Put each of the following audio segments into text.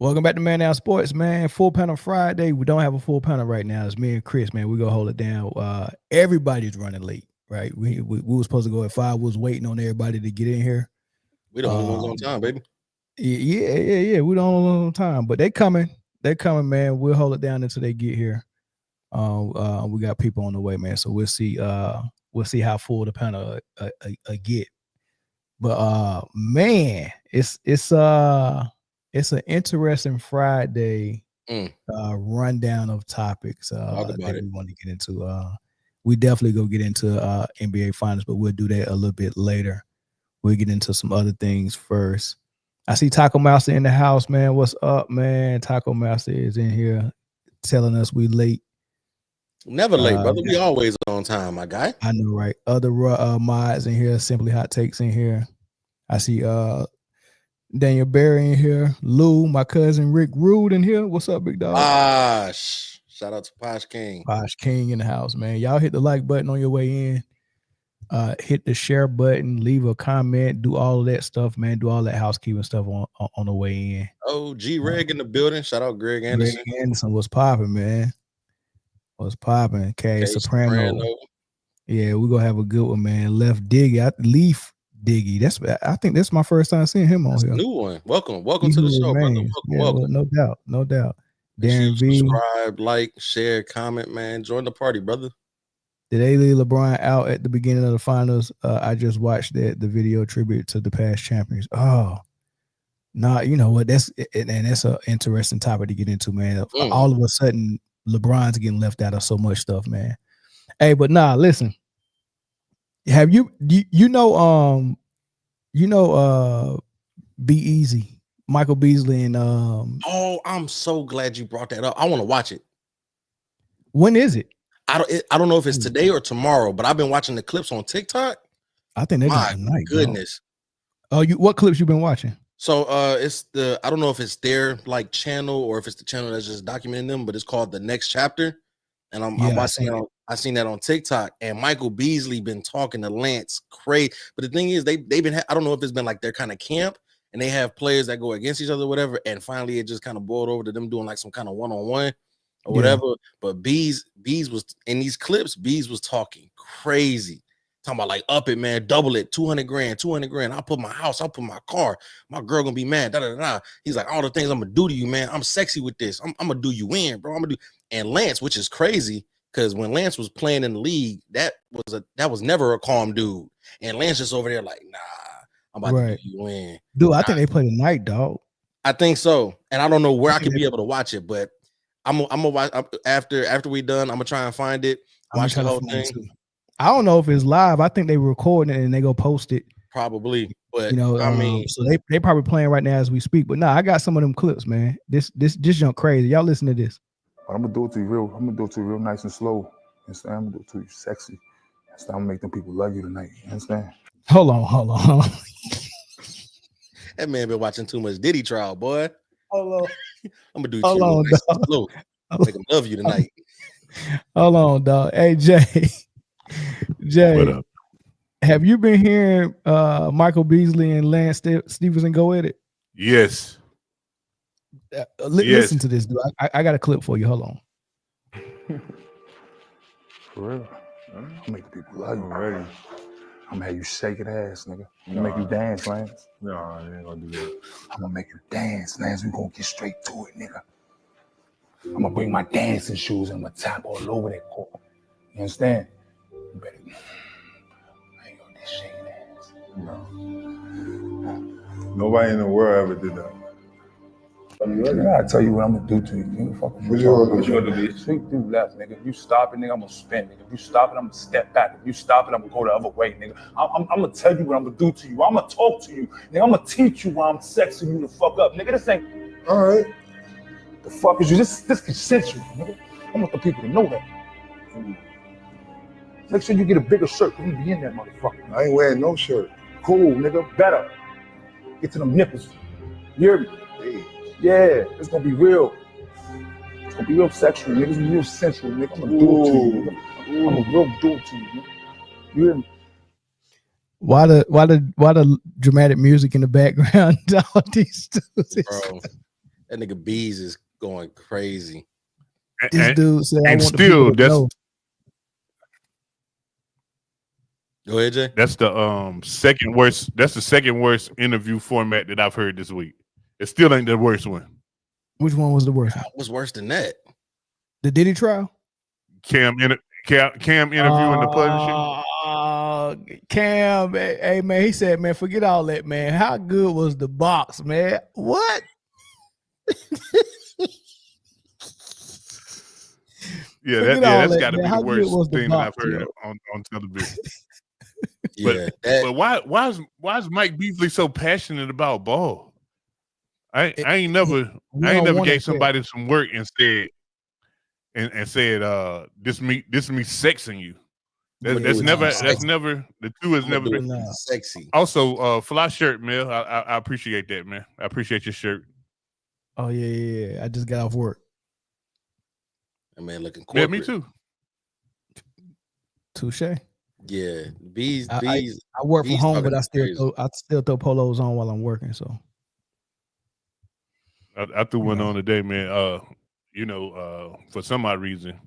Welcome back to Man Down Sports, man. Full panel Friday. We don't have a full panel right now. It's me and Chris, man. We're gonna hold it down. Everybody's running late, right? We were supposed to go at 5. We was waiting on everybody to get in here. We the only ones on time, baby. Yeah. We don't know on time, but they coming, man. We'll hold it down until they get here. We got people on the way, man. So we'll see how full the panel get. But man, it's an interesting Friday rundown of topics that we want to get into. We definitely go get into NBA Finals, but we'll do that a little bit later. We'll get into some other things first. I see Taco Master in the house, man. What's up, man? Taco Master is in here telling us we late. Never late, brother. We always on time, my guy. I know, right? Other mods in here, Simply Hot Takes in here. I see Daniel Barry in here. Lou, my cousin Rick Rude in here. What's up, big dog? Posh. Shout out to Posh King. Posh King in the house, man. Y'all hit the like button on your way in. Hit the share button. Leave a comment. Do all of that stuff, man. Do all that housekeeping stuff on the way in. Oh, G. Reg in the building. Shout out Greg Anderson. Greg Anderson was popping, man. Was popping. K Soprano. Yeah, we're gonna have a good one, man. Leaf Diggy. I think that's my first time seeing him on here. New one. Welcome to the show, brother. Welcome. No doubt. Darren V. Subscribe, like, share, comment, man. Join the party, brother. Did they leave LeBron out at the beginning of the finals? I just watched the video tribute to the past champions. Oh, nah, you know what? That's an interesting topic to get into, man. All of a sudden, LeBron's getting left out of so much stuff, man. Hey, but nah, listen. Have you know Be Easy, Michael Beasley and Oh, I'm so glad you brought that up. I want to watch it. When is it? I don't know if it's today or tomorrow, but I've been watching the clips on TikTok. I think they're tonight. Goodness. Oh, what clips you been watching? So it's I don't know if it's their like channel or if it's the channel that's just documenting them, but it's called The Next Chapter. And I seen that on TikTok, and Michael Beasley been talking to Lance crazy. But the thing is, they've been I don't know if it's been like their kind of camp, and they have players that go against each other, or whatever. And finally, it just kind of boiled over to them doing like some kind of one-on-one or whatever. But Bees was in these clips. Bees was talking crazy, talking about like up it, man, double it, 200 grand. I'll put my house, I'll put my car. My girl gonna be mad. Da da da. He's like, all the things I'm gonna do to you, man. I'm sexy with this. I'm gonna do you in, bro. I'm gonna do. And Lance, which is crazy. Because when Lance was playing in the league, that was never a calm dude. And Lance just over there like, nah, I'm about to do you in. Dude, I think they play tonight, dog. I think so. And I don't know where I can be able to watch it, but I'm gonna watch after we done. I'm gonna try and find it. Watch the whole thing. I don't know if it's live. I think they record it and they go post it. Probably, but I mean, so they probably playing right now as we speak. But nah, I got some of them clips, man. This junk crazy. Y'all listen to this. I'm gonna do it to you real nice and slow. You understand? I'm gonna do it to you sexy. I'm gonna make them people love you tonight. You understand? Hold on. That man been watching too much Diddy trial, boy. Hold on. I'm gonna do it to you real nice and slow. Make them love you tonight. Hold on, dog. Hey, Jay. What up? Have you been hearing Michael Beasley and Lance Stevenson go at it? Yes. Listen to this, dude. I got a clip for you. Hold on. For real. I'm gonna make the people love you already. I'm gonna have you shake it ass, nigga. I'm gonna make you dance, Lance. No, I ain't gonna do that. I'm gonna make you dance, Lance. We gonna get straight to it, nigga. I'm gonna bring my dancing shoes and I'm gonna tap all over that court. You understand? You better. I ain't gonna just shake ass. No. Nobody in the world ever did that. I tell you what I'm gonna do to you. Nigga, fuck what you gonna do? Sweep through left, nigga. If you stop it, nigga, I'm gonna spin, nigga. If you stop it, I'm gonna step back. If you stop it, I'm gonna go the other way, nigga. I'm gonna tell you what I'm gonna do to you. I'm gonna talk to you, nigga. I'm gonna teach you why I'm sexing you the fuck up, nigga. This ain't all right. The fuck is you? This consensual, nigga. I want the people to know that. Make sure you get a bigger shirt, cause you be in that motherfucker. I ain't wearing no shirt. Cool, nigga. Better. Get to them nipples. You hear me? Hey. Yeah, it's gonna be real. It's gonna be real sexual, nigga. It's gonna be real sensual, nigga. I'm gonna do it to you, nigga. I'm gonna real do it to you, nigga. You hear me? Why the dramatic music in the background? All these dudes. Bro, That nigga Bees is going crazy. This dude said, "I and want still, the people to know." Go ahead, Jay. That's the second worst. That's the second worst interview format that I've heard this week. It still ain't the worst one. Which one was the worst one? What's worse than that? The Diddy trial? Cam interviewing the publisher. Cam, hey man, he said, man, forget all that, man. How good was the box, man? What? That's got to be How the worst thing that I've box, heard on television. Yeah, but why is Mike Beasley so passionate about ball? I ain't never gave somebody some work and said this me sexing you. That's never the two has never been sexy. Also, fly shirt, Mel. I appreciate that, man. I appreciate your shirt. Oh yeah. I just got off work. That man looking corporate. Yeah, me too. Touche. Yeah, Bees. I work from home, but I still throw polos on while I'm working. So I threw one on today, man. For some odd reason,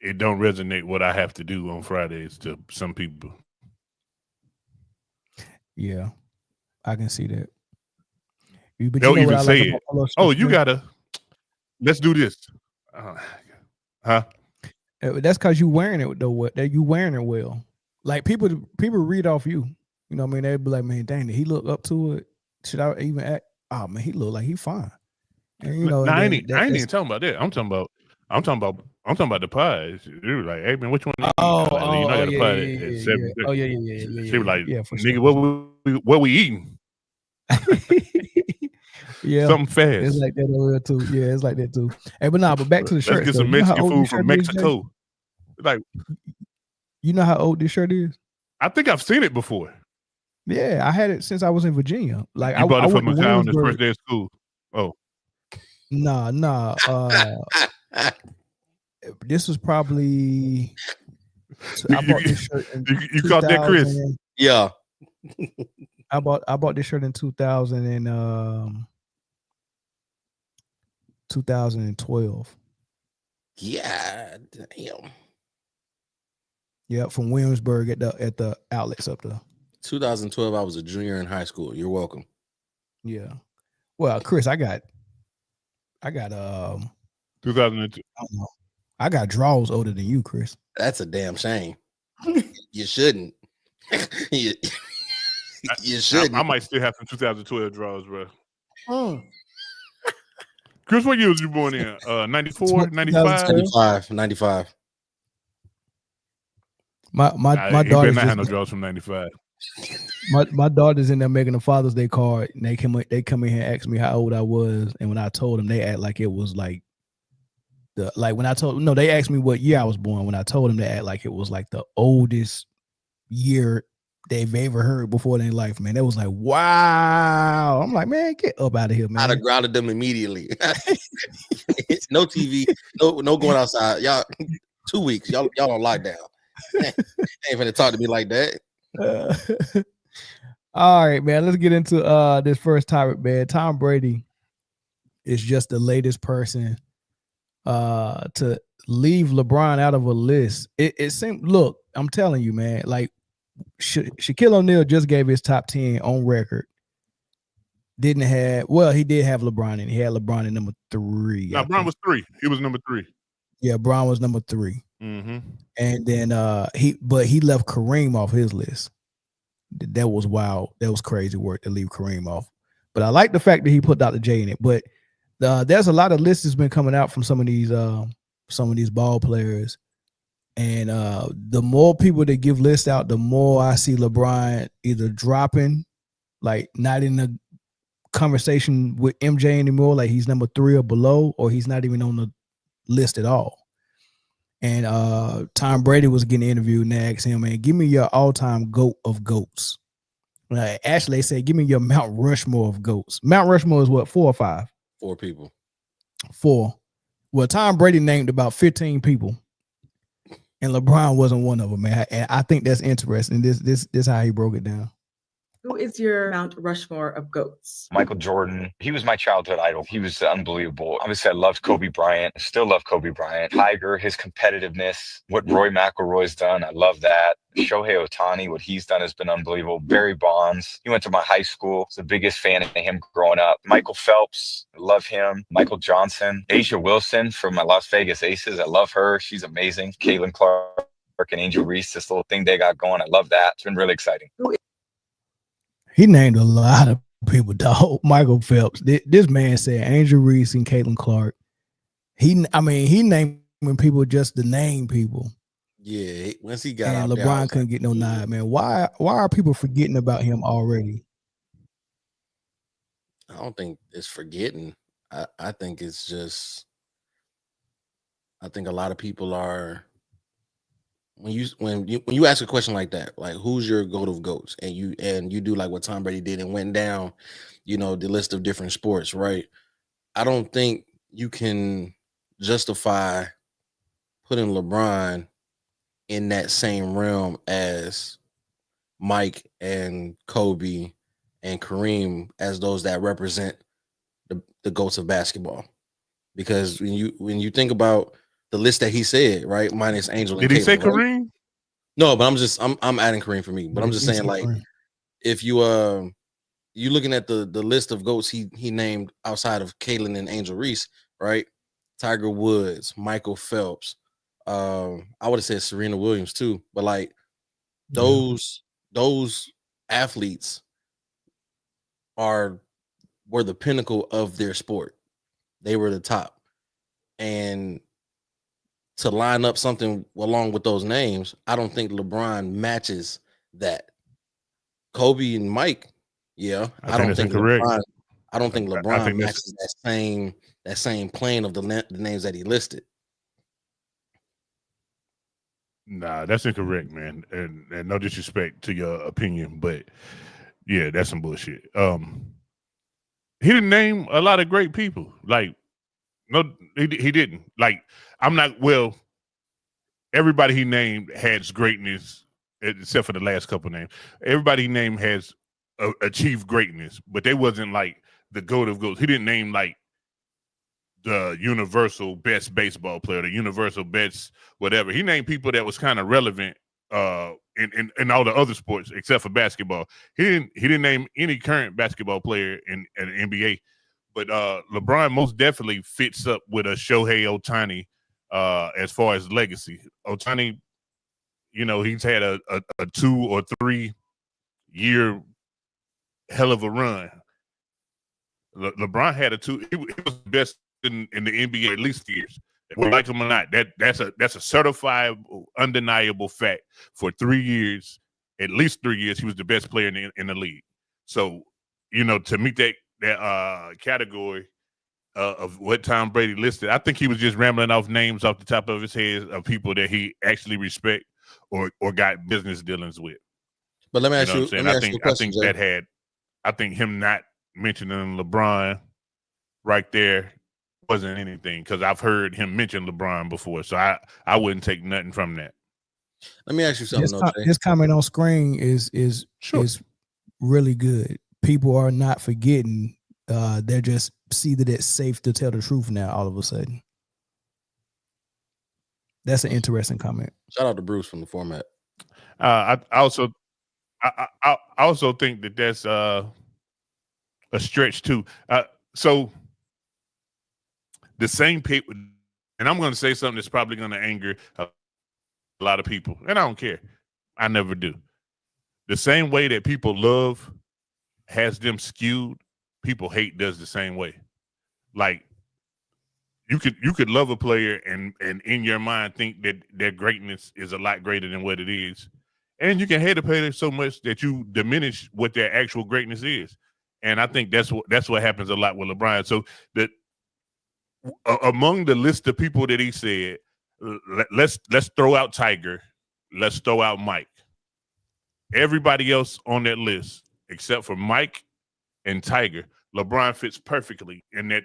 it don't resonate what I have to do on Fridays to some people. Yeah, I can see that. They'll even say it. Oh, you gotta. Let's do this. Huh? That's because you wearing it though. That you wearing it well. Like people read off you. You know what I mean? They'd be like, man, dang, did he look up to it? Should I even act? Oh man, he look like he fine. And you know, I ain't even talking about that. I'm talking about the pies. They were like, hey man, which one? You know, I got a pie at 7. Oh yeah. She was like, yeah, for nigga, sure. what we eating? Yeah, something fast. It's like that over there too. Yeah, it's like that too. Hey, but back to the shirt. Let's get some Mexican food from Mexico. Like, you know how old this shirt is? I think I've seen it before. Yeah, I had it since I was in Virginia. Like you bought it from my guy on his first day of school. Oh, nah. This was probably. I bought this shirt. You caught that, Chris? Yeah. I bought this shirt in 2012. Yeah, damn. Yeah, from Williamsburg at the outlets up there. 2012, I was a junior in high school. You're welcome. Yeah. Well, Chris, I got 2002. I don't know. I got draws older than you, Chris. That's a damn shame. You shouldn't. You shouldn't. I might still have some 2012 draws, bro. Chris, what year was you born in? 94, 95? 95. My daughter's not have no draws from 95. My daughter's in there making a Father's Day card, and they come in here and ask me how old I was, and when I told them, they act like it was like they asked me what year I was born. When I told them, they act like it was like the oldest year they've ever heard before in their life, man. That was like, wow. I'm like, man, get up out of here, man. I'd have grounded them immediately. No TV, no going outside. Y'all 2 weeks. Y'all on lockdown. Ain't finna talk to me like that. All right, man. Let's get into this first topic, man. Tom Brady is just the latest person to leave LeBron out of a list. It seemed, look, I'm telling you, man, like Shaquille O'Neal just gave his top 10 on record. He did have LeBron in. He had LeBron in number 3. No, LeBron was 3. He was number 3. Yeah, Bron was number 3. Mm-hmm. And then he left Kareem off his list. That was wild. That was crazy work to leave Kareem off. But I like the fact that he put Dr. J in it. But there's a lot of lists that's been coming out from some of these ball players. And the more people that give lists out, the more I see LeBron either dropping, like not in the conversation with MJ anymore, like he's number 3 or below, or he's not even on the list at all. And Tom Brady was getting interviewed, and they asked him, man, give me your all-time GOAT of GOATs. Actually, they said, give me your Mount Rushmore of GOATs. Mount Rushmore is what, 4 or 5? 4 people. 4. Well, Tom Brady named about 15 people, and LeBron wasn't one of them, man. And I think that's interesting. This how he broke it down. Who is your Mount Rushmore of GOATs? Michael Jordan. He was my childhood idol. He was unbelievable. Obviously, I loved Kobe Bryant. I still love Kobe Bryant. Tiger, his competitiveness, what Roy McIlroy's done. I love that. Shohei Ohtani, what he's done has been unbelievable. Barry Bonds. He went to my high school. I was the biggest fan of him growing up. Michael Phelps. I love him. Michael Johnson. Asia Wilson from my Las Vegas Aces. I love her. She's amazing. Caitlin Clark and Angel Reese. This little thing they got going. I love that. It's been really exciting. He named a lot of people, dog. Michael Phelps. This man said Angel Reese and Caitlin Clark. He naming people just to name people. Yeah, once he got and out LeBron there, couldn't get no nod, man. Why are people forgetting about him already? I don't think it's forgetting. I think it's just. I think a lot of people are. When you ask a question like that, like who's your GOAT of GOATs, and you do like what Tom Brady did and went down, the list of different sports, right? I don't think you can justify putting LeBron in that same realm as Mike and Kobe and Kareem as those that represent the GOATs of basketball. Because when you think about the list that he said, right, minus Angel and Did he Caitlin, say right? Kareem? No, but I'm adding Kareem for me. But I'm just saying, like, if you looking at the list of GOATs he named outside of Caitlin and Angel Reese, right? Tiger Woods, Michael Phelps, I would have said Serena Williams too, but like those athletes were the pinnacle of their sport. They were the top. And to line up something along with those names, I don't think LeBron matches that. Kobe and Mike, yeah, I don't think LeBron. I don't think LeBron matches that same plane of the names that he listed. Nah, that's incorrect, man. And no disrespect to your opinion, but yeah, that's some bullshit. He didn't name a lot of great people. Like, no, he didn't. Like, everybody he named has greatness, except for the last couple names. Everybody he named has achieved greatness, but they wasn't like the GOAT of GOATs. He didn't name like the universal best baseball player, the universal best whatever. He named people that was kind of relevant in all the other sports except for basketball. He didn't name any current basketball player in the NBA. But LeBron most definitely fits up with a Shohei Ohtani as far as legacy. Ohtani, he's had a 2 or 3 year hell of a run. LeBron had he was the best in the NBA at least years. Like him or not, that's a certified, undeniable fact. For 3 years, at least 3 years, he was the best player in the league. So, to meet that category of what Tom Brady listed, I think he was just rambling off names off the top of his head of people that he actually respect or got business dealings with. But let me ask you, I think him not mentioning LeBron right there wasn't anything, because I've heard him mention LeBron before, so I wouldn't take nothing from that. Let me ask you something. This comment on screen is really good. People are not forgetting. They're just see that it's safe to tell the truth now. All of a sudden, that's an interesting comment. Shout out to Bruce from the format. I also think that that's a stretch too. So the same people, and I'm going to say something that's probably going to anger a lot of people, and I don't care. I never do. The same way that people love has them skewed, people hate does the same way. Like, you could love a player and in your mind think that their greatness is a lot greater than what it is. And you can hate a player so much that you diminish what their actual greatness is. And I think that's what happens a lot with LeBron. So that among the list of people that he said, let's throw out Tiger, let's throw out Mike. Everybody else on that list, except for Mike and Tiger, LeBron fits perfectly in that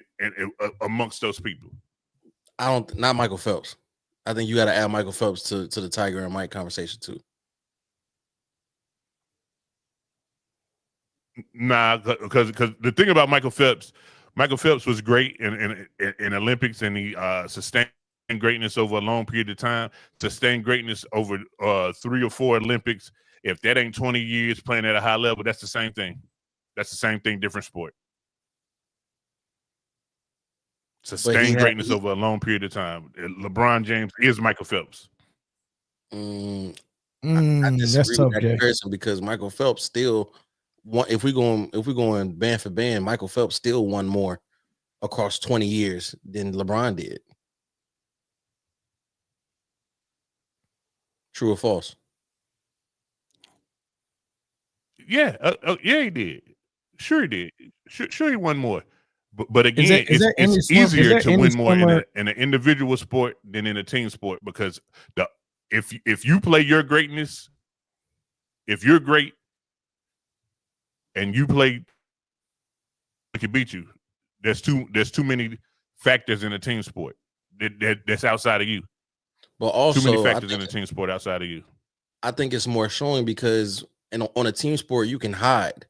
amongst those people. Not Michael Phelps. I think you got to add Michael Phelps to the Tiger and Mike conversation too. Nah, because the thing about Michael Phelps was great in Olympics, and he sustained greatness over a long period of time, sustained greatness over 3 or 4 Olympics. If that ain't 20 years playing at a high level, that's the same thing. That's the same thing, different sport. Sustained greatness over a long period of time. LeBron James is Michael Phelps. I disagree with that comparison because Michael Phelps still won. If we going band for band, Michael Phelps still won more across 20 years than LeBron did. True or false? Yeah, yeah, he did. Sure, he did. Sure, he won more. But again, it's easier to win more in an individual sport than in a team sport because if you play your greatness, if you're great and you play, it can beat you. There's too many factors in a team sport that's outside of you. But also, too many factors in a team sport outside of you. I think it's more showing because on a team sport you can hide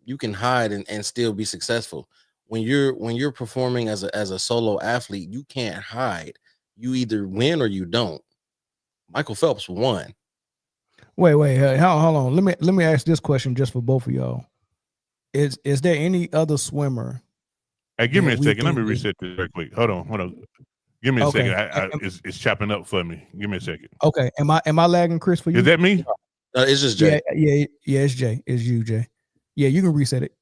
and still be successful. When you're performing as a solo athlete, you can't hide. You either win or you don't. Michael Phelps won. Wait, hold on. Let me ask this question just for both of y'all. Is there any other swimmer? Hey, give me a second. Let me reset this real quick. Hold on. Give me a second. It's chopping up for me. Give me a second. Okay. Am I lagging, Chris, for you? Is that me? It's just Jay. Yeah, it's Jay. It's you, Jay. Yeah, you can reset it.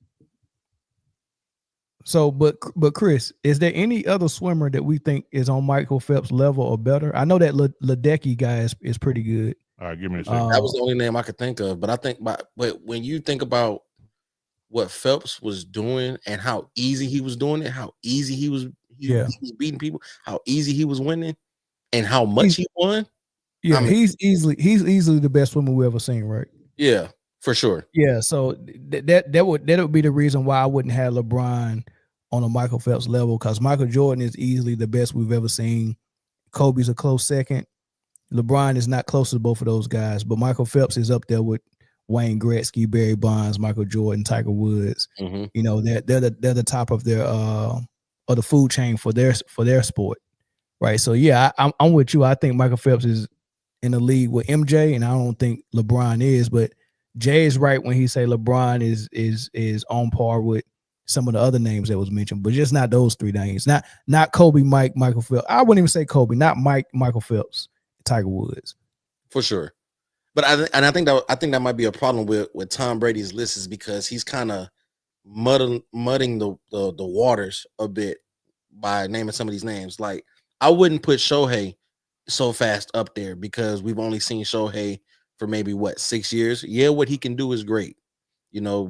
So, but Chris, is there any other swimmer that we think is on Michael Phelps level or better? I know that Ledecky guy is pretty good. All right, give me a second. That was the only name I could think of. But I think, but when you think about what Phelps was doing and how easy he was doing it, how easy he was beating people, how easy he was winning, and how much he won. Yeah, I mean, he's easily the best swimmer we ever seen, right? Yeah, for sure. Yeah, so that would be the reason why I wouldn't have LeBron on a Michael Phelps level, because Michael Jordan is easily the best we've ever seen. Kobe's a close second. LeBron is not close to both of those guys, but Michael Phelps is up there with Wayne Gretzky, Barry Bonds, Michael Jordan, Tiger Woods. Mm-hmm. You know, they're the top of their of the food chain for their sport, right? So yeah, I'm with you. I think Michael Phelps is in the league with MJ, and I don't think LeBron is, but Jay is right when he say LeBron is on par with some of the other names that was mentioned, but just not those 3 names. Not Kobe, Mike, Michael Phelps. I wouldn't even say Kobe, not Mike, Michael Phelps, Tiger Woods. For sure. But I think that might be a problem with Tom Brady's list, is because he's kind of mudding the waters a bit by naming some of these names. Like, I wouldn't put Shohei so fast up there because we've only seen Shohei for maybe 6 years. Yeah, what he can do is great. You know,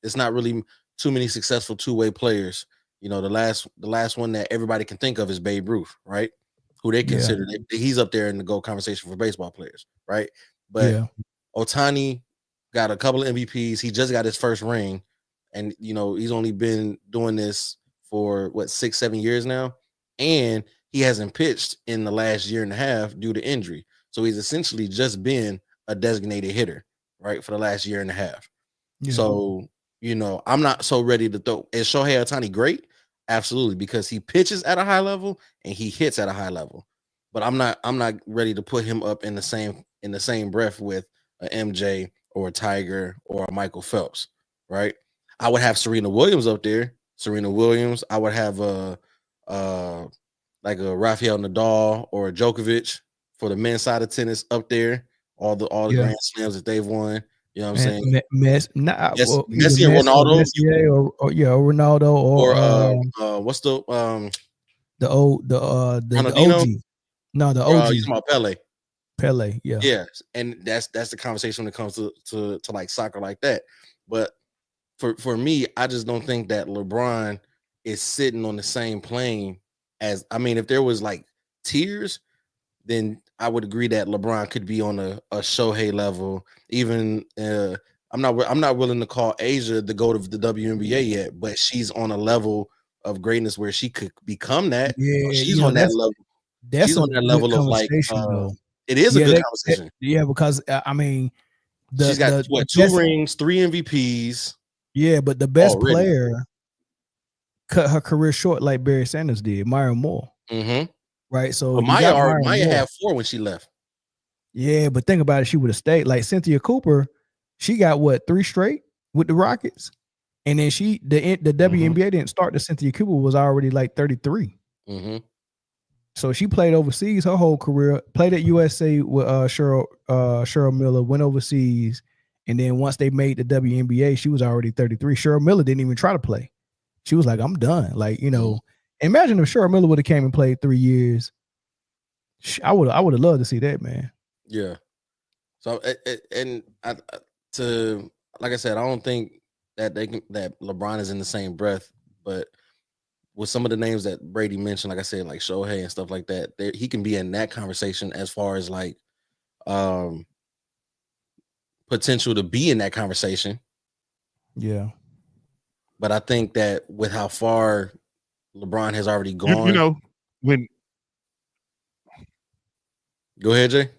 it's not really too many successful two-way players. You know, the last one that everybody can think of is Babe Ruth, right? Who they consider he's up there in the GOAT conversation for baseball players, right? But Ohtani got a couple of MVPs. He just got his first ring, and you know he's only been doing this for 6-7 years now, and he hasn't pitched in the last year and a half due to injury. So he's essentially just been a designated hitter, right, for the last year and a half. Yeah. So, you know, I'm not so ready to throw. Is Shohei Ohtani great? Absolutely, because he pitches at a high level and he hits at a high level. But I'm not ready to put him up in the same breath with a MJ or a Tiger or a Michael Phelps, right? I would have Serena Williams up there. Serena Williams. I would have like a Rafael Nadal or a Djokovic for the men's side of tennis up there. All the Grand Slams that they've won. You know what I'm saying? Messi and Ronaldo. Or Ronaldo or what's the OG? No, the OG. You're talking about Pele. Pele, yeah. Yes, and that's the conversation when it comes to like soccer like that. But for me, I just don't think that LeBron is sitting on the same plane as, I mean, if there was like tiers, then I would agree that LeBron could be on a Shohei level. Even I'm not willing to call Asia the GOAT of the WNBA yet, but she's on a level of greatness where she could become that. Yeah, she's on that level. She's on that level of like it is a good conversation. Yeah, because I mean, she's got 2 rings, 3 MVPs. Yeah, but the best Already. player cut her career short like Barry Sanders did, Myron Moore. Mm-hmm. Right. So But you got Myron Maya Moore. had 4 when she left. Yeah, but think about it. She would have stayed. Like Cynthia Cooper, she got what, 3 straight with the Rockets, and then the WNBA didn't start. The Cynthia Cooper was already like 33. Mm-hmm. So she played overseas her whole career. Played at USA with Cheryl Miller. Went overseas, and then once they made the WNBA, she was already 33. Cheryl Miller didn't even try to play. She was like, "I'm done." Like, you know, imagine if Cheryl Miller would have came and played 3 years. I would have loved to see that, man. Yeah. So like I said, I don't think that that LeBron is in the same breath, but with some of the names that Brady mentioned, like I said, like Shohei and stuff like that, he can be in that conversation as far as like potential to be in that conversation. Yeah. But I think that with how far LeBron has already gone, you know, when go ahead, Jay.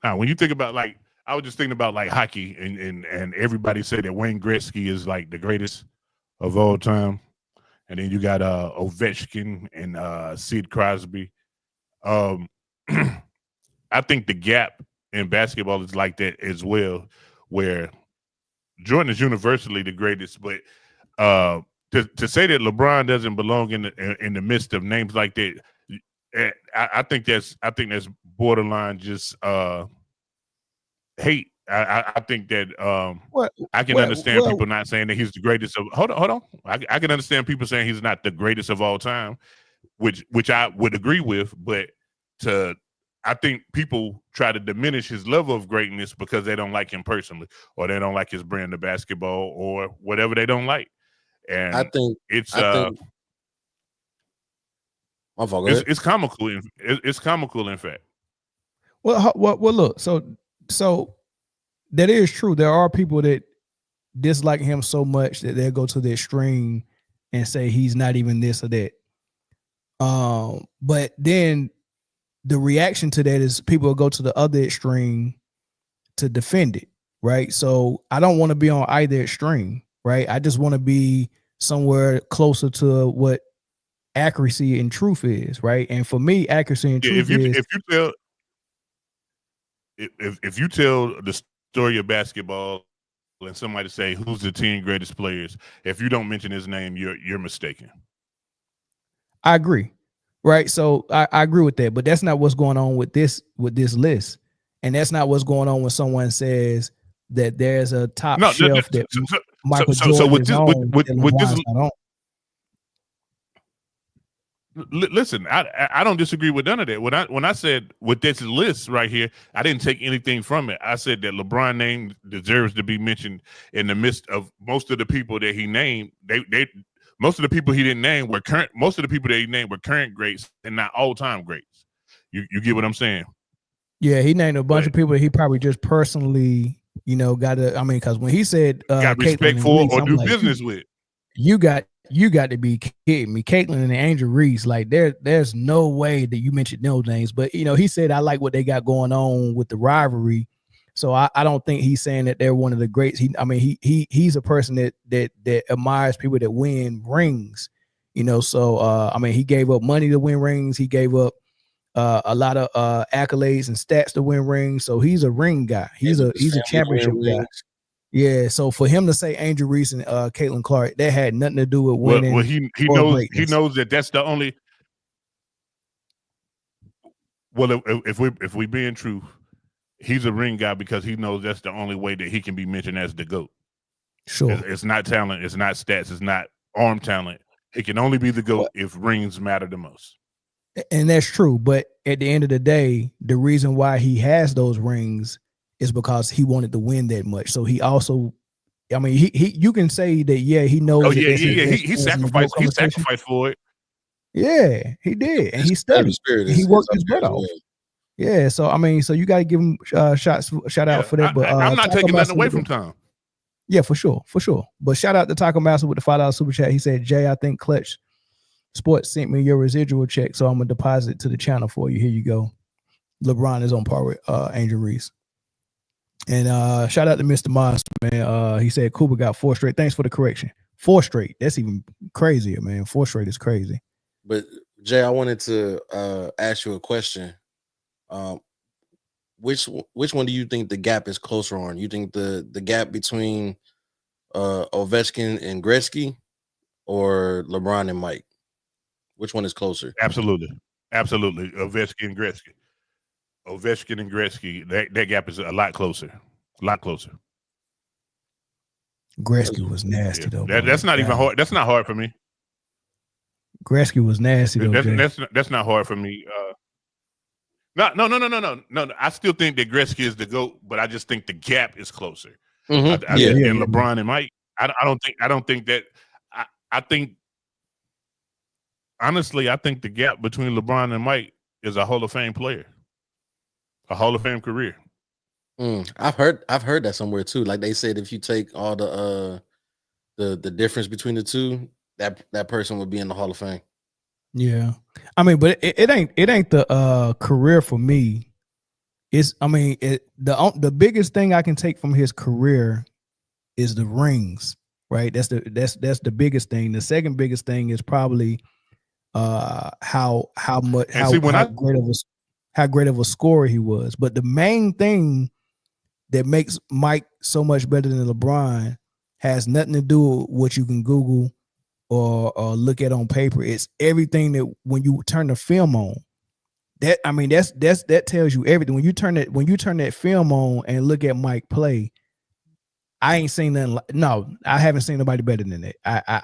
Now, when you think about, like, I was just thinking about like hockey, and everybody said that Wayne Gretzky is like the greatest of all time, and then you got Ovechkin and Sid Crosby. I think the gap in basketball is like that as well, where Jordan is universally the greatest, but to say that LeBron doesn't belong in the midst of names like that, I think that's borderline just hate. I think that I can understand people not saying that he's the greatest of. Hold on. I can understand people saying he's not the greatest of all time, which I would agree with. But I think people try to diminish his level of greatness because they don't like him personally, or they don't like his brand of basketball, or whatever they don't like. And I think it's comical. It's comical, in fact. Well, look. So that is true. There are people that dislike him so much that they'll go to the extreme and say he's not even this or that. But then the reaction to that is people will go to the other extreme to defend it, right? So I don't want to be on either extreme, right? I just want to be somewhere closer to what accuracy and truth is, right? And for me, accuracy and truth if you tell the story of basketball and somebody say who's the 10 greatest players, if you don't mention his name, you're mistaken. I agree, right? So I agree with that, but that's not what's going on with this list, and that's not what's going on when someone says that there's a top shelf that Michael Jordan is on. Listen, I don't disagree with none of that. When I said with this list right here, I didn't take anything from it. I said that LeBron name deserves to be mentioned in the midst of most of the people that he named. Most of the people he didn't name were current. Most of the people that he named were current greats and not all-time greats. You get what I'm saying? Yeah, he named a bunch of people that he probably just personally, got to. I mean, because when he said got respect for or do business with, you got to be kidding me. Caitlin and Angel Reese, like there's no way that you mentioned those names. But he said I like what they got going on with the rivalry. So I don't think he's saying that they're one of the greats. He's a person that admires people that win rings. So I mean, he gave up money to win rings. He gave up a lot of accolades and stats to win rings. So he's a ring guy. He's a championship guy. Yeah, so for him to say Angel Reese and Caitlin Clark, that had nothing to do with winning. Well, he knows that that's the only. Well, if we being true, he's a ring guy because he knows that's the only way that he can be mentioned as the GOAT. Sure, it's not talent, it's not stats, it's not arm talent. He can only be the GOAT if rings matter the most. And that's true, but at the end of the day, the reason why he has those rings is because he wanted to win that much. So he also, I mean, he you can say that, yeah, he knows. Oh yeah. He sacrificed for it. Yeah, he did, and he studied. He worked his butt off. Yeah, so I mean, so you got to give him shout out for that. But I'm not taking nothing away from Tom. Yeah, for sure. But shout out to Taco Master with the $5 super chat. He said, Jay, I think Clutch Sports sent me your residual check, so I'm gonna deposit to the channel for you. Here you go. LeBron is on par with Angel Reese. And shout out to Mr. Moss, man. He said Cooper got 4 straight. Thanks for the correction. 4 straight. That's even crazier, man. 4 straight is crazy. But Jay, I wanted to ask you a question. Which one do you think the gap is closer on? You think the gap between Ovechkin and Gretzky, or LeBron and Mike? Which one is closer? Absolutely. Ovechkin and Gretzky. That gap is a lot closer. Gretzky was nasty though. That's not even hard. That's not hard for me. Gretzky was nasty though. That's not hard for me. No. I still think that Gretzky is the GOAT, but I just think the gap is closer. And LeBron and Mike. I don't think that. I think honestly, I think the gap between LeBron and Mike is a Hall of Fame player, a Hall of Fame career. I've heard that somewhere too. Like they said, if you take all the difference between the two, that person would be in the Hall of Fame. Yeah, I mean, but it ain't the career for me. The biggest thing I can take from his career is the rings, right? That's the biggest thing. The second biggest thing is probably how great of a scorer he was. But the main thing that makes Mike so much better than LeBron has nothing to do with what you can Google or look at on paper. It's everything that when you turn the film on. That tells you everything. When you turn that film on and look at Mike play, I ain't seen nothing. I haven't seen nobody better than that.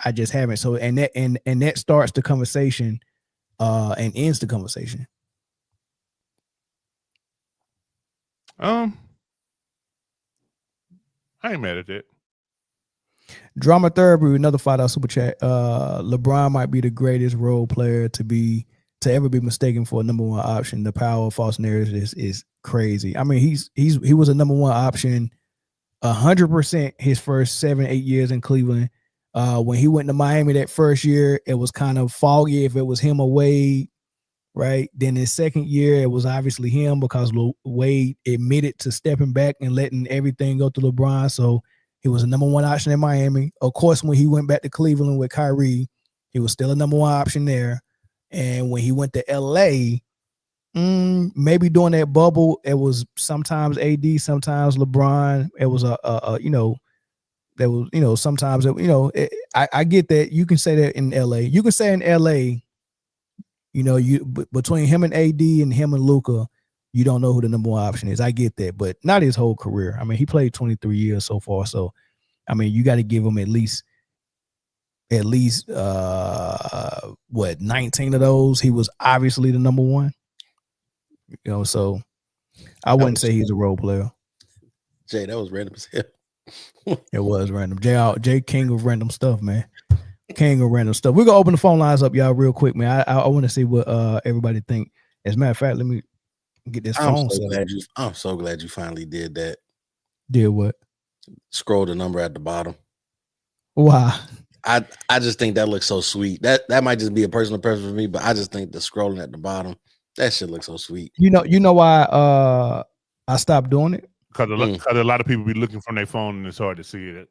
I just haven't. So and that starts the conversation, and ends the conversation. I ain't mad at that. Drama Therapy, another $5 super chat. LeBron might be the greatest role player to ever be mistaken for a number one option. The power of false narratives is crazy. I mean, he was a number one option 100% his first 7-8 years in Cleveland. When he went to Miami that first year, it was kind of foggy if it was him or Wade, right? Then his second year, it was obviously him because Wade admitted to stepping back and letting everything go to LeBron. So he was a number one option in Miami. Of course, when he went back to Cleveland with Kyrie, he was still a number one option there. And when he went to LA, maybe during that bubble, it was sometimes AD, sometimes LeBron. It was sometimes I get that. You can say that in LA. You can say in LA, between him and AD and him and Luka, you don't know who the number one option is. I get that, but not his whole career. I mean, he played 23 years so far. So, I mean, you got to give him at least 19 of those. He was obviously the number one. So I wouldn't say he's a role player. Jay, that was random as hell. It was random. Jay King of random stuff, man. King of random stuff. We're gonna open the phone lines up, y'all, real quick, man. I want to see what everybody think. As a matter of fact, let me get this phone set. I'm so glad you finally did that. Did what? Scroll the number at the bottom. Why? I just think that looks so sweet. That might just be a personal preference for me, but I just think the scrolling at the bottom, that shit looks so sweet. You know why I stopped doing it? Because a lot of people be looking from their phone and it's hard to see it.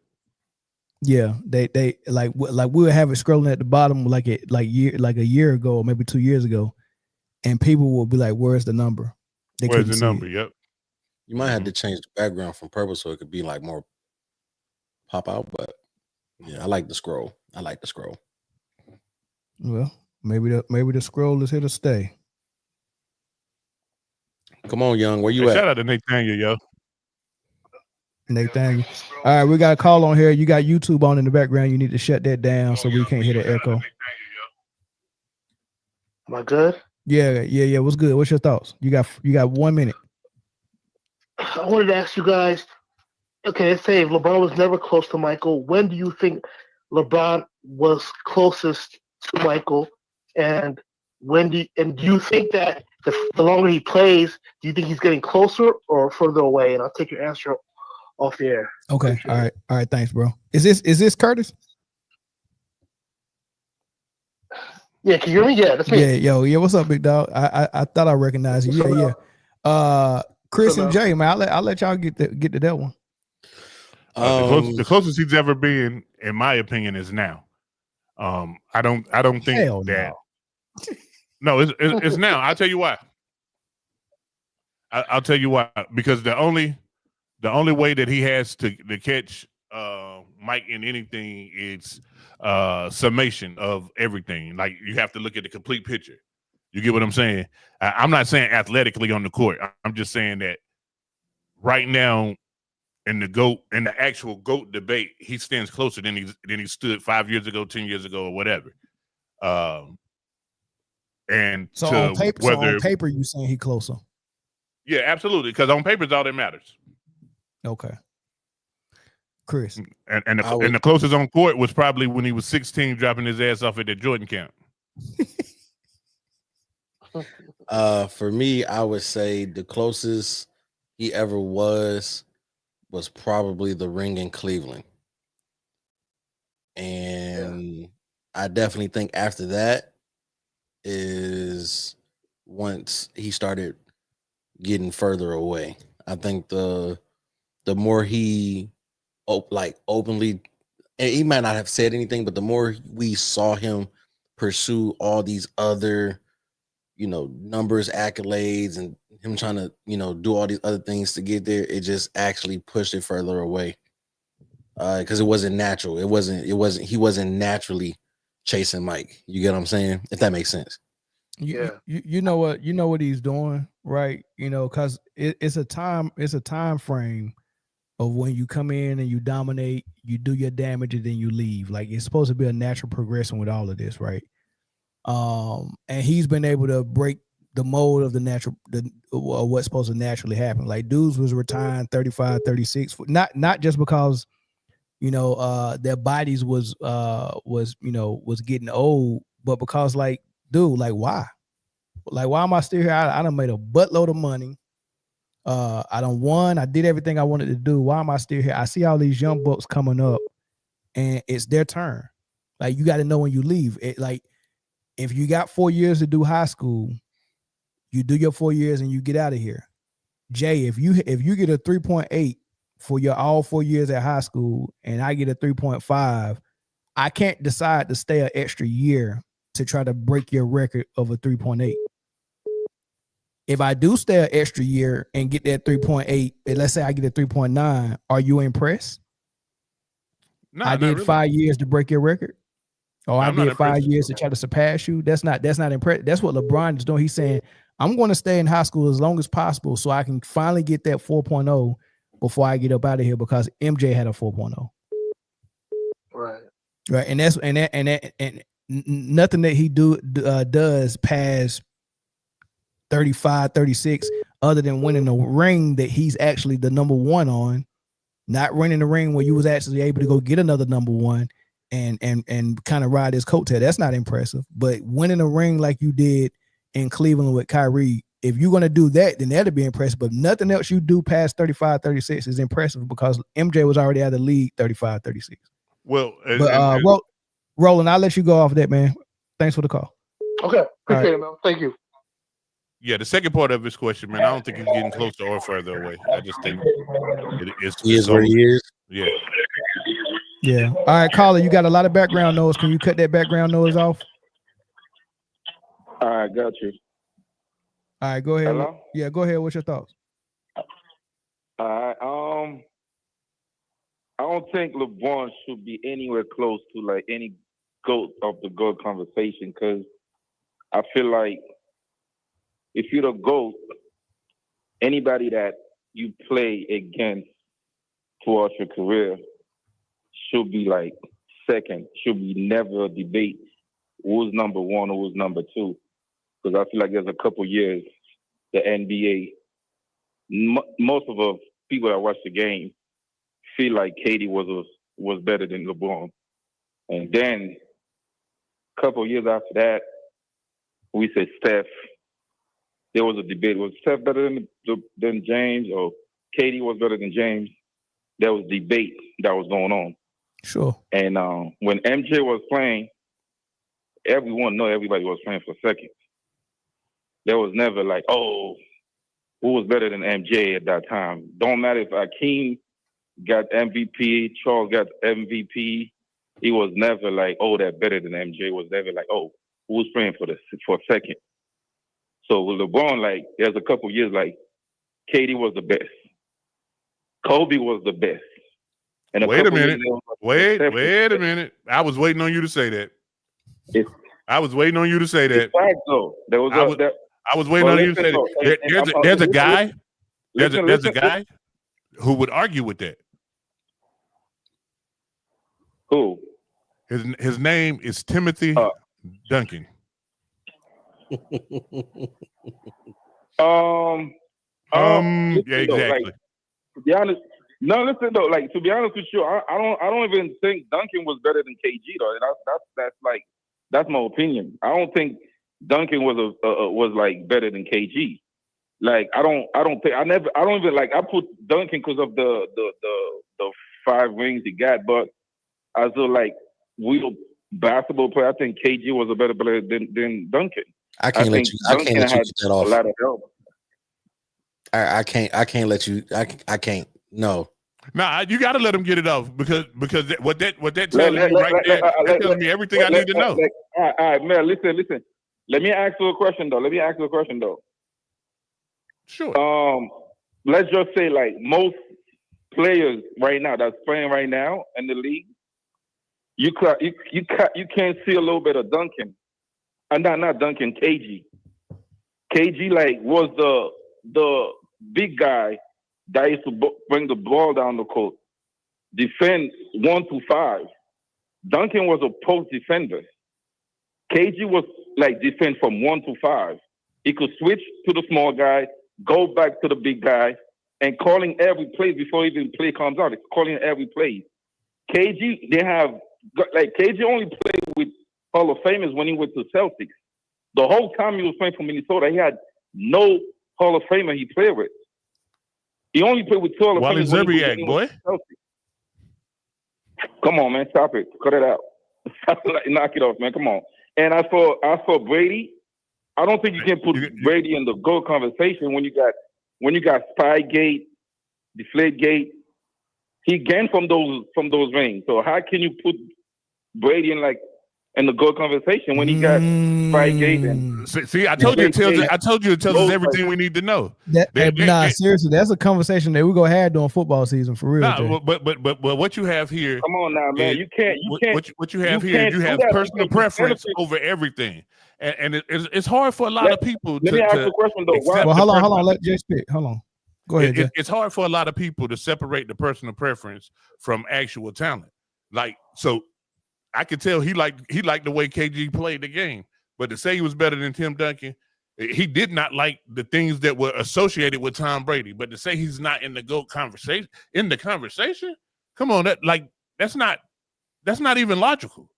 Yeah, they like we would have it scrolling at the bottom like a year ago or maybe 2 years ago, and people will be like, "Where's the number?" Where's the number? Yep. You might have to change the background from purple so it could be like more pop out, but yeah, I like the scroll. Well, maybe the scroll is here to stay. Come on, Young, where you at? Shout out to Nathaniel, yo. Nathaniel. All right, we got a call on here. You got YouTube on in the background. You need to shut that down so we can't hear the echo. Am I good? Yeah. What's good? What's your thoughts? You got 1 minute. I wanted to ask you guys, okay, let's say if LeBron was never close to Michael, when do you think LeBron was closest to Michael? And do you think that the longer he plays, do you think he's getting closer or further away? And I'll take your answer off the air. Okay. All right. Thanks, bro. Is this Curtis? Yeah, can you hear me? Yeah, that's me. Yeah, what's up, big dog? I thought I recognized you. Yeah. Chris and Jay, man, I'll let y'all get to that one. The closest he's ever been, in my opinion, is now. I don't think Hell that. No, it's now. I'll tell you why. I'll tell you why. Because the only way that he has to catch Mike in anything is summation of everything. Like you have to look at the complete picture. You get what I'm saying? I'm not saying athletically on the court. I'm just saying that right now in the actual GOAT debate, he stands closer than he stood 5 years ago, 10 years ago, or whatever. And so to on paper, you saying he closer? Yeah, absolutely. Because on paper is all that matters. Okay, Chris. And the closest on court was probably when he was 16, dropping his ass off at the Jordan camp. For me, I would say the closest he ever was probably the ring in Cleveland. And I definitely think after that is once he started getting further away. I think the more he openly, and he might not have said anything, but the more we saw him pursue all these other, numbers, accolades, and him trying to, do all these other things to get there, it just actually pushed it further away. Because it wasn't natural. He wasn't naturally chasing Mike. You get what I'm saying? If that makes sense. You know what he's doing, right? Because it's a time frame of when you come in and you dominate, you do your damage, and then you leave. Like it's supposed to be a natural progression with all of this, right? And he's been able to break the mold of what's supposed to naturally happen. Like dudes was retiring 35, 36, not just because their bodies was getting old, but because why? Like, why am I still here? I done made a buttload of money. I done won. I did everything I wanted to do. Why am I still here? I see all these young bucks coming up, and it's their turn. Like, you got to know when you leave. If you got 4 years to do high school, you do your 4 years and you get out of here. Jay, if you get a 3.8 for your all 4 years at high school, and I get a 3.5, I can't decide to stay an extra year to try to break your record of a 3.8. If I do stay an extra year and get that 3.8, and let's say I get a 3.9, are you impressed? No, I did really. 5 years to break your record. Or I did 5 years to try to surpass you. That's not impressive. That's what LeBron is doing. He's saying, I'm going to stay in high school as long as possible so I can finally get that 4.0 before I get up out of here, because MJ had a 4.0. Right. And that's and nothing that he does past 35, 36, other than winning a ring that he's actually the number one on, not winning the ring where you was actually able to go get another number one and kind of ride his coattail. That's not impressive. But winning a ring like you did in Cleveland with Kyrie, if you're going to do that, then that'd be impressive. But nothing else you do past 35, 36 is impressive, because MJ was already out of the league 35, 36. Well, Roland, I'll let you go off that, man. Thanks for the call. Okay, appreciate it, man. Thank you. Yeah, the second part of his question, man, I don't think he's getting closer or further away. I just think he is where he is. Yeah. Yeah. All right, caller, you got a lot of background noise. Can you cut that background noise off? All right, got you. All right, go ahead. Hello? Yeah, go ahead. What's your thoughts? All right. I don't think LeBron should be anywhere close to like any GOAT of the GOAT conversation, because I feel like if you're the GOAT, anybody that you play against throughout your career should be like second, should be never a debate who's number one or who's number two. Because I feel like there's a couple years, the NBA, most of the people that watch the game feel like KD was better than LeBron. And then a couple years after that, we said Steph. There was a debate. Was Steph better than James, or KD was better than James? There was debate that was going on. Sure. And when MJ was playing, everybody was playing for second. There was never like, oh, who was better than MJ at that time. Don't matter if Akeem got MVP, Charles got MVP. He was never like, oh, that better than MJ. Was never like, oh, who's playing for second? So with LeBron, like, there's a couple years like KD was the best, Kobe was the best. And wait a minute. Wait a minute. I was waiting on you to say that. I was waiting on you to say that. Fact, though. I was waiting on you to say that. There's a guy. There's a guy who would argue with that. Who? His name is Timothy Duncan. Yeah, exactly. Like, to be honest, no, listen though. Like, to be honest with you, I don't even think Duncan was better than KG though. That's my opinion. I don't think Duncan was like better than KG. Like, I don't even like, I put Duncan because of the 5 rings he got, but as a like real basketball player, I think KG was a better player than Duncan. I can't let you get that off. A lot of help. I can't let you. I can't. No. Nah, you got to let him get it off because what that tells me right there, that tells me everything I need to know. All right, man. Listen. Let me ask you a question though. Sure. Let's just say like most players right now that's playing right now in the league, you can't see a little bit of Duncan. Not Duncan, KG. KG like was the big guy that used to bring the ball down the court, defend 1 to 5. Duncan was a post defender. KG was like defend from 1 to 5. He could switch to the small guy, go back to the big guy, and calling every play before even play comes out. It's calling every play. KG, KG only played with Hall of Famers when he went to Celtics. The whole time he was playing for Minnesota, he had no Hall of Famer he played with. He only played with 2 Hall of Famers. Zerbiak, boy. Come on, man, stop it. Cut it out. Knock it off, man. Come on. And as for Brady, I don't think you can put Brady in the GOAT conversation when you got Spygate, Deflategate. He gained from those rings. So how can you put Brady in the GOAT conversation when he got Spygate and see, I told you it tells us everything we need to know. Seriously, that's a conversation that we're gonna have during football season for real. Nah, but what you have here. Come on now, man. You can't. What you have here, you have personal preference over everything, and it's hard for a lot of people. Let me ask you a question though. Well, hold on. Let Jay speak. Hold on. Go ahead. It's hard for a lot of people to separate the personal preference from actual talent. Like, so I could tell he liked the way KG played the game, but to say he was better than Tim Duncan, he did not like the things that were associated with Tom Brady. But to say he's not in the GOAT conversation, come on, that's not even logical.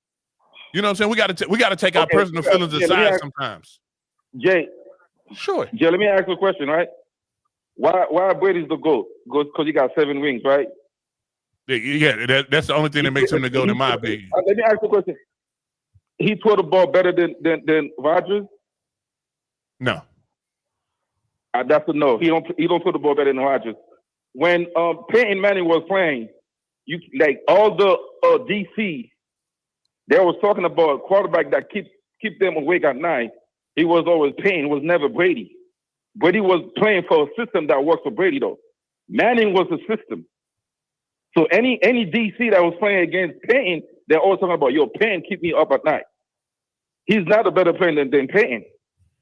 You know what I'm saying? We got to take our personal feelings aside sometimes. Jay, sure. Jay, let me ask you a question, right? Why Brady's the GOAT? Because he got 7 rings, right? Yeah, that's the only thing that makes him the GOAT in my opinion. Let me ask you a question. He threw the ball better than Rodgers? No. That's a no. He don't throw the ball better than Rodgers. When Peyton Manning was playing, you like all the DC, they was talking about a quarterback that keep them awake at night. He was always Peyton, was never Brady. Brady was playing for a system that worked for Brady though. Manning was the system. So any DC that was playing against Peyton, they're always talking about, yo, Peyton keep me up at night. He's not a better player than Peyton.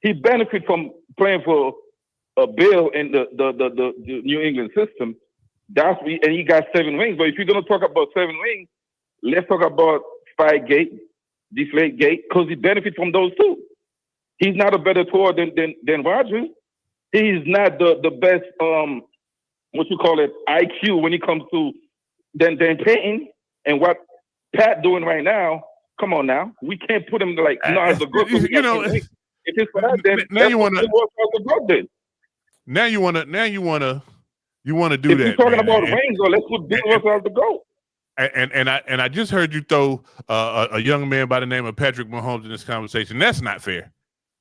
He benefit from playing for a Bill in the New England system. And he got 7 rings. But if you're gonna talk about 7 rings, let's talk about Spygate, Deflategate, because he benefit from those too. He's not a better thrower than Rodgers. He's not the best IQ when it comes to than Peyton. And what Pat doing right now, come on now. We can't put him as a good. If it's for that, then now you want to do if that. You're talking about rings, or let's put Bill Russell as the GOAT. And I just heard you throw a young man by the name of Patrick Mahomes in this conversation. That's not fair.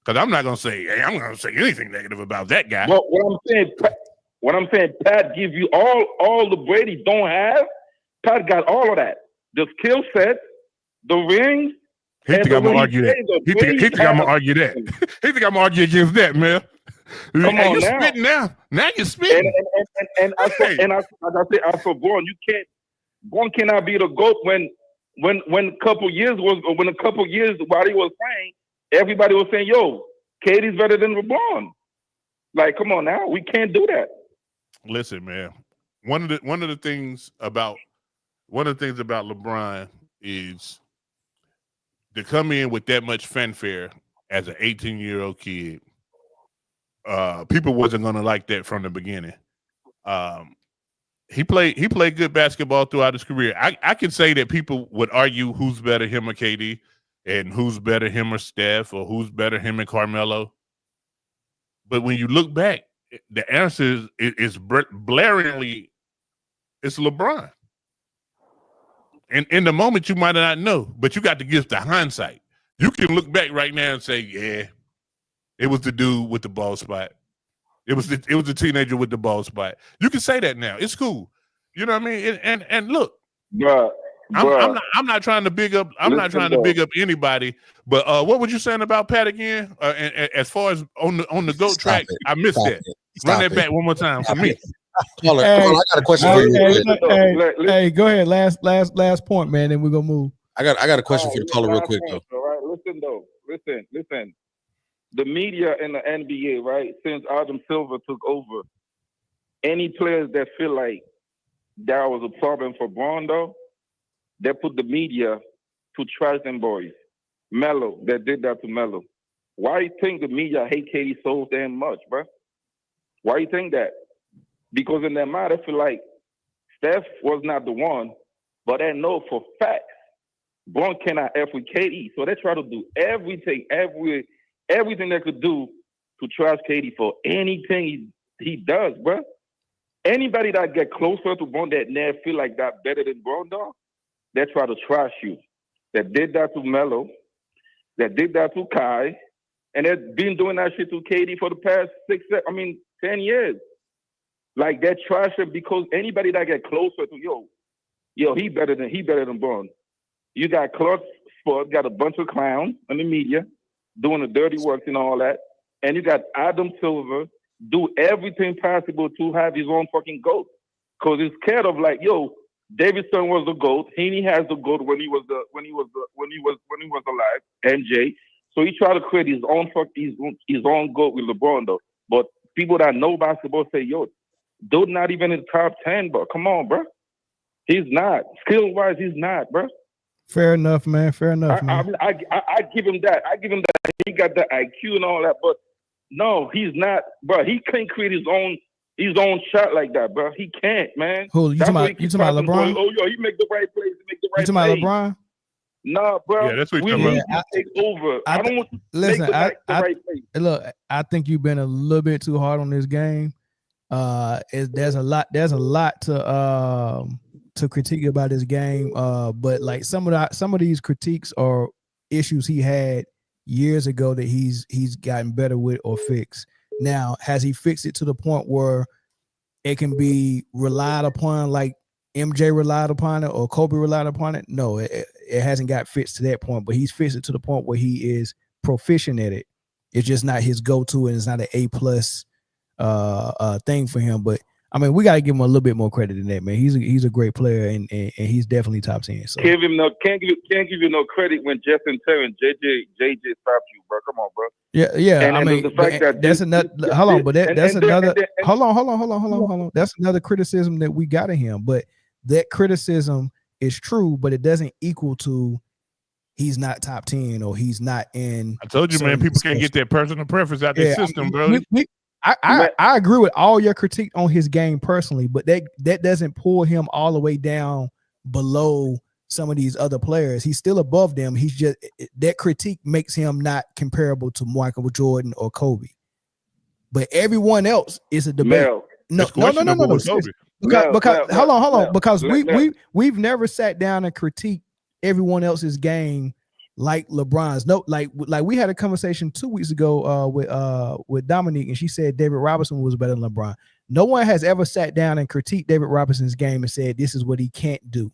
Because I'm not gonna say, hey, I'm gonna say anything negative about that guy. Well, what I'm saying, Pat gives you all the Brady don't have. Pat got all of that. The skill set, the rings. He think I'm gonna argue that. He think I'm gonna argue that. He think I'm gonna argue against that, man. Come on you're now. spitting now. Now you're spitting. And I said, like I said, as for Braun, Braun cannot be the GOAT when a couple years while he was playing, everybody was saying, yo, KD's better than LeBron. Like, come on now, we can't do that. Listen, man. One of the things about LeBron is to come in with that much fanfare as an 18-year-old kid. People wasn't gonna like that from the beginning. He played good basketball throughout his career. I can say that people would argue who's better, him or KD, and who's better, him or Steph, or who's better, him and Carmelo. But when you look back, the answer is blaringly, it's LeBron. And in the moment, you might not know, but you got the gift of hindsight. You can look back right now and say, yeah, it was the dude with the ball spot. It was the teenager with the ball spot. You can say that now. It's cool. You know what I mean? And look, I'm not trying to big up. I'm not trying to big up anybody. But what were you saying about Pat again? And as far as on the GOAT track, I missed that. Run that back one more time for me. Caller, I got a question for you. Hey, go ahead. Last point, man. Then we're gonna move. I got a question for the caller real quick though. All right, listen. The media in the NBA, right? Since Adam Silver took over, any players that feel like that was a problem for Braun, though, they put the media to trash them boys. Melo, they did that to Melo. Why you think the media hate KD so damn much, bro? Why you think that? Because in their mind, they feel like Steph was not the one, but they know for fact Braun cannot F with KD. So they try to do everything they could do to trash KD for anything he does, bro. Anybody that get closer to Braun that never feel like that better than Braun, dog, they try to trash you. They did that to Melo. They did that to Kai. And they've been doing that shit to KD for the past 10 years. Like, they trash him because anybody that get closer to, yo, he better than Braun. You got Clark Sports, got a bunch of clowns in the media doing the dirty work and all that. And you got Adam Silver do everything possible to have his own fucking GOAT. Because he's scared of like, yo, Davidson was the GOAT. Heaney has the GOAT when he was alive, MJ. So he tried to create his own GOAT with LeBron though. But people that know basketball say, yo, dude not even in the top 10, bro. Come on, bro. He's not. Skill-wise, he's not, bro. Fair enough, man. I give him that. He got the IQ and all that, but no, he's not, bro. He can't create his own shot like that, bro. He can't, man. Who you talking about? You talking about LeBron? He make the right plays. You talking about LeBron? Nah, bro. Yeah, that's what we need to take over. I don't want to listen. make the right play. Look, I think you've been a little bit too hard on this game. There's a lot to critique about this game. But like some of these critiques are issues he had years ago that he's gotten better with or fixed. Now, has he fixed it to the point where it can be relied upon like MJ relied upon it or Kobe relied upon it? No, it hasn't got fixed to that point, but he's fixed it to the point where he is proficient at it. It's just not his go-to and it's not an A+ thing for him. But I mean, we got to give him a little bit more credit than that, man. He's a great player and he's definitely top 10. So can't give you no credit when Justin Terry and JJ stopped you, bro. Come on, bro. Yeah. And I mean, the fact that that's another. Hold on, but that's another. Hold on. That's another criticism that we got of him. But that criticism is true, but it doesn't equal to he's not top 10 or he's not in. I told you, man. People can't get their personal preference out their system, bro. I agree with all your critique on his game personally, but that doesn't pull him all the way down below some of these other players. He's still above them. He's just that critique makes him not comparable to Michael Jordan or Kobe. But everyone else is a debate. No. Because hold on. Because we've never sat down and critiqued everyone else's game like LeBron's. No, like we had a conversation 2 weeks ago with Dominque, and she said David Robinson was better than LeBron. No one has ever sat down and critiqued David Robinson's game and said this is what he can't do.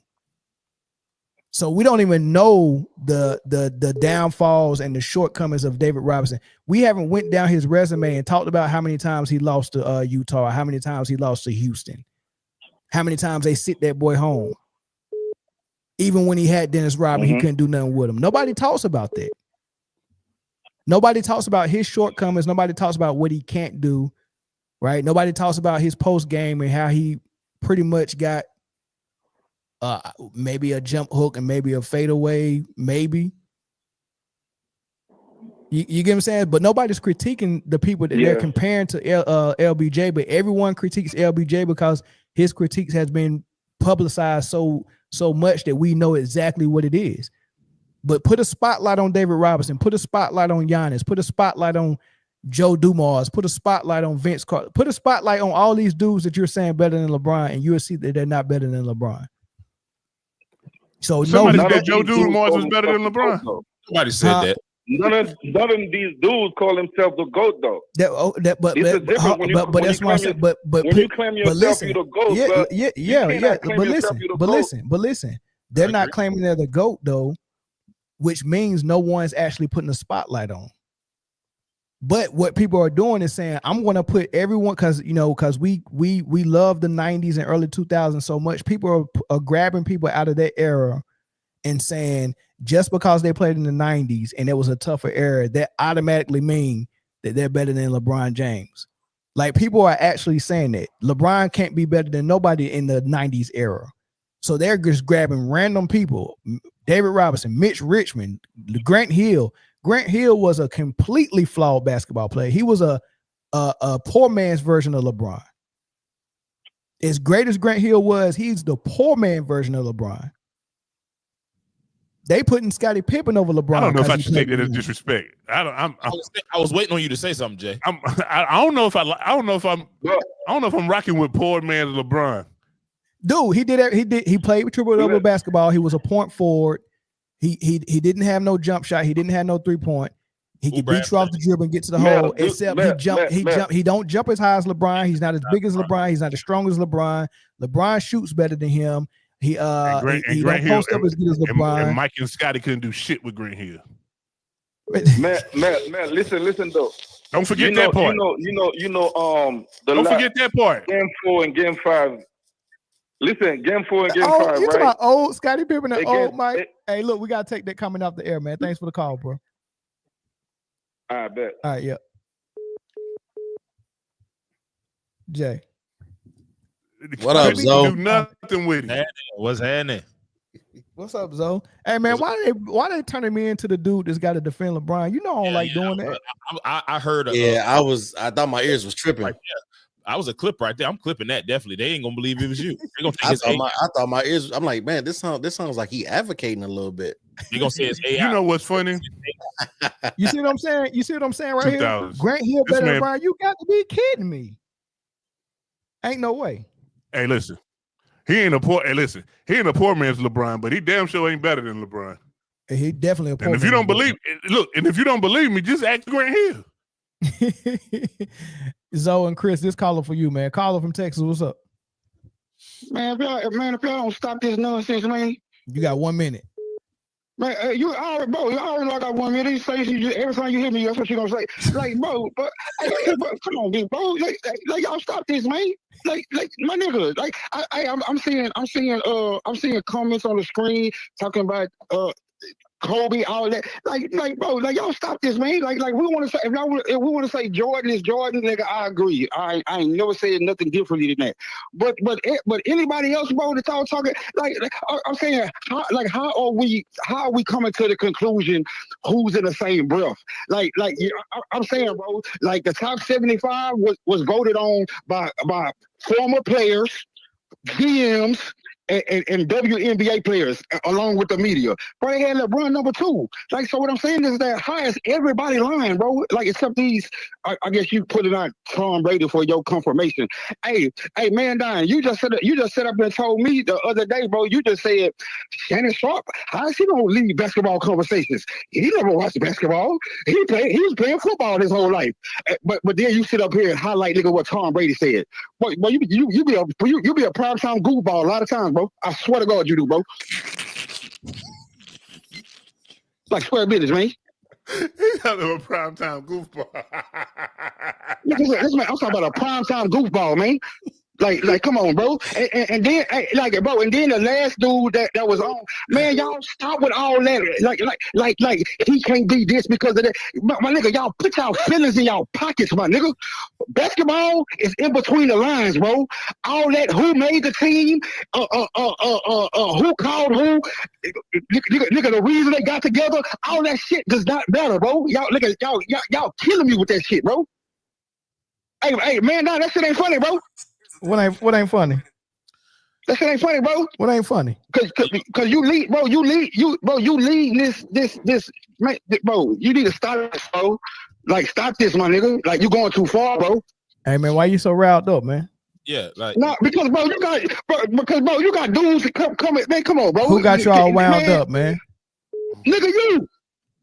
So we don't even know the downfalls and the shortcomings of David Robinson. We haven't went down his resume and talked about how many times he lost to Utah, how many times he lost to Houston, how many times they sit that boy home. Even when he had Dennis Rodman, he couldn't do nothing with him. Nobody talks about that. Nobody talks about his shortcomings. Nobody talks about what he can't do, right? Nobody talks about his post game and how he pretty much got maybe a jump hook and maybe a fadeaway, maybe. You get what I'm saying? But nobody's critiquing the people that they're comparing to LBJ, but everyone critiques LBJ because his critiques has been publicized so much that we know exactly what it is. But put a spotlight on David Robinson, put a spotlight on Giannis, put a spotlight on Joe Dumars, put a spotlight on Vince Carter, put a spotlight on all these dudes that you're saying better than LeBron, and you'll see that they're not better than LeBron. So somebody said Joe Dumars was better than LeBron. Somebody said that. None of these dudes call themselves the GOAT though. But that's why I said. But when you claim yourself, you're the GOAT. But listen, they're not claiming they're the GOAT though, which means no one's actually putting a spotlight on. But what people are doing is saying, I'm going to put everyone because we love the 90s and early 2000s so much. People are grabbing people out of that era and saying just because they played in the 90s and it was a tougher era, that automatically mean that they're better than LeBron James. Like people are actually saying that LeBron can't be better than nobody in the 90s era. So they're just grabbing random people. David Robinson, Mitch Richmond, Grant Hill. Grant Hill was a completely flawed basketball player. He was a poor man's version of LeBron. As great as Grant Hill was, he's the poor man version of LeBron. They putting Scottie Pippen over LeBron. I don't know if I should take that as disrespect. I was waiting on you to say something, Jay. I don't know if I'm rocking with poor man LeBron. Dude, he played with triple-double basketball. He was a point forward. He didn't have no jump shot. He didn't have no 3-point. He could beat you off the dribble and get to the hole. Except he don't jump as high as LeBron. He's not as big as LeBron. He's not as strong as LeBron. LeBron shoots better than him. He don't post up as good as LeBron. And Mike and Scotty couldn't do shit with Grant Hill. Man, listen though. Don't forget that part. Don't forget that part. Game 4 and Game 5. Listen, Game 4 and Game 5, you right? talking about old Scottie Pippen and old Mike? Hey, look, we gotta take that comment off the air, man. Thanks for the call, bro. I bet. All right, yeah. Jay. What up, Zoe? Do nothing with it. What's happening? What's up, Zoe? Hey, man, why they turning me into the dude that's got to defend LeBron? You know I don't like doing that. I heard. I thought my ears was tripping. Right, I was a clip right there. I'm clipping that definitely. They ain't gonna believe it was you. They gonna take I thought my ears. I'm like, man, this sounds like he advocating a little bit. They gonna say it's AI. You know what's funny? You see what I'm saying? You see what I'm saying right here? Grant Hill better than LeBron. You got to be kidding me. Ain't no way. Hey, listen. He ain't a poor man's LeBron, but he damn sure ain't better than LeBron. He definitely a poor. And if you don't believe me, just ask Grant Hill. Zoe and Chris, this caller for you, man. Caller from Texas, what's up? Man, if y'all don't stop this nonsense, man. You got 1 minute. Man, you already know I got 1 minute. You say every time you hear me, that's what you gonna say. Like, bro, but come on, dude, bro. Like, y'all stop this, man. Like, my nigga. Like, I'm seeing comments on the screen talking about Kobe, all that. Like, bro, like y'all stop this, man. Like we want to say, if we want to say Jordan is Jordan, nigga, I agree. I ain't never said nothing differently than that. But anybody else, bro, that's all talking, like I'm saying, how are we coming to the conclusion who's in the same breath? Like I'm saying, bro, like the top 75 was voted on by former players, GMs, and WNBA players along with the media. Bro, they had LeBron number 2. Like, so what I'm saying is that highest everybody line, bro. Like, except these, I guess you put it on Tom Brady for your confirmation. Hey, man, Don, you just set up and told me the other day, bro. You just said Shannon Sharp. How is he gonna lead basketball conversations? He never watched basketball. He was playing football his whole life. But then you sit up here and highlight nigga what Tom Brady said. Boy, you be a primetime goofball a lot of times, bro. I swear to God, you do, bro. Like square business, man. He's a primetime goofball. I'm talking about a primetime goofball, man. Like, come on, bro. And then, bro, and then the last dude that was on, man, y'all stop with all that. Like, he can't be this because of that. My nigga, y'all put y'all feelings in y'all pockets, my nigga. Basketball is in between the lines, bro. All that, who made the team, who called who, nigga, the reason they got together, all that shit does not matter, bro. Y'all, nigga, y'all killing me with that shit, bro. Hey, man, nah, that shit ain't funny, bro. What ain't funny? That shit ain't funny, bro. What ain't funny? Cause you lead this, man, bro. You need to stop this, bro. Like, stop this, my nigga. Like, you going too far, bro. Hey, man, why you so riled up, man? Yeah, like no, because bro, you got dudes that come, man. Come on, bro. Who got you all wound up, man? Nigga,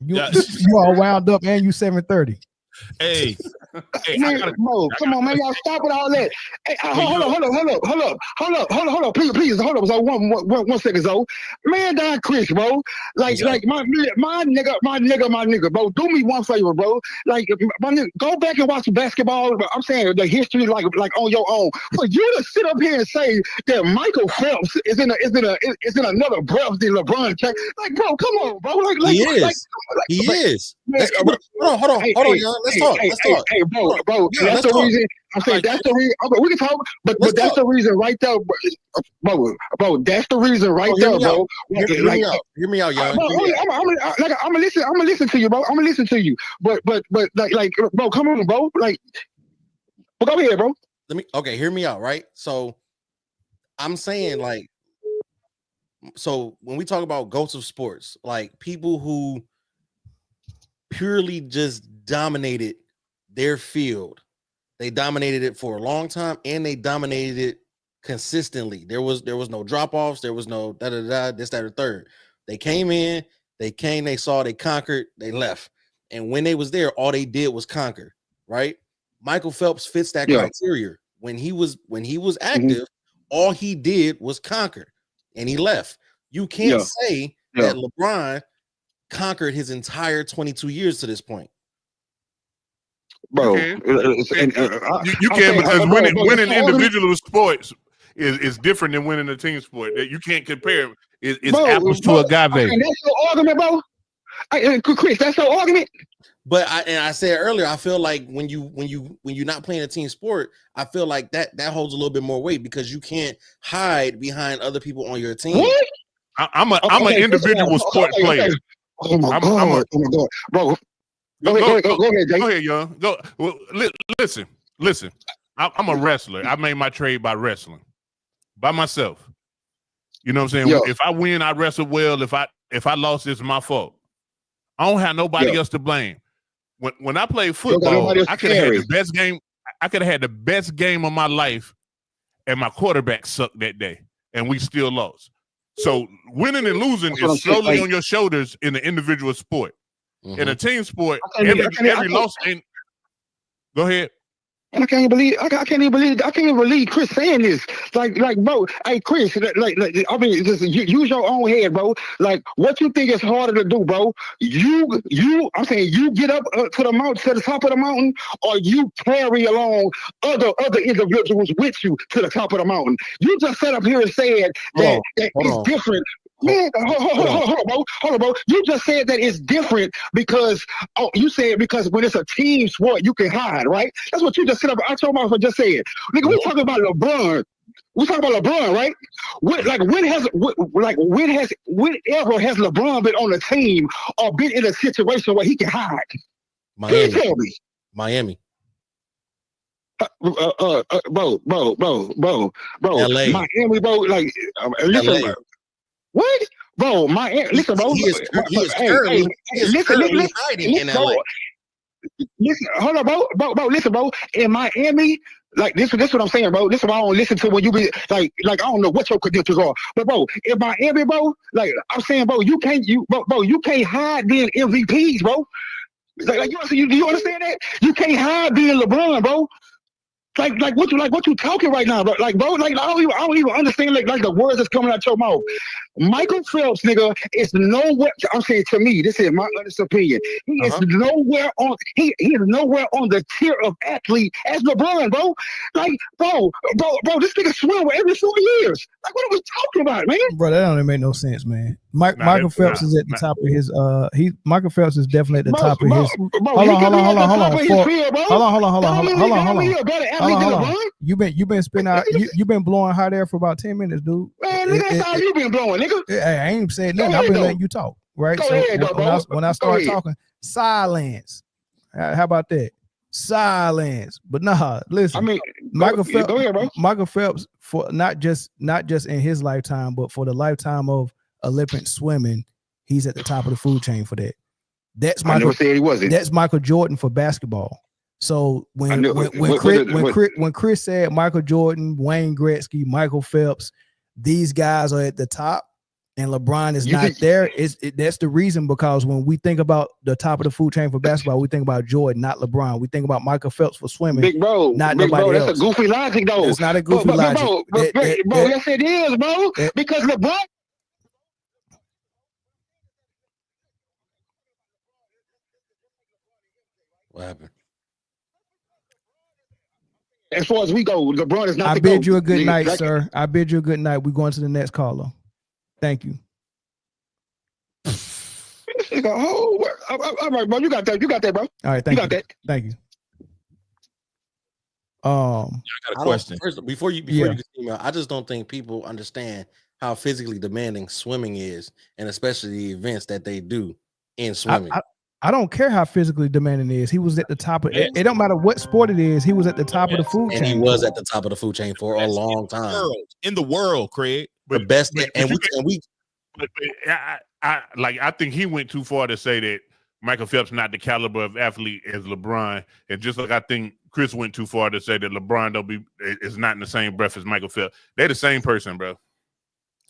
you all wound up, and you 730. Hey, man, bro, come on, man, y'all stop with all that. Hey, hold up, please, hold up. So one second, so man, Don Chris, bro, like my nigga, bro, do me one favor, bro. Like, my nigga, go back and watch basketball. I'm saying the history, like on your own. For you to sit up here and say that Michael Phelps is in another breath than LeBron James, like, bro, come on, bro, he is. Man, hold on, y'all. Let's talk. Hey, bro. Yeah, that's the reason. I'm saying that's the reason. Okay, we can talk, but that's the reason right there, bro. That's the reason right there, bro. Hear me out, y'all. I'm gonna listen to you, bro. I'm gonna listen to you. But like, bro, come on, bro. Like, go ahead, bro. Hear me out, right? So, I'm saying, like, so when we talk about GOATs of sports, like people who purely just dominated their field. They dominated it for a long time and they dominated it consistently. There was no drop-offs, there was no this, that, or third. They came in, they saw, they conquered, they left. And when they was there, all they did was conquer, right? Michael Phelps fits that criteria. When he was active, all he did was conquer and he left. You can't say that LeBron conquered his entire 22 years to this point. Bro, you can because winning individual sports is different than winning a team sport. That you can't compare. It's apples to agave. And that's your argument, bro. Chris, that's your argument. But I said earlier, I feel like when you're not playing a team sport, I feel like that holds a little bit more weight because you can't hide behind other people on your team. What? I'm an individual sport player. Oh my god, bro. Go ahead, Jay. Go ahead, young. Go. Well, listen. I'm a wrestler. I made my trade by wrestling, by myself. You know what I'm saying? Yeah. If I win, I wrestle well. If I lost, it's my fault. I don't have nobody else to blame. When I played football, I could have had the best game. I could have had the best game of my life, and my quarterback sucked that day, and we still lost. So winning and losing is solely on your shoulders in the individual sport. Mm-hmm. In a team sport, every loss ain't. Go ahead. I can't even believe Chris saying this. Like, bro, hey, Chris, I mean, just use your own head, bro. Like, what you think is harder to do, bro? I'm saying you get up to the top of the mountain, or you carry along other individuals with you to the top of the mountain. You just sat up here and said that it's different. Man, hold on, bro. You just said that it's different because you said because when it's a team sport, you can hide, right? That's what you just said. I told myself just said. Nigga, we talking about LeBron. We talking about LeBron, right? Whenever has LeBron been on a team or been in a situation where he can hide? Miami. Please tell me. Miami. Bro. LA. Miami, bro. Like, listen, LA. what? Bro, listen, bro. He is currently hiding in LA. Listen, hold on, bro. Listen, bro. In Miami, like this what I'm saying, bro. This is why I don't listen to when you be like I don't know what your credentials are, but bro, in Miami, bro, like I'm saying, bro, you can't hide being MVPs, bro. Like you understand that? You can't hide being LeBron, bro. Like what you talking right now, bro? Like, bro, like I don't even understand like the words that's coming out your mouth. Michael Phelps, nigga, is nowhere. I'm saying to me, this is my honest opinion. He is nowhere on. He is nowhere on the tier of athlete as LeBron, bro. Like, bro, this nigga swim every 4 years. Like, what are we talking about, man? Bro, that don't even make no sense, man. Michael Phelps is at the top of his. Michael Phelps is definitely at the top of his. Hold on. You been spinning out. You been blowing hot air for about 10 minutes, dude. Man, nigga, that's how you been blowing, nigga. I ain't saying nothing. I've been letting you talk, right? When I start talking, silence. How about that? Silence. But nah, listen. I mean, Michael Phelps for not just in his lifetime, but for the lifetime of Olympic swimming, he's at the top of the food chain for that. That's Michael. I never said he wasn't. That's Michael Jordan for basketball. So when Chris said Michael Jordan, Wayne Gretzky, Michael Phelps, these guys are at the top, and LeBron is not there. That's the reason, because when we think about the top of the food chain for basketball, we think about Jordan, not LeBron. We think about Michael Phelps for swimming, big bro, not big nobody bro. else. That's a goofy logic, though. It's not a goofy logic, bro. Yes, it is, bro. Because LeBron. What happened? As far as we go, LeBron is not. I bid you a good night, sir. I bid you a good night. We're going to the next caller. Thank you. All right, bro. You got that. Bro. All right, thank you. Thank you. I got a question. First, before you continue, I just don't think people understand how physically demanding swimming is, and especially the events that they do in swimming. I don't care how physically demanding it is. He was at the top of it. It don't matter what sport it is. He was at the top of the food chain. And he was at the top of the food chain for a long time. In the world, Craig. The best. I think he went too far to say that Michael Phelps not the caliber of athlete as LeBron. And just like I think Chris went too far to say that LeBron is not in the same breath as Michael Phelps. They're the same person, bro.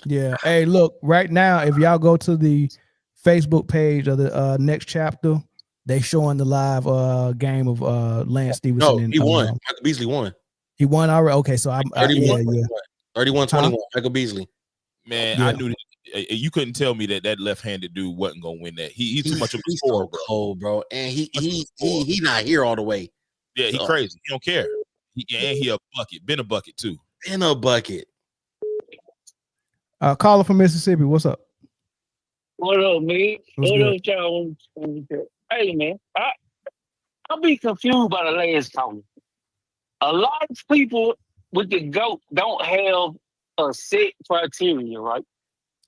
Yeah. Hey, look, right now, if y'all go to the Facebook page of the next chapter, they showing the live game of Lance Stevenson. No, he won. Michael Beasley won. He won already. Okay, so 31-21. Michael Beasley. Man, I knew that. You couldn't tell me that left-handed dude wasn't gonna win that. He's too much of a scorer, so cold, bro. And he not here all the way. Yeah, he crazy. He don't care. He a bucket. Been a bucket too. Been a bucket. Caller from Mississippi. What's up? What up, man? What up, y'all? Hey, man, I'll be confused by the last comment. A lot of people with the GOAT don't have a set criteria, right?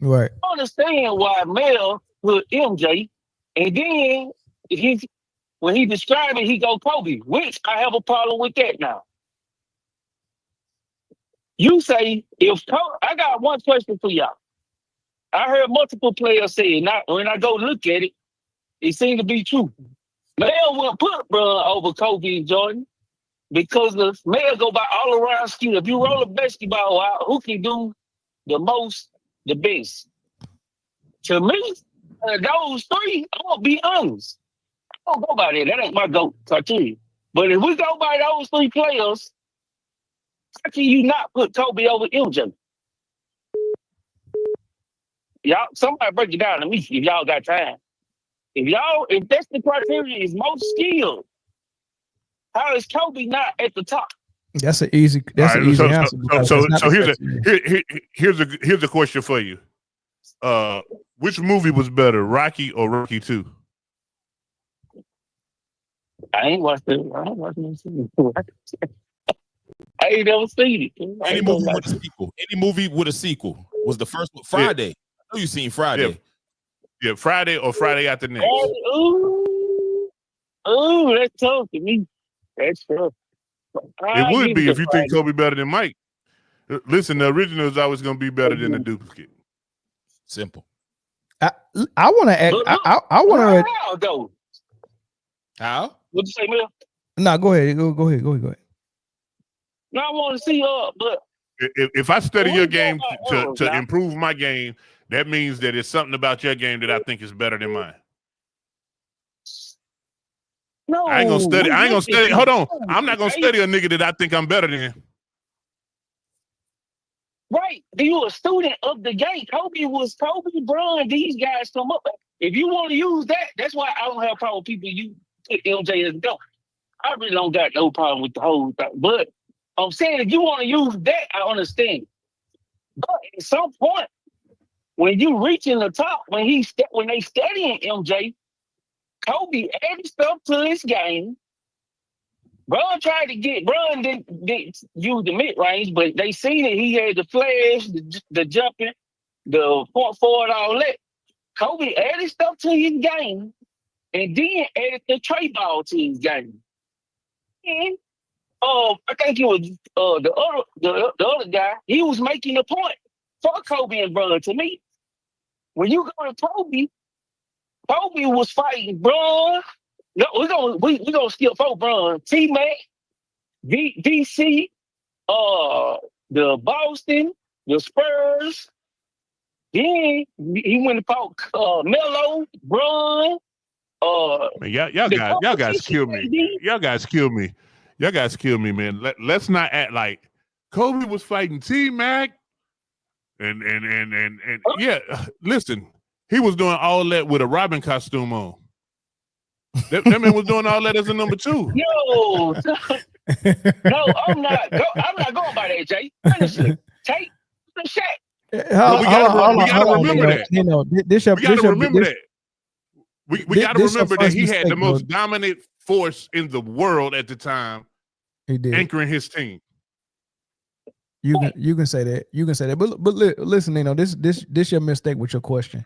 Right. I understand why Mel put MJ, and then when he described it, he go Kobe, which I have a problem with that now. You say I got one question for y'all. I heard multiple players say, when I go look at it, it seemed to be true. Mel will put LeBron over Kobe and Jordan because the Mel go by all around skill. If you roll a basketball out, who can do the most, the best? To me, those three, I'm going to be honest. I don't go by that. That ain't my GOAT criteria. But if we go by those three players, how can you not put Kobe over MJ? Y'all, somebody break it down to me if y'all got time. If that's the criteria is most skilled, how is Kobe not at the top? That's an easy answer. So here's a question for you. Which movie was better, Rocky or Rocky 2? I ain't watched it. I ain't never seen it. Any movie with a sequel. Any movie with a sequel was the first one. Friday. I know you seen Friday. Yeah, Friday or Friday after next. Ooh, that's tough to me. That's tough. It would be if you think Kobe better than Mike. Listen, the original is always going to be better than the duplicate. Simple. I want to act. I want to. How though? How? What'd you say, Mel? No, go ahead. Go ahead. No, I want to see but if I study your game to improve my game, that means that it's something about your game that I think is better than mine. No, I ain't gonna study. Hold on. I'm not gonna study a nigga that I think I'm better than. Right. You a student of the game. Kobe, Bron, these guys come up. If you want to use that, that's why I don't have problem with people you put MJ as a go. I really don't got no problem with the whole thing. But I'm saying if you want to use that, I understand. But at some point, when you reaching the top, when they studying MJ, Kobe added stuff to his game. Bron didn't use the mid-range, but they seen it. He had the flash, the jumping, the point forward, all that. Kobe added stuff to his game and then added the trade ball to his game. And I think it was the other guy, he was making a point for Kobe and Bron. To me, when you go to Kobe was fighting Bron. No, we're gonna skip for Bron. T-Mac, DC, the Boston, the Spurs. Then he went and fought Melo, Bron. Man, y'all guys kill me. Y'all guys kill me. Y'all guys kill me, man. Let's not act like Kobe was fighting T-Mac. And yeah, listen, he was doing all that with a Robin costume on. That man was doing all that as a number 2. No, I'm not going by that, Jay. Honestly, take the shot. We gotta remember that. We gotta remember that. We gotta remember that he had the most dominant force in the world at the time, anchoring his team. You can say that. You can say that. But listen, this your mistake with your question.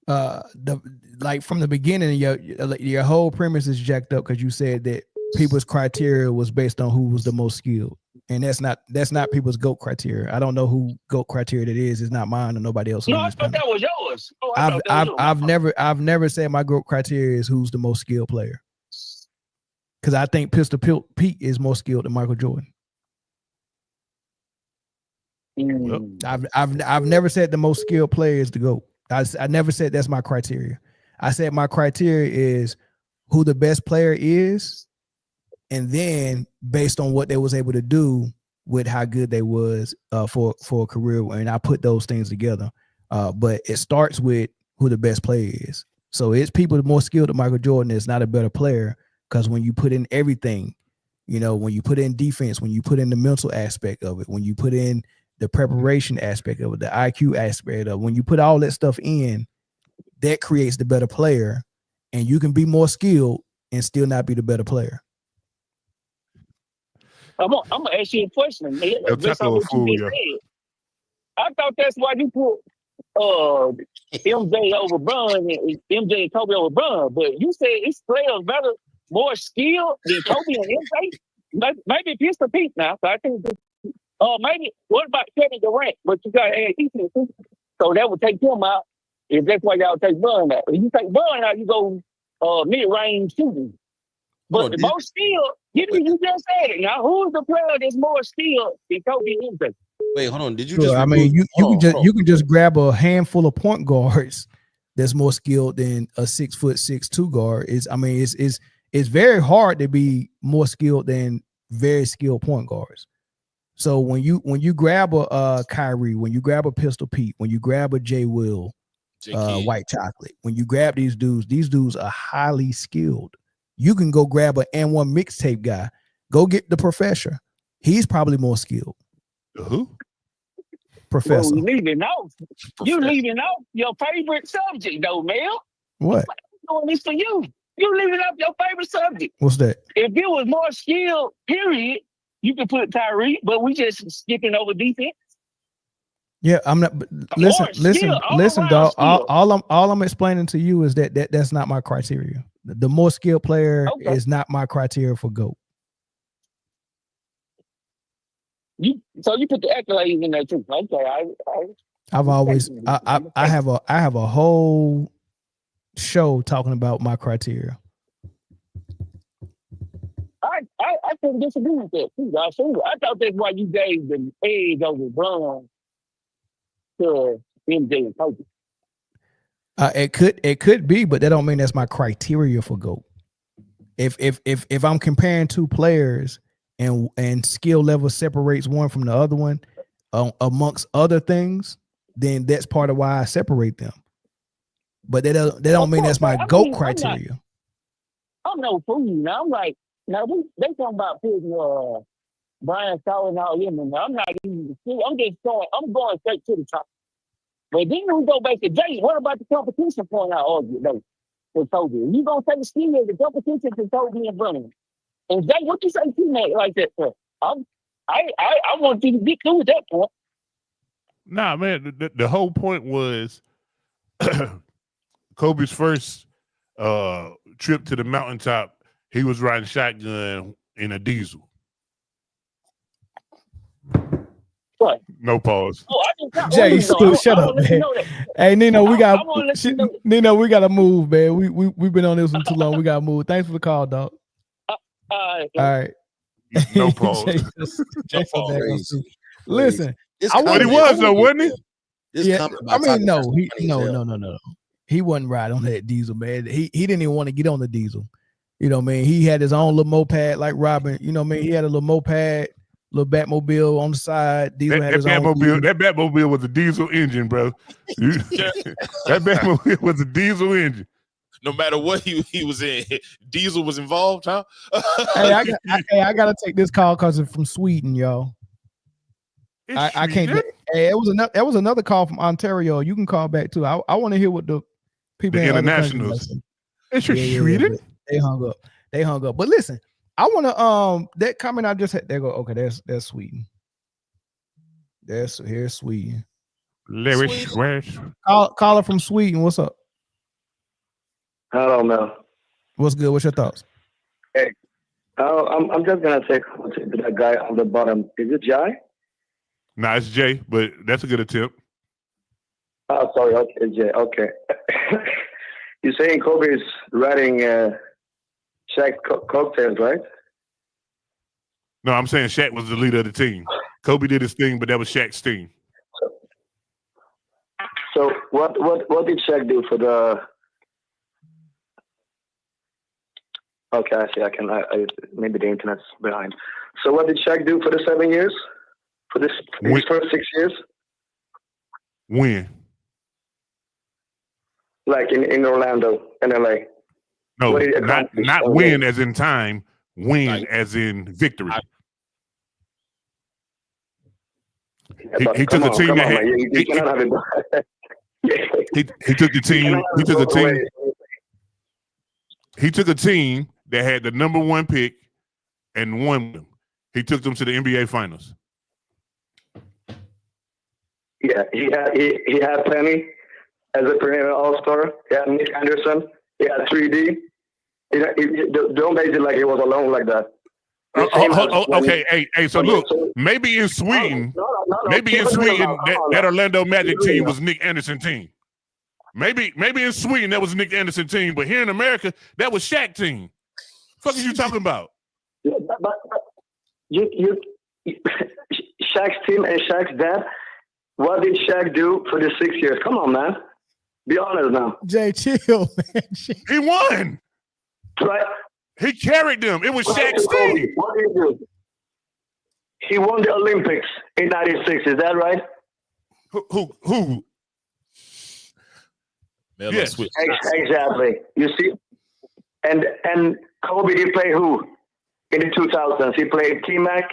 From the beginning, your whole premise is jacked up because you said that people's criteria was based on who was the most skilled, and that's not people's GOAT criteria. I don't know who GOAT criteria that is. It's not mine or nobody else. No, I thought that was yours. I've never said my GOAT criteria is who's the most skilled player, because I think Pistol Pete is more skilled than Michael Jordan. I've never said the most skilled player is the GOAT. I never said that's my criteria. I said my criteria is who the best player is, and then based on what they was able to do with how good they was for a career, and I put those things together. But it starts with who the best player is. So it's people more skilled than Michael Jordan is not a better player, because when you put in everything, when you put in defense, when you put in the mental aspect of it, when you put in the preparation aspect of it, the IQ aspect of it, when you put all that stuff in, that creates the better player, and you can be more skilled and still not be the better player. I'm gonna ask you a question. Based on what you just said. I thought that's why you put MJ over Bron and MJ and Kobe over Bron, but you said it's players better, more skilled than Kobe and MJ. Maybe it's the Pete now. So I think. Maybe. What about Kevin Durant? But you got to add defense, so that would take him out. If that's why y'all take Bron out. If you take Bron out, you go mid-range shooting. But the most skilled, you just said it. Now, who is the player that's more skilled than Kobe and MJ? Wait, hold on. Did you just? Just? I mean, you can just grab a handful of point guards that's more skilled than a 6'6" guard. It's very hard to be more skilled than very skilled point guards. So when you grab a Kyrie, when you grab a Pistol Pete, when you grab a J. Will, White Chocolate, when you grab these dudes are highly skilled. You can go grab an N1 mixtape guy. Go get the Professor. He's probably more skilled. Who? Professor. Well, you leaving out your favorite subject, though, Mel. What? I'm doing this for you. You leaving out your favorite subject. What's that? If it was more skilled, period, you can put Tyree, but we just skipping over defense. Yeah, I'm not. Listen, dog. All I'm explaining to you is that's not my criteria. The more skilled player is not my criteria for GOAT. You put the accolades in there too. Okay, I've always I have a whole show talking about my criteria. I couldn't disagree with that too. I thought that's why you gave the edge over Bron to MJ and Kobe. It could be, but that don't mean that's my criteria for GOAT. If I'm comparing two players and skill level separates one from the other one, amongst other things, then that's part of why I separate them. But that don't mean that's my GOAT criteria. I'm no fool now. I'm like, now they talking about putting Brian Shaw and all them. And I'm not even. I'm going straight to the top. But then we go back to Jay. What about the competition point I argued though with Kobe? You gonna take the scheme of the competition to Kobe and Bron? And Jay, what you say teammate like that for? I want you to get through with that point. Nah, man. The whole point was Kobe's first trip to the mountaintop. He was riding shotgun in a diesel. What? No pause. Oh, Jay, shut up, man. Hey, Nino, we got to move, man. We've been on this one too long. We got to move. Thanks for the call, dog. All right. No pause. Listen, what he was though, wasn't he? Yeah, I mean, no. He wasn't riding on that diesel, man. He didn't even want to get on the diesel. You know what I mean? He had his own little moped like Robin. You know what I mean? He had a little moped, little Batmobile on the side. Diesel had his own. That Batmobile was a diesel engine, bro. That Batmobile was a diesel engine. No matter what he was in, diesel was involved, huh? I gotta take this call because it's from Sweden, y'all. I can't. Hey, it was another call from Ontario. You can call back too. I want to hear what the people the in internationals. It's Sweden. They hung up. But listen, I want to that comment I just had. There go. Okay, that's Sweden. Here's Sweden. Caller from Sweden. What's up? I don't know. What's good? What's your thoughts? Hey, I'm just gonna say to that guy on the bottom. Is it Jai? Nah, it's Jay, but that's a good attempt. Oh, sorry. Okay, Jay. Okay. You're saying Kobe is writing Shaq cocktails, right? No, I'm saying Shaq was the leader of the team. Kobe did his thing, but that was Shaq's team. So what did Shaq do for the? Okay, I see. I maybe the internet's behind. So what did Shaq do for the 7 years? For his first 6 years? When? Like in Orlando, in LA. No, not win as in time, win as in victory. He took a team that had. He took the team. He took a team. He took a team that had the number one pick and won them. He took them to the NBA Finals. Yeah, he had plenty as a perennial All-Star. He had Nick Anderson. He had 3D. Don't make it like he was alone like that. Okay, hey. So look, maybe in Sweden, that Orlando Magic team was Nick Anderson team. Maybe in Sweden that was Nick Anderson team, but here in America that was Shaq team. Fuck are you talking about? Yeah, but you Shaq's team and Shaq's dad. What did Shaq do for the 6 years? Come on, man. Be honest now. Jay, chill, man. He won. Right. He carried them. It was Shaq's team. What did he do? He won the Olympics in '96. Is that right? Who? Yes. Exactly. You see, and Kobe did play who in the 2000s? He played T-Mac,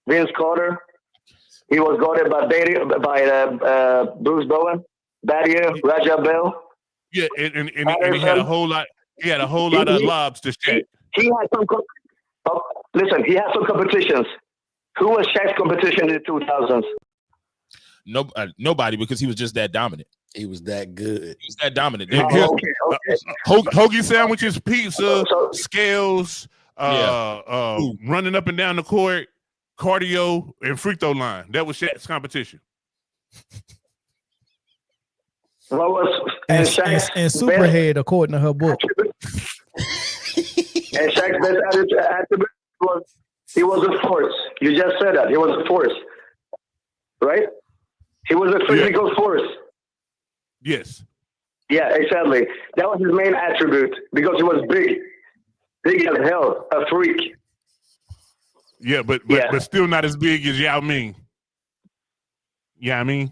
Vince Carter. He was guarded by Bruce Bowen, that year, Raja Bell. Yeah, and he had a whole lot. He had a whole lot of lobs to Shaq. He had some. Listen, he had some competitions. Who was Shaq's competition in the 2000s? Nobody, because he was just that dominant. He was that good. He was that dominant. Hoagie sandwiches, pizza, scales, running up and down the court. cardio, and free throw line. That was Shaq's competition. What was And Shaq's Superhead, according to her book. And Shaq's best attribute was he was a force. You just said that. He was a force. Right? He was a physical force. Yes. Yeah, exactly. That was his main attribute because he was big. Big as hell. A freak. Yeah, but still not as big as Yao Ming. Yeah, I mean.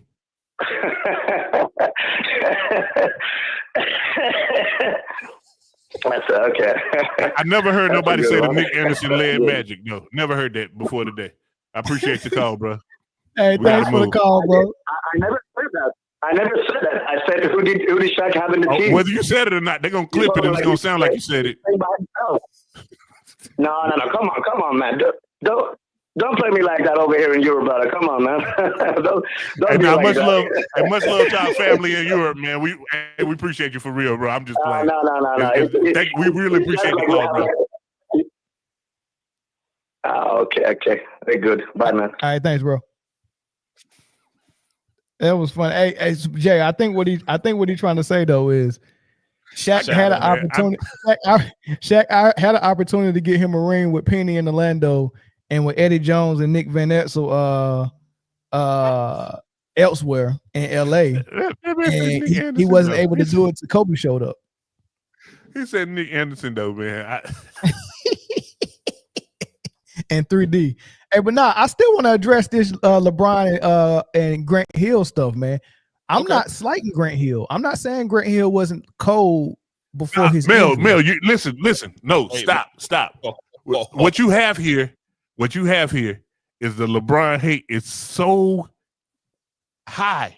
That's okay. I never heard That's nobody a good say that one. Nick Anderson led Magic. No, never heard that before today. I appreciate the call, bro. Hey, We thanks gotta for the move. call, bro. I never said that. I never said that. I said who did Shaq have in the team? Whether you said it or not, they're gonna clip it and it's gonna sound like you said it. No. Come on, man. Don't play me like that over here in Europe, brother. Come on, man. don't Hey, be now, like much that. love to our family in Europe, man. We appreciate you for real, bro. I'm just playing. No. We really appreciate the call, bro. Okay. Very good. Bye, man. All right, thanks, bro. That was fun. Hey, Jay, I think what he's trying to say though is Shaq had an opportunity. Shaq had an opportunity to get him a ring with Penny in Orlando and with Eddie Jones and Nick Van Exel elsewhere in LA. And he wasn't able to do it till Kobe showed up. He said Nick Anderson though, man. And 3D. Hey, but I still want to address this LeBron and Grant Hill stuff, man. I'm not slighting Grant Hill. I'm not saying Grant Hill wasn't cold before his injury. Mel, you listen. No, stop. What you have here is the LeBron hate is so high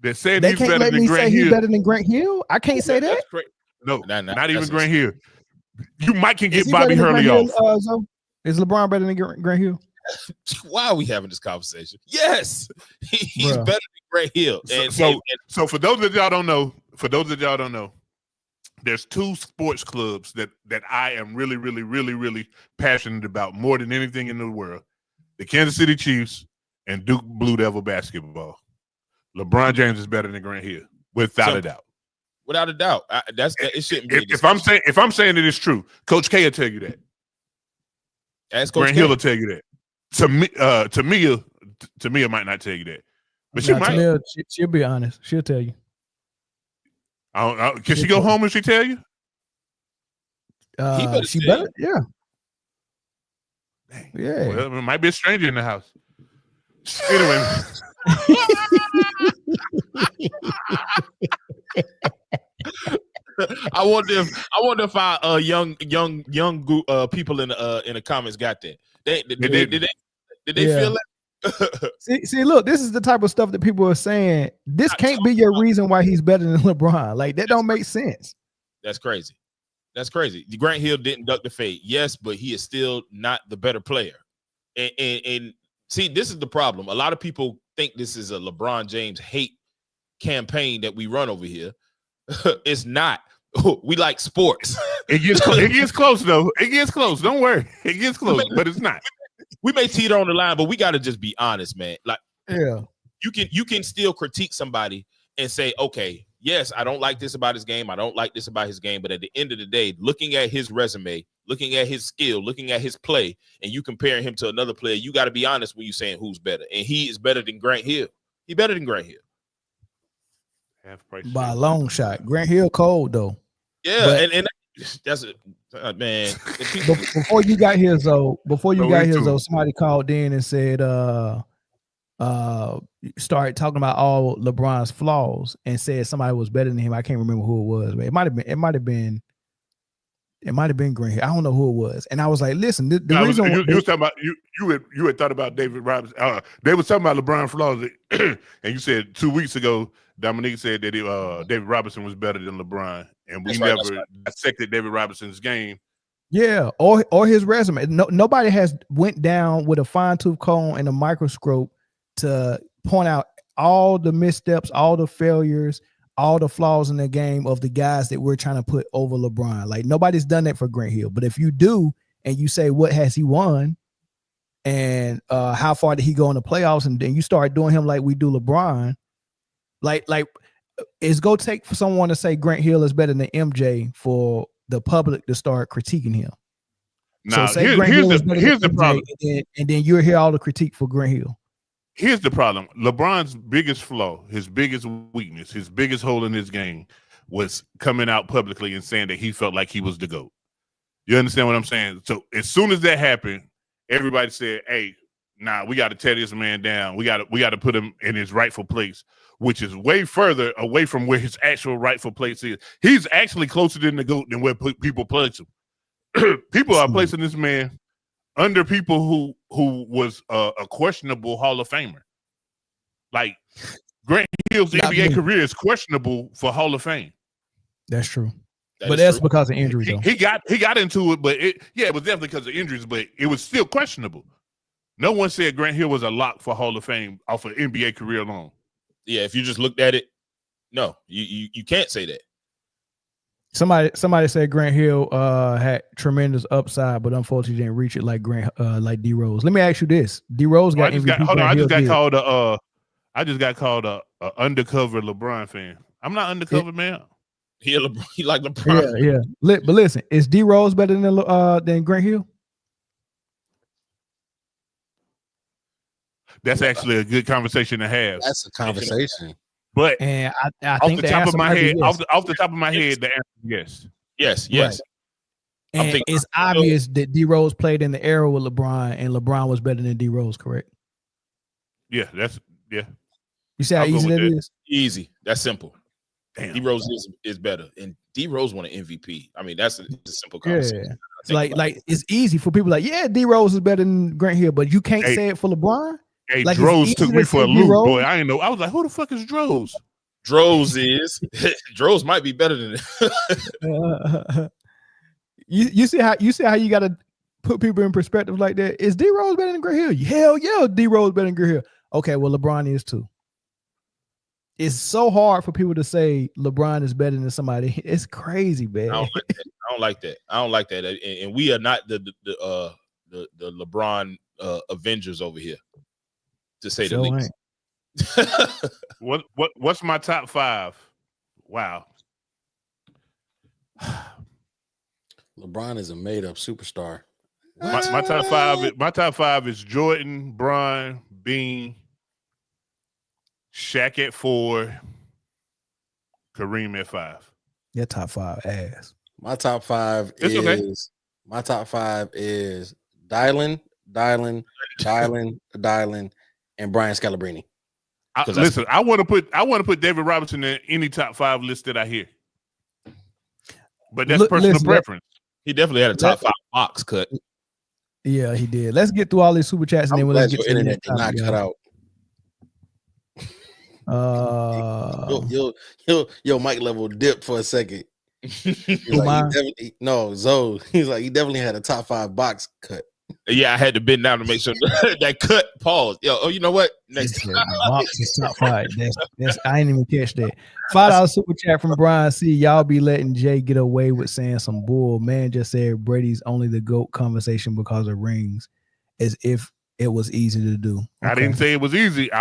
that said They he's can't better let than me Grant say Hill. he's better than Grant Hill. I can't say that. No, not even Grant Hill. You might can Is get he Bobby better than Hurley Grant off. Hill, Zoe? Is LeBron better than Grant Hill? Why are we having this conversation? Yes, he's Bruh. better than Grant Hill. So for those that y'all don't know, there's two sports clubs that I am really, really, really, really passionate about more than anything in the world: the Kansas City Chiefs and Duke Blue Devil basketball. LeBron James is better than Grant Hill, without a doubt. Without a doubt, it shouldn't be. If I'm saying it is true, Coach K will tell you that. Ask Coach Grant K. Hill will tell you that. Tamia might not tell you that, but she might. Tamia, she'll be honest. She'll tell you. Can she go home and she tell you? She better, yeah. Dang. Yeah. Well, there might be a stranger in the house. Anyway. I wonder if our young people in the comments got that. Did they feel that? see, look, this is the type of stuff that people are saying. This can't be your reason why he's better than LeBron. Like, that don't make sense. That's crazy. Grant Hill didn't duck the fade, yes, but he is still not the better player. And see, this is the problem. A lot of people think this is a LeBron James hate campaign that we run over here. It's not. We like sports. It gets close though. It gets close. Don't worry. It gets close, but it's not. We may teeter on the line, but we got to just be honest, man. Like, yeah, you can still critique somebody and say, okay, yes, I don't like this about his game. I don't like this about his game. But at the end of the day, looking at his resume, looking at his skill, looking at his play, and you comparing him to another player, you got to be honest when you're saying who's better. And he is better than Grant Hill. He's better than Grant Hill. By a long shot. Grant Hill cold though. Yeah, but, and that's it, man. Before you got here, somebody called in and said, started talking about all LeBron's flaws and said somebody was better than him. I can't remember who it was, but it might have been Grant Hill. I don't know who it was. And I was like, listen, the reason you was talking about you had thought about David Robinson. They was talking about LeBron flaws, and you said 2 weeks ago, Dominque said that David Robinson was better than LeBron, and we never dissected David Robinson's game. Yeah, or his resume. Nobody has went down with a fine-tooth comb and a microscope to point out all the missteps, all the failures, all the flaws in the game of the guys that we're trying to put over LeBron. Like, nobody's done that for Grant Hill. But if you do, and you say, what has he won? and how far did he go in the playoffs, and then you start doing him like we do LeBron, like it's go take for someone to say Grant Hill is better than MJ for the public to start critiquing him. Now, so say Grant Hill is better here's than the MJ, problem. and then you'll hear all the critique for Grant Hill. Here's the problem. LeBron's biggest flaw, his biggest weakness, his biggest hole in his game was coming out publicly and saying that he felt like he was the GOAT. You understand what I'm saying? So as soon as that happened, everybody said, hey, nah, we got to tear this man down. We got to put him in his rightful place, which is way further away from where his actual rightful place is. He's actually closer than the GOAT than where people place him. People are placing this man under people who was a questionable Hall of Famer. Like Grant Hill's NBA career is questionable for Hall of Fame. That's true. That's true. Because of injury, though. He got into it, but it was definitely because of injuries, but it was still questionable. No one said Grant Hill was a lock for Hall of Fame off of NBA career alone. Yeah, if you just looked at it, no, you can't say that. Somebody said Grant Hill had tremendous upside, but unfortunately didn't reach it like like D Rose. Let me ask you this: D Rose got MVP. I just got called a undercover LeBron fan. I'm not undercover, man. He like LeBron. Yeah. But listen, is D Rose better than Grant Hill? That's actually a good conversation to have. That's a conversation. But and I off think the top of my head, yes. off the top of my head, the answer is yes. Yes. Right. And it's obvious that D Rose played in the era with LeBron, and LeBron was better than D Rose, correct? Yeah. You see how easy that is? Easy. That's simple. Damn. D Rose is better, and D Rose won an MVP. I mean, that's a simple conversation. Yeah. Like it's easy for people like, yeah, D Rose is better than Grant Hill, but you can't say it for LeBron. Hey, like, Droz took me for a loop, boy. I didn't know. I was like, who the fuck is Droz? Droz might be better than it. You see how you got to put people in perspective like that? Is D Rose better than Grant Hill? Hell yeah, D Rose better than Grant Hill. Okay, well, LeBron is too. It's so hard for people to say LeBron is better than somebody. It's crazy, man. I don't like that. And we are not the LeBron Avengers over here, to say the least. What's my top five? Wow. LeBron is a made-up superstar. My top five is Jordan, Bron, Bean, Shaq at 4, Kareem at 5. Your top 5 ass. My top 5 it's is okay. My top 5 is Dylan, and Brian Scalabrine. Listen, I want to put David Robinson in any top 5 list that I hear. But that's personal preference. He definitely had a top 5 box cut. Yeah, he did. Let's get through all these super chats and then let's get to the internet. Did not cut out. Your mic level dipped for a second. Zoe. He's like, he definitely had a top 5 box cut. Yeah, I had to bend down to make sure that cut. Pause. You know what? Next box is top 5. That's I didn't even catch that. $5 super chat from Brian C. Y'all be letting Jay get away with saying some bull. Man just said Brady's only the GOAT conversation because of rings, as if it was easy to do. Okay. I didn't say it was easy.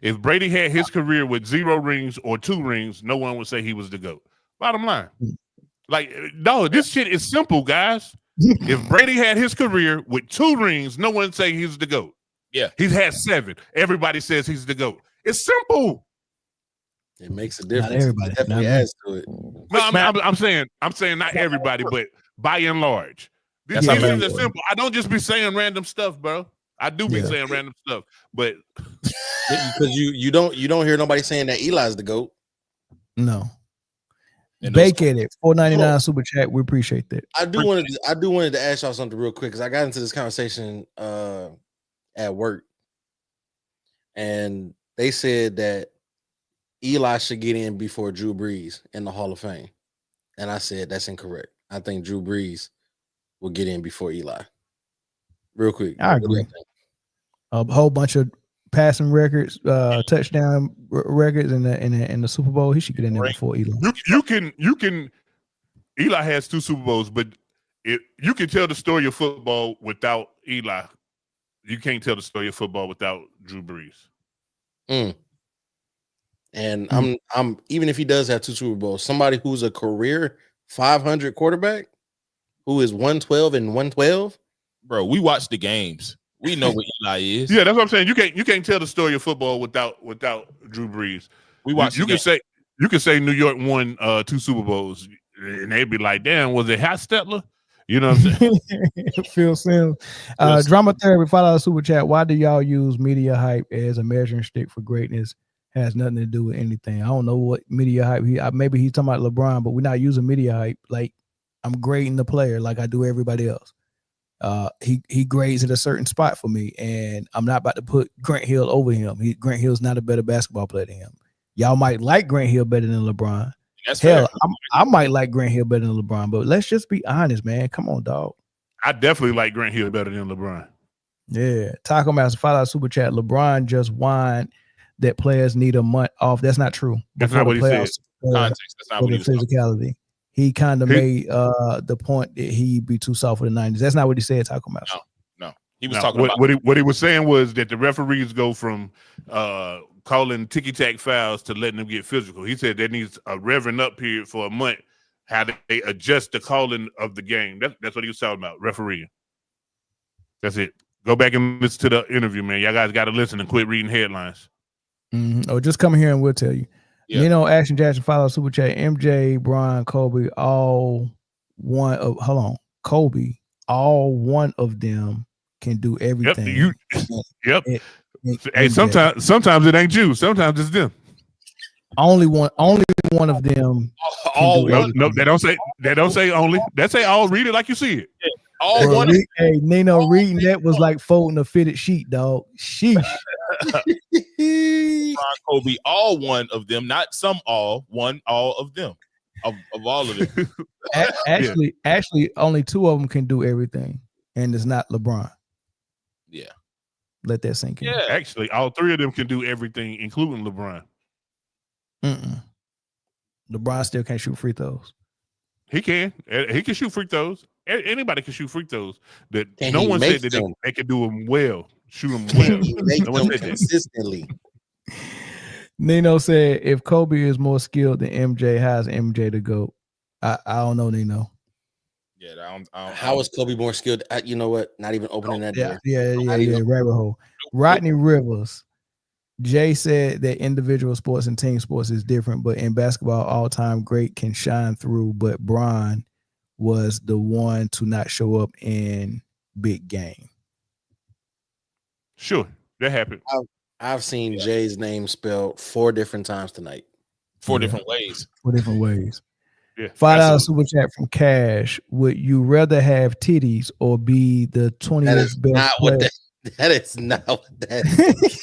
If Brady had his career with 0 rings or 2 rings, no one would say he was the GOAT. Bottom line. Like, no, this shit is simple, guys. If Brady had his career with 2 rings, no one say he's the GOAT. Yeah. He's had 7. Everybody says he's the GOAT. It's simple. It makes a difference. Not everybody. It definitely adds to it. No, I'm saying not everybody, but by and large. These things are simple. I don't just be saying random stuff, bro. I do be saying random stuff, but because you don't hear nobody saying that Eli's the GOAT. No. Bake at it. $4.99 super chat. We appreciate that. I do wanted to ask y'all something real quick because I got into this conversation at work, and they said that Eli should get in before Drew Brees in the Hall of Fame, and I said that's incorrect. I think Drew Brees will get in before Eli. Real quick, I agree. A whole bunch of passing records, touchdown records in the Super Bowl. He should get in there before Eli. You can. Eli has 2 Super Bowls, but you can tell the story of football without Eli. you can't tell the story of football without Drew Brees. And I'm even if he does have 2 Super Bowls, somebody who's a career 500 quarterback who is 112 and 112. Bro, we watch the games. We know what Eli is. Yeah, that's what I'm saying. You can't tell the story of football without Drew Brees. We watch. You can say New York won 2 Super Bowls, and they'd be like, "Damn, was it Hostetler?" You know what I'm saying? Phil Sims. Drama Therapy, $5 super chat. Why do y'all use media hype as a measuring stick for greatness? Has nothing to do with anything. I don't know what media hype. Maybe he's talking about LeBron, but we're not using media hype. Like, I'm grading the player like I do everybody else. He grades at a certain spot for me, and I'm not about to put Grant Hill over him. Grant Hill's not a better basketball player than him. Y'all might like Grant Hill better than LeBron. That's Hell, fair. I might like Grant Hill better than LeBron, but let's just be honest, man. Come on, dog. I definitely like Grant Hill better than LeBron. Yeah. Taco Master, $5 super chat. LeBron just whined that players need a month off. That's not true. That's not what he said. Context. That's not what he was physicality. He kind of made the point that he'd be too soft for the 90s. That's not what he said, Taco Master. No. He was talking about what he was saying was that the referees go from calling ticky-tack fouls to letting them get physical. He said there needs a revving up period for a month, how they adjust the calling of the game. That's what he was talking about, refereeing. That's it. Go back and listen to the interview, man. Y'all guys got to listen and quit reading headlines. Or just come here and we'll tell you. Yeah. You know, Action Jackson, $5 super chat. MJ, Brian, Kobe, all one of them can do everything. Yep. Hey, sometimes it ain't you. Sometimes it's them. Only one of them. No, they don't say only. They say all. Read it like you see it. Yeah. All one. Hey, Nino, reading that was like folding a fitted sheet, dog. Sheesh. Kobe, all one of them, not some all of them, of all of them. Actually, only 2 of them can do everything, and it's not LeBron. Yeah, let that sink in. Yeah, actually, all 3 of them can do everything, including LeBron. LeBron still can't shoot free throws. He can. He can shoot free throws. Anybody can shoot free throws. That and no one said that they could do them well. Shoot them well. No one said consistently. Nino said, if Kobe is more skilled than MJ, how's MJ the GOAT? I don't know, Nino. Yeah, how is Kobe more skilled? You know what? Not even opening that door. Yeah. Rabbit hole. Rodney Rivers. Jay said that individual sports and team sports is different, but in basketball, all-time great can shine through. But Bron was the one to not show up in big game. Sure, that happened. I've seen Jay's name spelled 4 different times tonight. 4 different ways. 4 different ways. Yeah. $5 super chat from Cash. Would you rather have titties or be the 20th best player? That is not what that is.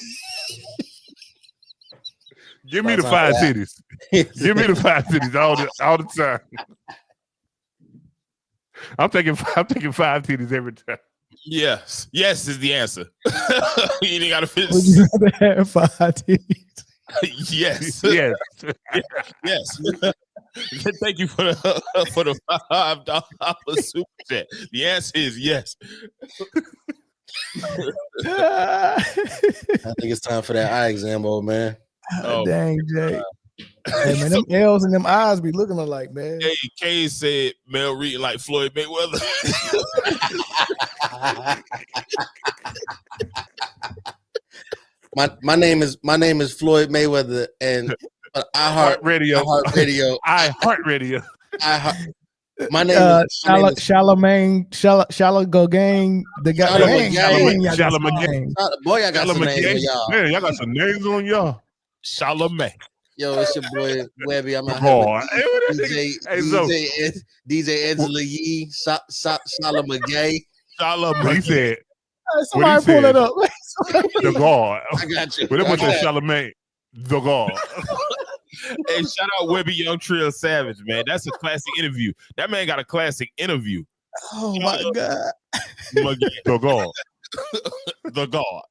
Give me the 5 titties. Give me the 5 titties all the time. I'm taking 5 titties every time. Yes is the answer. You ain't gotta finish. Would you rather have 5 titties? Yes. Yes. Thank you for the $5 super chat. The answer is yes. I think it's time for that eye exam, old man. Dang, Jay. Hey, man, them L's and them eyes be looking alike, man. Hey, Kay said Mel reading like Floyd Mayweather. my name is Floyd Mayweather, and iHeartRadio. My name is Charlamagne Gang. The guy. Charlamagne. Boy, I got some names on y'all. Man, y'all got some names on y'all. Charlamagne. Yo, it's your boy Webby. I'm out here with DJ Angela Yee, Charlamagne. He said. Somebody pull it up. The God. I got you. But it was Charlamagne. The God. Hey, shout out Webby Young Trill Savage, man. That's a classic interview. That man got a classic interview. Oh my God. The God. The God.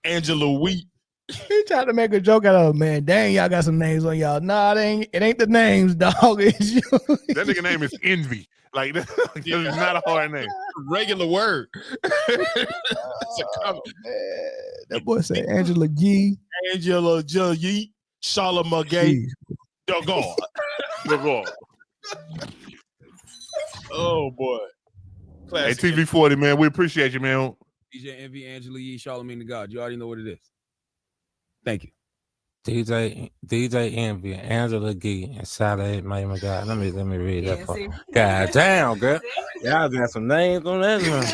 Angela Wheat. He tried to make a joke out of, man. Dang, y'all got some names on y'all. Nah, it ain't the names, dog. It's you. That nigga name is Envy. Like that is not a hard name. Regular word. That boy said Angela G. Angela G. Charlamagne. Go on. Go on. Oh boy. Classic. Hey, TV40, man. We appreciate you, man. DJ Envy, Angela Yee, Charlamagne the God. You already know what it is. Thank you. DJ Envy, Angela Gee, and Sideline, my God. Let me read that part. God damn, girl. Y'all got some names on that one.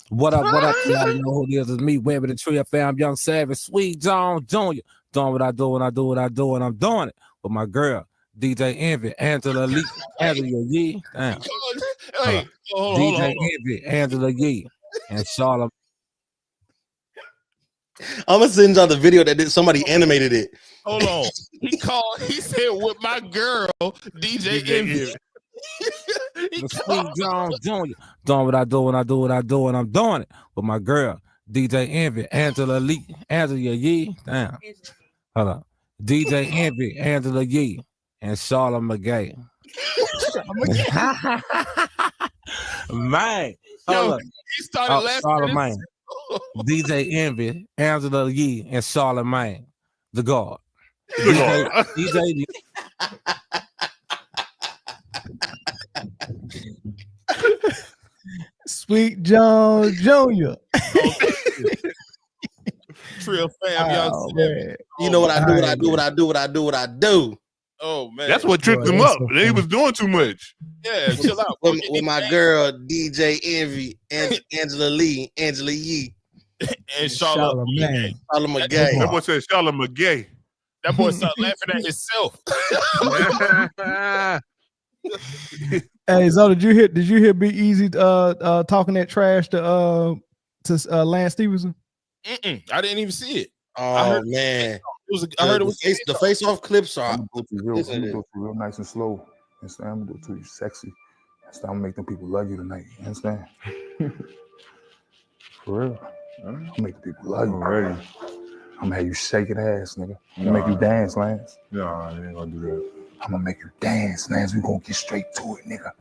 What up? Y'all know who it is. It's me, Webber the Tree. I found Young Savage, Sweet John Jr. Doing what I do, and I'm doing it with my girl, DJ Envy, Angela Yee. Damn. Hey, hold DJ on. Envy, Angela Yee, and Charlotte. I'm gonna send y'all the video that somebody animated it. Hold on. He said with my girl, DJ Envy. Sweet John Jr. Doing what I do, and I'm doing it with my girl, DJ Envy, Angela Yee. Damn. Hold on. DJ Envy, Angela Yee, and Charlamagne. Man. Yo, he started laughing. Charlamagne. DJ Envy, Angela Yee, and Charlamagne, the God. DJ Sweet John Jr. Trill fam, y'all. You know what I do. Oh man, that's what tripped him up. He was doing too much. Yeah, chill out. with my girl DJ Envy, Angela Yee, and Charlamagne. That boy said Charlamagne. That boy started laughing at himself. Hey, so did you hear Be Easy talking that trash to Lance Stevenson? I didn't even see it. Oh man. I heard it was the face-off clips are. I'm gonna go through real nice and slow. Understand? I'm gonna do it to you sexy. I'm gonna make them people love you tonight. You understand? For real. I'm gonna make the people love you. Already. I'm gonna have you shake it ass, nigga. I'm gonna make you dance, Lance. No, I ain't gonna do that. I'm gonna make you dance, Lance. We gonna get straight to it, nigga.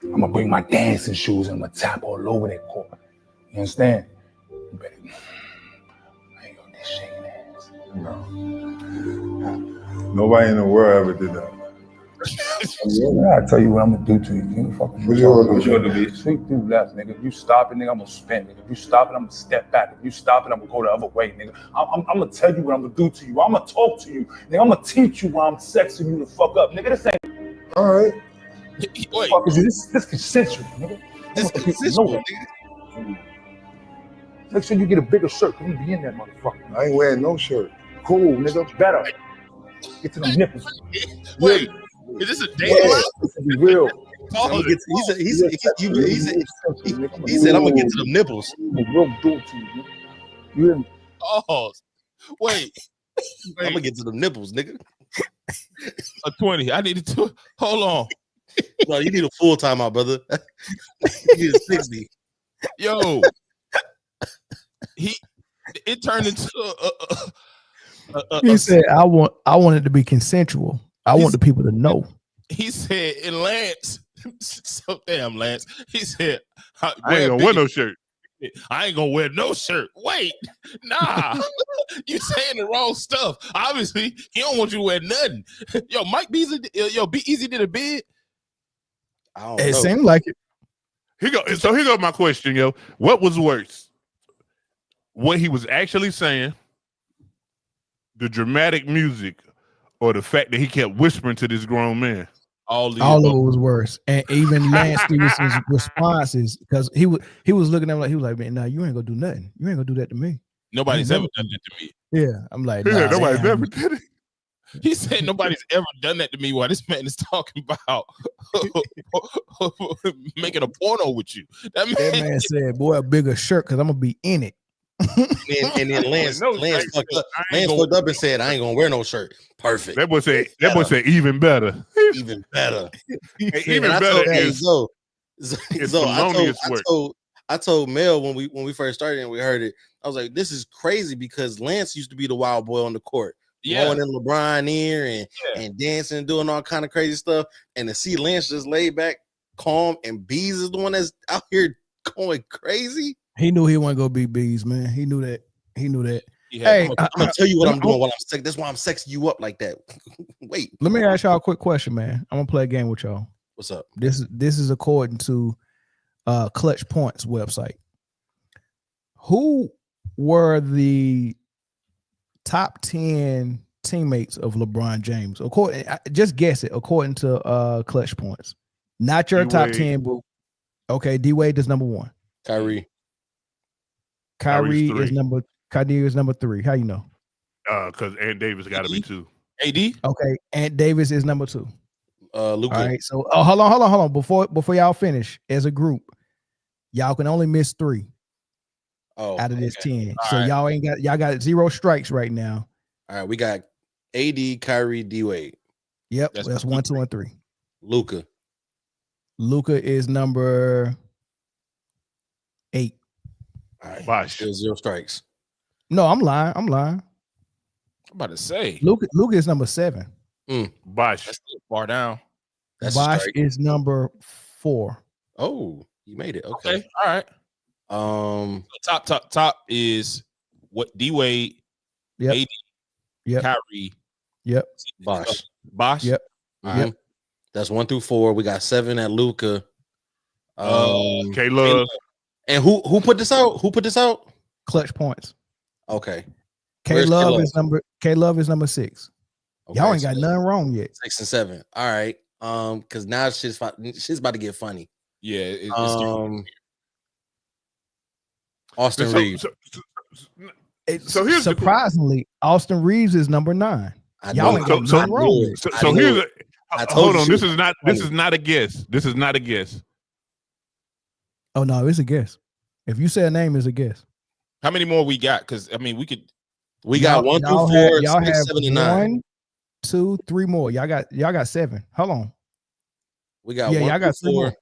I'm gonna bring my dancing shoes and I'm gonna tap all over that court. You understand? You better. I ain't gonna be shaking ass. No. Nobody in the world ever did that. I tell you what I'm gonna do to you. What you gonna do? Sweep through left, nigga. If you stop it, nigga, I'm gonna spin, nigga. If you stop it, I'm gonna step back. If you stop it, I'm gonna go the other way, nigga. I'm gonna tell you what I'm gonna do to you. I'm gonna talk to you, nigga. I'm gonna teach you why I'm sexing you the fuck up, nigga. This ain't all right. Wait. Fuck is this consensual, nigga? This consensual, nigga. Make sure you get a bigger shirt. Cause you be in that motherfucker. I ain't wearing no shirt. Cool, nigga. Better. Get to the nipples. Wait. Is this a date? Be real. He said, I'm gonna get to the nipples. Real do it to you, you hear me? Oh, wait. I'm gonna get to the nipples, nigga. A 20. I needed to hold on. No, you need a full timeout, brother. You need a 60. Yo, it turned into he said, "I want it to be consensual. I want the people to know." He said, and Lance, so damn Lance. He said, I ain't gonna wear no shirt. I ain't gonna wear no shirt. Wait, nah, you saying the wrong stuff. Obviously, he don't want you to wear nothing. Yo, Mike Beasley, Be Easy did a bid. It seemed like it. So here goes my question, yo. What was worse? What he was actually saying, the dramatic music, or the fact that he kept whispering to this grown man? All of it was worse. And even Lance Stevenson's responses, because he was looking at him like, he was like, man, nah, you ain't gonna do nothing. You ain't gonna do that to me. Nobody's ever done that to me. Yeah, I'm like, nah, nobody's ever did it. He said nobody's ever done that to me while this man is talking about making a porno with you. That man said, boy, a bigger shirt because I'm gonna be in it. And then Lance fucked up and said, I ain't gonna wear no shirt. Perfect. That boy said even better. Even better. Even better is felonious work. I told Mel when we first started and we heard it, I was like, this is crazy because Lance used to be the wild boy on the court, blowing in LeBron ear and dancing and doing all kind of crazy stuff. And to see Lance just laid back, calm, and Bees is the one that's out here going crazy. He knew he wasn't gonna be Bees, man. He knew that. Yeah, Hey, I'm gonna tell you what I'm doing while I'm sick. That's why I'm sexing you up like that. Wait. Let me ask y'all a quick question, man. I'm gonna play a game with y'all. What's up? This is according to Clutch Points website. Who were the top 10 teammates of LeBron James? Just guess it according to Clutch Points. Not your top 10, but okay, D-Wade is number 1. Kyrie is number 3. How you know? Because Ant Davis got to be 2. AD? Okay, Ant Davis is number 2. Luka. All right, so hold on. Before y'all finish, as a group, y'all can only miss 3 out of this 10. All so right. y'all got 0 strikes right now. All right, we got AD, Kyrie, D-Wade. Yep, that's 1, 2, and 3. Luka is number 8. All right, Bosh. still 0 strikes. No, I'm lying. I'm about to say Luka is number 7. Bosh. That's still far down. That's Bosh is number 4. Oh, you made it. Okay. All right. So top is what? D-Wade, yep. AD, yep. Kyrie, yep. Bosh. Yep. All right. That's 1 through 4. We got 7 at Luka. K-Love. And who put this out? Clutch Points. Okay. K-Love is number 6. Okay, y'all ain't got nothing wrong yet. 6 and 7. All right. Because now shit's about to get funny. Yeah. Austin Reeves. So here's surprisingly, Austin Reeves is number 9. Y'all ain't got nothing wrong yet. So here's hold on. This is not a guess. This is not a guess. Oh no, it's a guess. If you say a name, it's a guess. How many more we got? Because I mean, we got 1 through 4, 6, 7, and 9. 1, 2, 3 more. Y'all got 7. Hold on. We got 1 y'all got 3 4. more.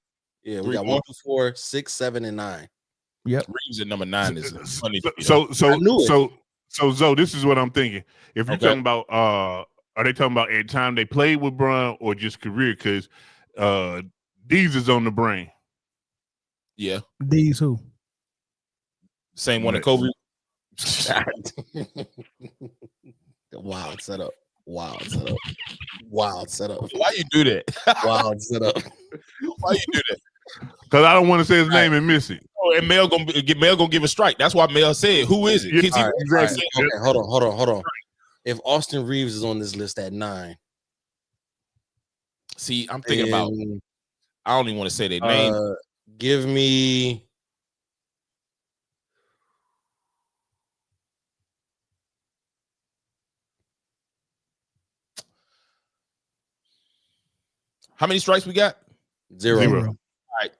Yeah, we got 1 through 4, 6, 7, and 9. Yep. Reeves at number 9 is funny. So Zoe, this is what I'm thinking. If you're talking about are they talking about at time they played with Bron or just career? Because Deez is on the brain. Yeah. Deez who? Same one that Kobe. Wild setup. Why you do that? Wild setup. Why you do that? Because I don't want to say his name and miss it. Oh, and Mel gonna give a strike. That's why Mel said, "Who is it?" All right. Okay, hold on. If Austin Reeves is on this list at 9, see, I'm thinking about. I don't even want to say their name. Give me. How many strikes we got? 0. All right.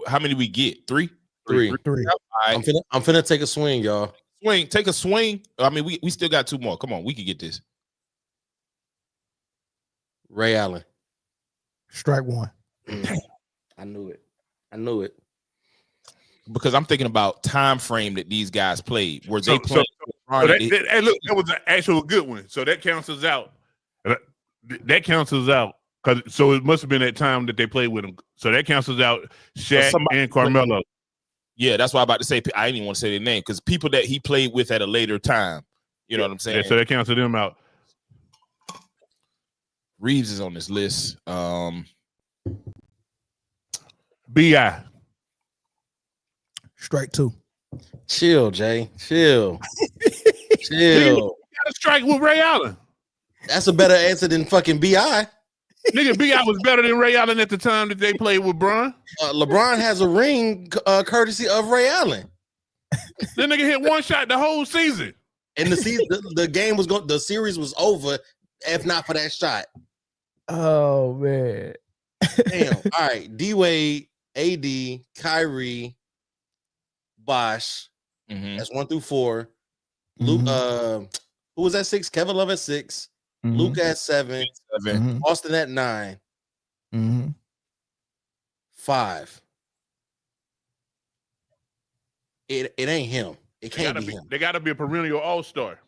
How many we get? 3? 3. All right. I'm finna take a swing, y'all. Take a swing. I mean, we still got 2 more. Come on, we can get this. Ray Allen. Strike 1. I knew it. Because I'm thinking about time frame that these guys played. Were they playing? Hey, look, that was an actual good one. So that cancels out. So it must have been that time that they played with him. So that cancels out Shaq and Carmelo. Yeah, that's why I'm about to say. I didn't even want to say their name because people that he played with at a later time. You know what I'm saying? Yeah, so that canceled them out. Reeves is on this list. B.I. Strike 2. Chill, Jay. Chill. You got a strike with Ray Allen. That's a better answer than fucking B.I. Nigga, B.I. was better than Ray Allen at the time that they played with Bron. LeBron has a ring courtesy of Ray Allen. That nigga hit 1 shot the whole season. And the series was over if not for that shot. Oh man. Damn. All right. D-Wade, AD, Kyrie, Bosh. That's 1 through 4. Luke, who was at 6? Kevin Love at 6. Luke at 7. Austin at 9. 5. It ain't him. It can't be him. They got to be a perennial all-star.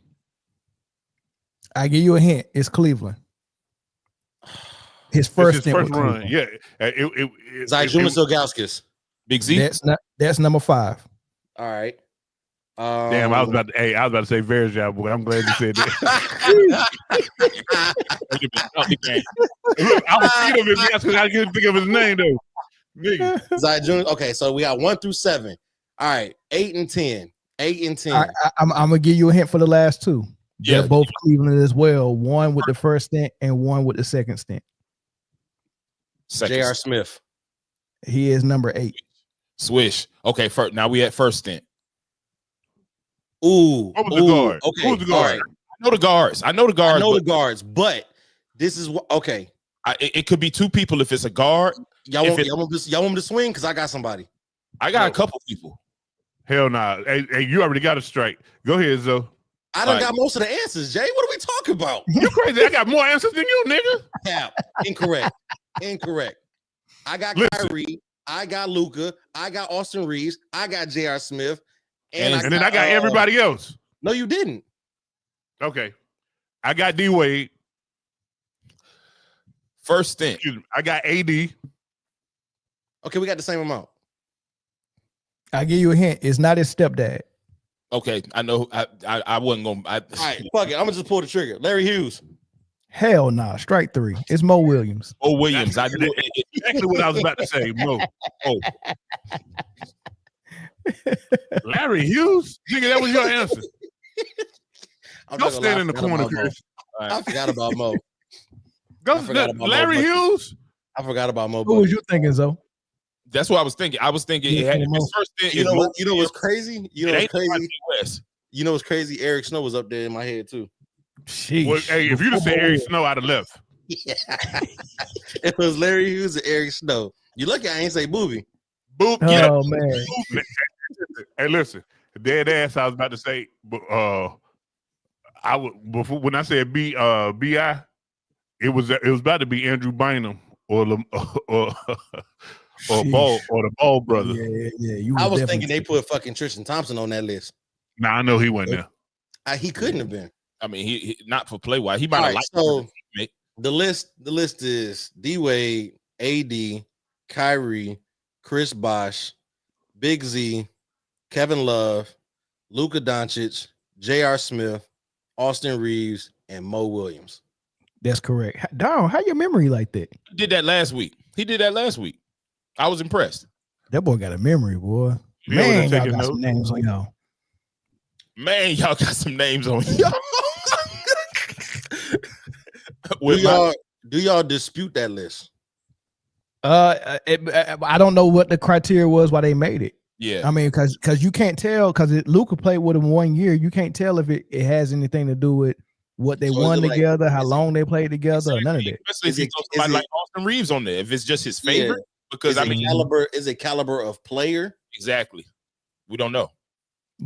I give you a hint. It's Cleveland. His first run. Cleveland. Yeah. Zyjunas Ilgauskas. Big Z. That's number 5. All right. Damn, I was about to say Verjao, but I'm glad you said that. I was thinking of his ass because I couldn't think of his name though. Nigga. Zyjunas. Okay, so we got 1 through 7. All right, 8 and 10. 8 and 10. I'm gonna give you a hint for the last 2. Yeah, they're both Cleveland as well. One with the first stint and one with the second stint. J.R. Smith. He is number 8. Swish. Okay, now we at first stint. Ooh. What was the guard? Okay. Who was the guard? Right. I know the guards. But this is what. Okay. It could be 2 people if it's a guard. Y'all want me to swing? Because I got somebody. I got a couple people. Hell nah. Hey, you already got a strike. Go ahead, Zoe. I done got most of the answers, Jay. What are we talking about? You crazy? I got more answers than you, nigga. Cap. Incorrect. I got Kyrie. I got Luka. I got Austin Reeves. I got J.R. Smith. And then I got everybody else. No, you didn't. Okay. I got D-Wade. First stint. I got AD. Okay, we got the same amount. I'll give you a hint. It's not his stepdad. Okay, I know. I wasn't going to. All right, fuck it. I'm going to just pull the trigger. Larry Hughes. Hell nah. Strike 3. It's Mo Williams. Mo Williams. I knew exactly what I was about to say. Mo. Oh. Larry Hughes? Nigga, that was your answer. Go stand in the corner, Chris. I forgot about Mo. Larry Hughes? I forgot about Mo. Who was you thinking, Zoe? That's what I was thinking. I was thinking it had his first stint. You know what's crazy? You know what's crazy? Eric Snow was up there in my head too. Well, hey, if you'd have said Eric Snow, I'd have left. Yeah. It was Larry Hughes and Eric Snow. You lucky I ain't say Booby. Boop. Oh man. Hey, listen, dead ass. I was about to say, I would before when I said Bi, it was about to be Andrew Bynum or the Ball brother. Yeah. I was thinking they put fucking Tristan Thompson on that list. Nah, I know he went there. He couldn't have been. I mean, he not for play wise. He might have liked. So the list is D-Wade, AD, Kyrie, Chris Bosh, Big Z, Kevin Love, Luka Doncic, J.R. Smith, Austin Reeves, and Mo Williams. That's correct. Dom, how your memory like that? He did that last week. I was impressed. That boy got a memory, boy. Man, y'all got some names on y'all. Man, y'all got some names on y'all. Do y'all dispute that list? I don't know what the criteria was why they made it. Yeah, I mean, because you can't tell because Luka played with him 1 year. You can't tell if it has anything to do with what they won together, how long they played together, or none of that. Especially if he goes somebody like Austin Reeves on there. If it's just his favorite, because is it caliber of player? Exactly. We don't know.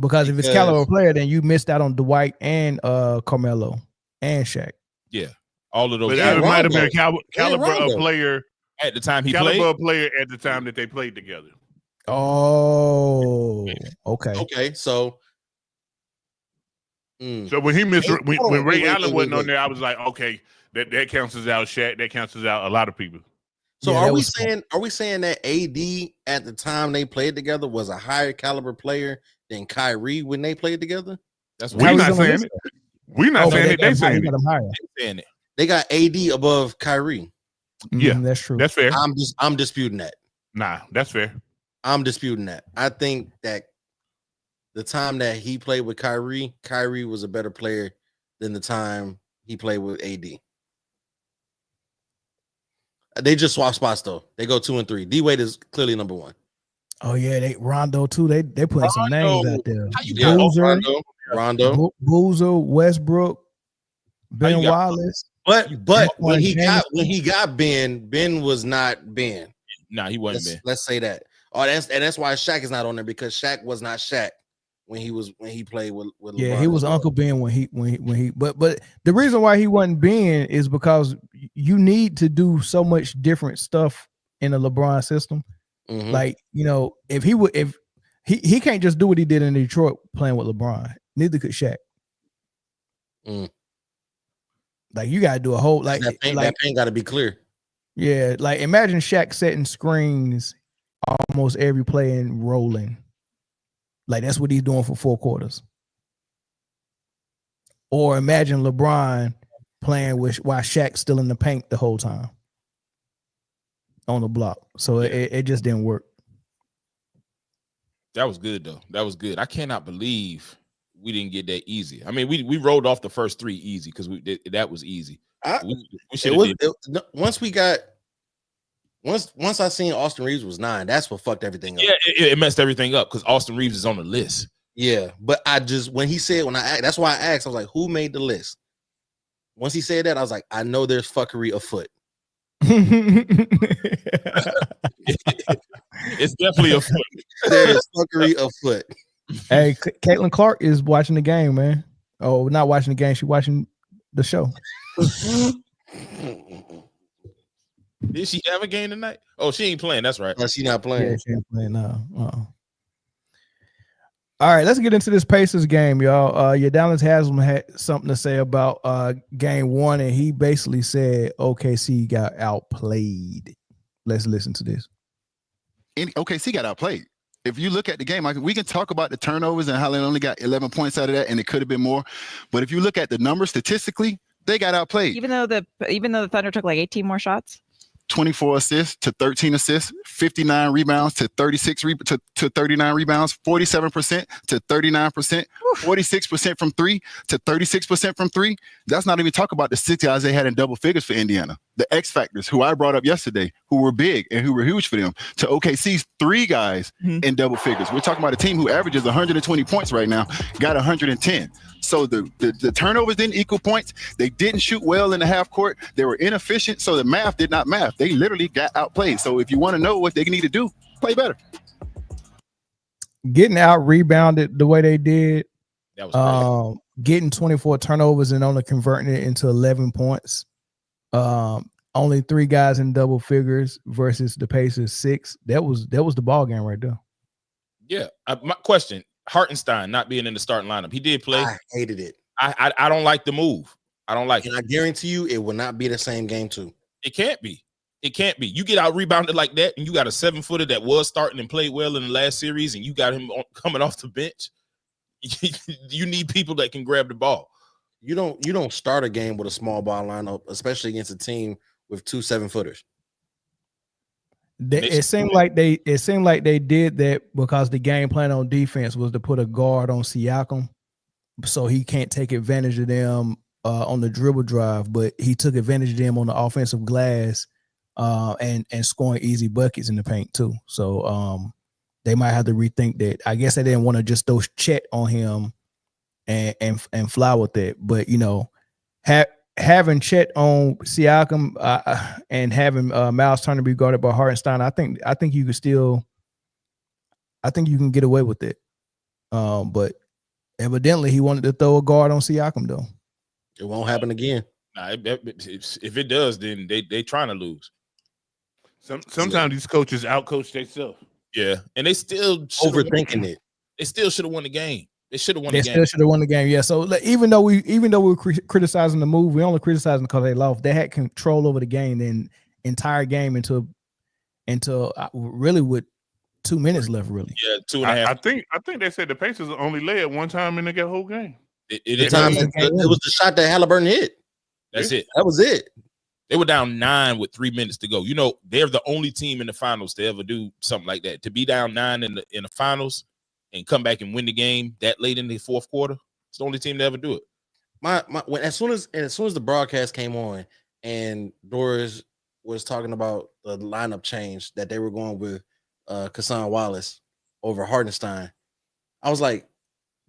Because if it's caliber of player, then you missed out on Dwight and Carmelo and Shaq. Yeah, all of those. But it might have been a caliber of player at the time player at the time that they played together. Oh, okay. Okay, so so when he missed when Ray Allen wasn't on there, I was like, okay, that cancels out Shaq, that cancels out a lot of people. So are we saying that AD at the time they played together was a higher caliber player than Kyrie when they played together? That's we're not saying it. We're not saying it. They saying it. They got AD above Kyrie. Yeah, that's true. That's fair. I'm disputing that. Nah, that's fair. I'm disputing that. I think that the time that he played with Kyrie was a better player than the time he played with AD. They just swap spots though. They go 2 and 3. D-Wade is clearly number 1. Oh yeah, they Rondo too. They putting some names out there. Yeah, Rondo, Boozer, Westbrook, Ben Wallace. But when he got Ben was not Ben. Nah, he wasn't Ben. Let's say that. Oh, that's why Shaq is not on there because Shaq was not Shaq when he played with Yeah, LeBron. he was Uncle Ben when he but the reason why he wasn't Ben is because you need to do so much different stuff in the LeBron system. Mm-hmm. Like, if he he can't just do what he did in Detroit playing with LeBron. Neither could Shaq. Like you gotta do a whole like that paint gotta be clear. Yeah, like imagine Shaq setting screens almost every play and rolling. Like that's what he's doing for 4 quarters. Or imagine LeBron playing with while Shaq's still in the paint the whole time on the block. So it just didn't work. That was good though. That was good. I cannot believe we didn't get that easy. I mean, we rolled off the first 3 easy because that was easy. Once I seen Austin Reeves was 9, that's what fucked everything up. Yeah, it messed everything up because Austin Reeves is on the list. Yeah, but that's why I asked. I was like, who made the list? Once he said that, I was like, I know there's fuckery afoot. It's definitely afoot. There's fuckery afoot. Hey, Caitlin Clark is watching the game, man. Oh, not watching the game. She's watching the show. Did she have a game tonight? Oh, she ain't playing. That's right. No, she's not playing. Yeah, she ain't playing now. All right, let's get into this Pacers game, y'all. Udonis Haslem had something to say about game 1, and he basically said OKC got outplayed. Let's listen to this. OKC got outplayed. If you look at the game, we can talk about the turnovers and how they only got 11 points out of that, and it could have been more. But if you look at the numbers statistically, they got outplayed. Even though the Thunder took like 18 more shots. 24 assists to 13 assists, 59 rebounds to 39 rebounds, 47% to 39%, 46% from 3 to 36% from 3. That's not even talk about the 6 guys they had in double figures for Indiana. The X factors, who I brought up yesterday, who were big and who were huge for them, to OKC's 3 guys in double figures. We're talking about a team who averages 120 points right now, got 110. So the turnovers didn't equal points. They didn't shoot well in the half court. They were inefficient. So the math did not math. They literally got outplayed. So if you want to know what they need to do, play better. Getting out rebounded the way they did, that was getting 24 turnovers and only converting it into 11 points. Only 3 guys in double figures versus the Pacers 6. That was the ball game right there. Yeah. My question: Hartenstein not being in the starting lineup. He did play. I hated it. I don't like the move. I don't like it. And I guarantee you it will not be the same game too. It can't be. It can't be. You get out rebounded like that, and you got a 7-footer that was starting and played well in the last series, and you got him coming off the bench. You need people that can grab the ball. You don't start a game with a small ball lineup, especially against a team with 2 7-footers. It seemed like they did that because the game plan on defense was to put a guard on Siakam, so he can't take advantage of them on the dribble drive. But he took advantage of them on the offensive glass and scoring easy buckets in the paint too. So they might have to rethink that. I guess they didn't want to just throw Chet on him and fly with it. But having Chet on Siakam and having Miles Turner be guarded by Hartenstein, I think you could still, I think you can get away with it. But evidently he wanted to throw a guard on Siakam though. It won't happen again. Nah, if it does, then they trying to lose. Sometimes these coaches outcoach themselves. Yeah, and they still overthinking it. They still should have won the game. They should have won the game. They still should have won the game. Yeah. So even though we're criticizing the move, we only criticizing because they lost. They had control over the game the entire game until really with 2 minutes left. Really. Yeah, 2.5. I think they said the Pacers only led one time in the whole game. It was the shot that Halliburton hit. That's it. That was it. They were down 9 with 3 minutes to go. They're the only team in the finals to ever do something like that. To be down 9 in the finals and come back and win the game that late in the fourth quarter, it's the only team to ever do it. As soon as the broadcast came on and Doris was talking about the lineup change that they were going with Kassan Wallace over Hartenstein, I was like,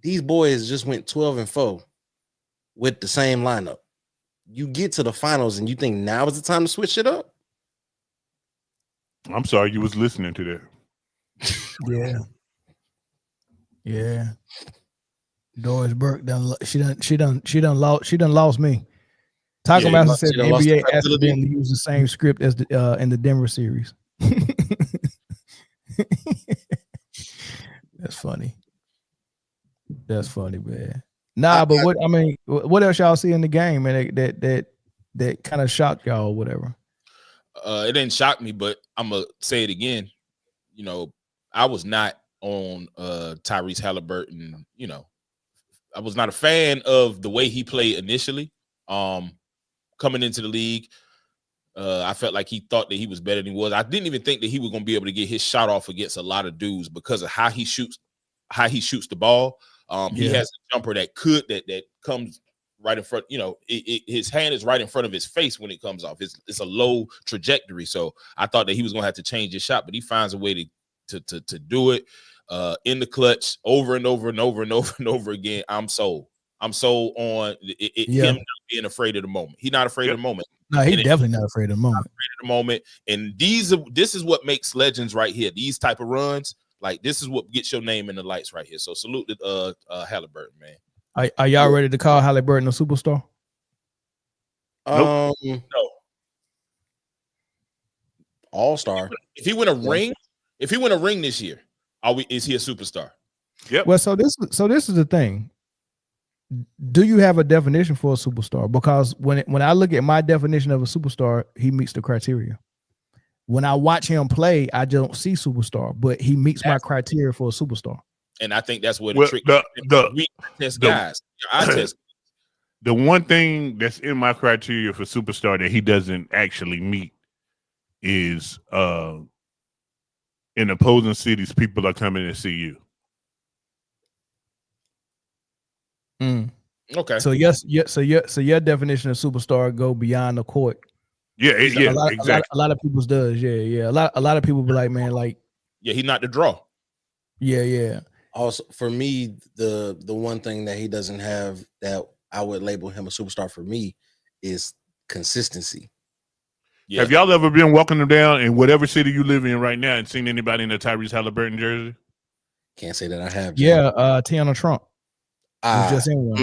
these boys just went 12-4 with the same lineup. You get to the finals and you think now is the time to switch it up? I'm sorry, you was listening to that. Yeah. Doris Burke she done lost me. Taco Master said the NBA accidentally used the same script as in the Denver series. That's funny. That's funny, man. Nah, but what else y'all see in the game, man? That kind of shocked y'all or whatever. It didn't shock me, but I'm gonna say it again. You know, I was not on Tyrese Halliburton. You know, I was not a fan of the way he played initially. Coming into the league, I felt like he thought that he was better than he was. I didn't even think that he was going to be able to get his shot off against a lot of dudes because of how he shoots the ball. He has a jumper that comes right in front. You know, his hand is right in front of his face when it comes off. It's a low trajectory, so I thought that he was going to have to change his shot, but he finds a way to do it in the clutch over and over and over and over and over again. I'm sold on him not being afraid of the moment. He's not afraid of the moment. No, he's definitely not afraid of the moment. And this is what makes legends right here. These type of runs, like this is what gets your name in the lights right here. So salute to Halliburton, man. Are y'all ready to call Halliburton a superstar? No. All-star. If he win a ring this year, is he a superstar? Yep. Well, so this is the thing. Do you have a definition for a superstar? Because when I look at my definition of a superstar, he meets the criteria. When I watch him play, I don't see superstar, but he meets my criteria for a superstar. And I think that's where the trick is. The one thing that's in my criteria for superstar that he doesn't actually meet is in opposing cities, people are coming to see you. Okay. So your definition of superstar go beyond the court. Yeah, exactly. A lot of people's does. Yeah. A lot of people be like, man, like, yeah, he not the draw. Yeah. Also, for me, the one thing that he doesn't have that I would label him a superstar for me is consistency. Yeah. Have y'all ever been walking down in whatever city you live in right now and seen anybody in a Tyrese Halliburton jersey? Can't say that I have. Yeah, Tiana Trump. Was just in one.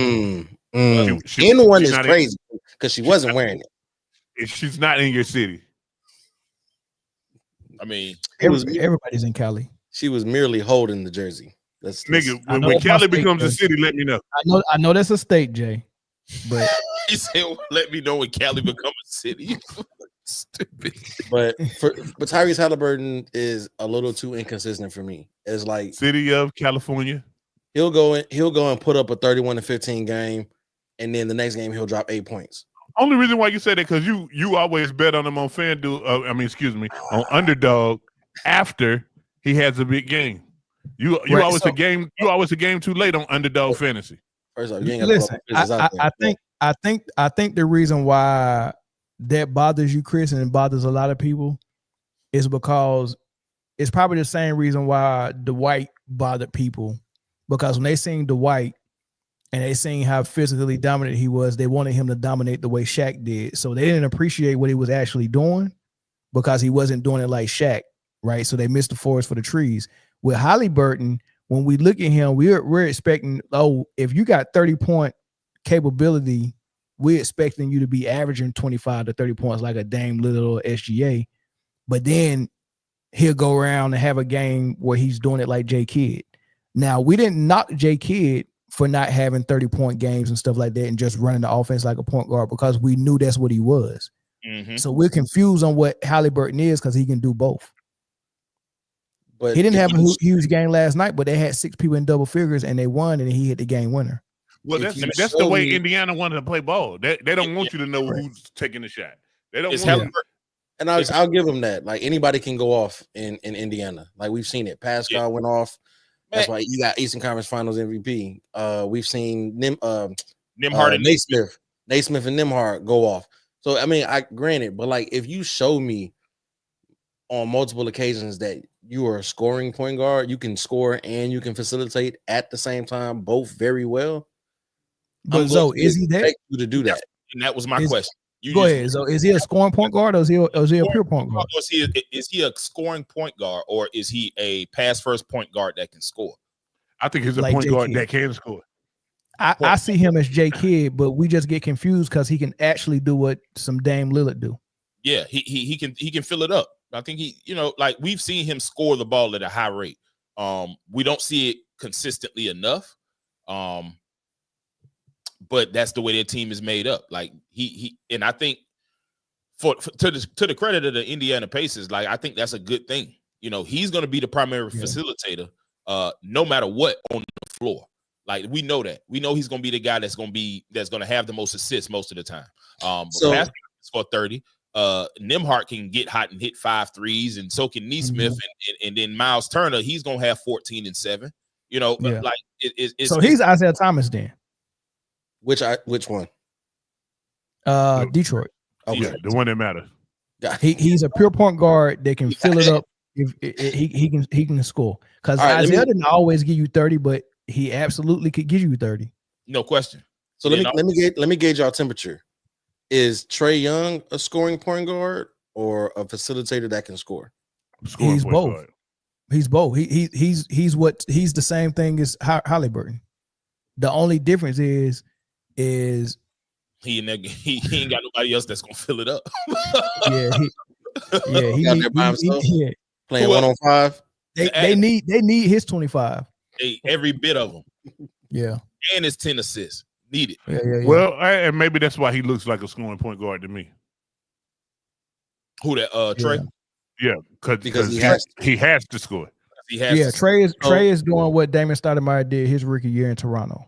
In one is crazy because she wasn't wearing it. She's not in your city. I mean, everybody's in Cali. She was merely holding the jersey. Nigga, when Cali becomes a city, let me know. I know that's a state, Jay. But he said, well, "Let me know when Cali becomes a city." Stupid. But Tyrese Halliburton is a little too inconsistent for me. It's like city of California. He'll go and put up a 31-15 game, and then the next game he'll drop 8 points. Only reason why you say that because you always bet on him on FanDuel. On Underdog after he has a big game. You always a game too late on Underdog Fantasy. First off, you ain't listen. I think the reason why that bothers you, Chris, and it bothers a lot of people is because it's probably the same reason why Dwight bothered people. Because when they seen Dwight and they seen how physically dominant he was, they wanted him to dominate the way Shaq did. So they didn't appreciate what he was actually doing because he wasn't doing it like Shaq, right? So they missed the forest for the trees. With Halliburton, when we look at him, we're expecting, if you got 30-point capability, we're expecting you to be averaging 25 to 30 points like a Dame Lillard or SGA. But then he'll go around and have a game where he's doing it like J Kidd. Now, we didn't knock J Kidd for not having 30-point games and stuff like that and just running the offense like a point guard because we knew that's what he was. Mm-hmm. So we're confused on what Halliburton is because he can do both. But he didn't have a huge game last night, but they had 6 people in double figures and they won and he hit the game winner. Well, that's the way Indiana wanted to play ball. They don't want you to know who's taking the shot. They don't want you. And I'll give them that. Like anybody can go off in Indiana. Like we've seen it. Pascal went off. That's why you got Eastern Conference Finals MVP. We've seen Nembhard and Naismith and Nembhard go off. So I mean, granted, but like if you show me on multiple occasions that you are a scoring point guard, you can score and you can facilitate at the same time, both very well. But so is he there? You to do that? And that was my question. Go ahead. So is he a scoring point guard or is he a pure point guard? Is he a scoring point guard or is he a pass first point guard that can score? I think he's a point guard that can score. I see him as J Kidd, but we just get confused because he can actually do what some Dame Lillard do. Yeah, he can fill it up. I think he, like we've seen him score the ball at a high rate. We don't see it consistently enough. But that's the way their team is made up. Like he and I think to the credit of the Indiana Pacers, like I think that's a good thing. You know, he's going to be the primary facilitator, no matter what on the floor. Like we know that. We know he's going to be the guy that's going to have the most assists most of the time. But Pascal is for 30. Nembhard can get hot and hit 5 threes, and so can Nesmith, and then Miles Turner. He's going to have 14 and 7. You know, like it's so he's Isaiah Thomas then. Which one? Detroit. Okay, yeah, the one that matters. He's a pure point guard that can fill it up if he can score. Because Isaiah didn't always give you 30, but he absolutely could give you 30. No question. So let me gauge y'all temperature. Is Trae Young a scoring point guard or a facilitator that can score? He's both. Guard. He's both. He's the same thing as Halliburton. The only difference is he ain't got nobody else that's gonna fill it up. He out there by himself playing 1-on-5. They need his 25. Every bit of them. Yeah, and his 10 assists needed. Yeah. Well, and maybe that's why he looks like a scoring point guard to me. Who that? Trae. Yeah, because he has to score. Trae is doing what Damon Stoudemire did his rookie year in Toronto.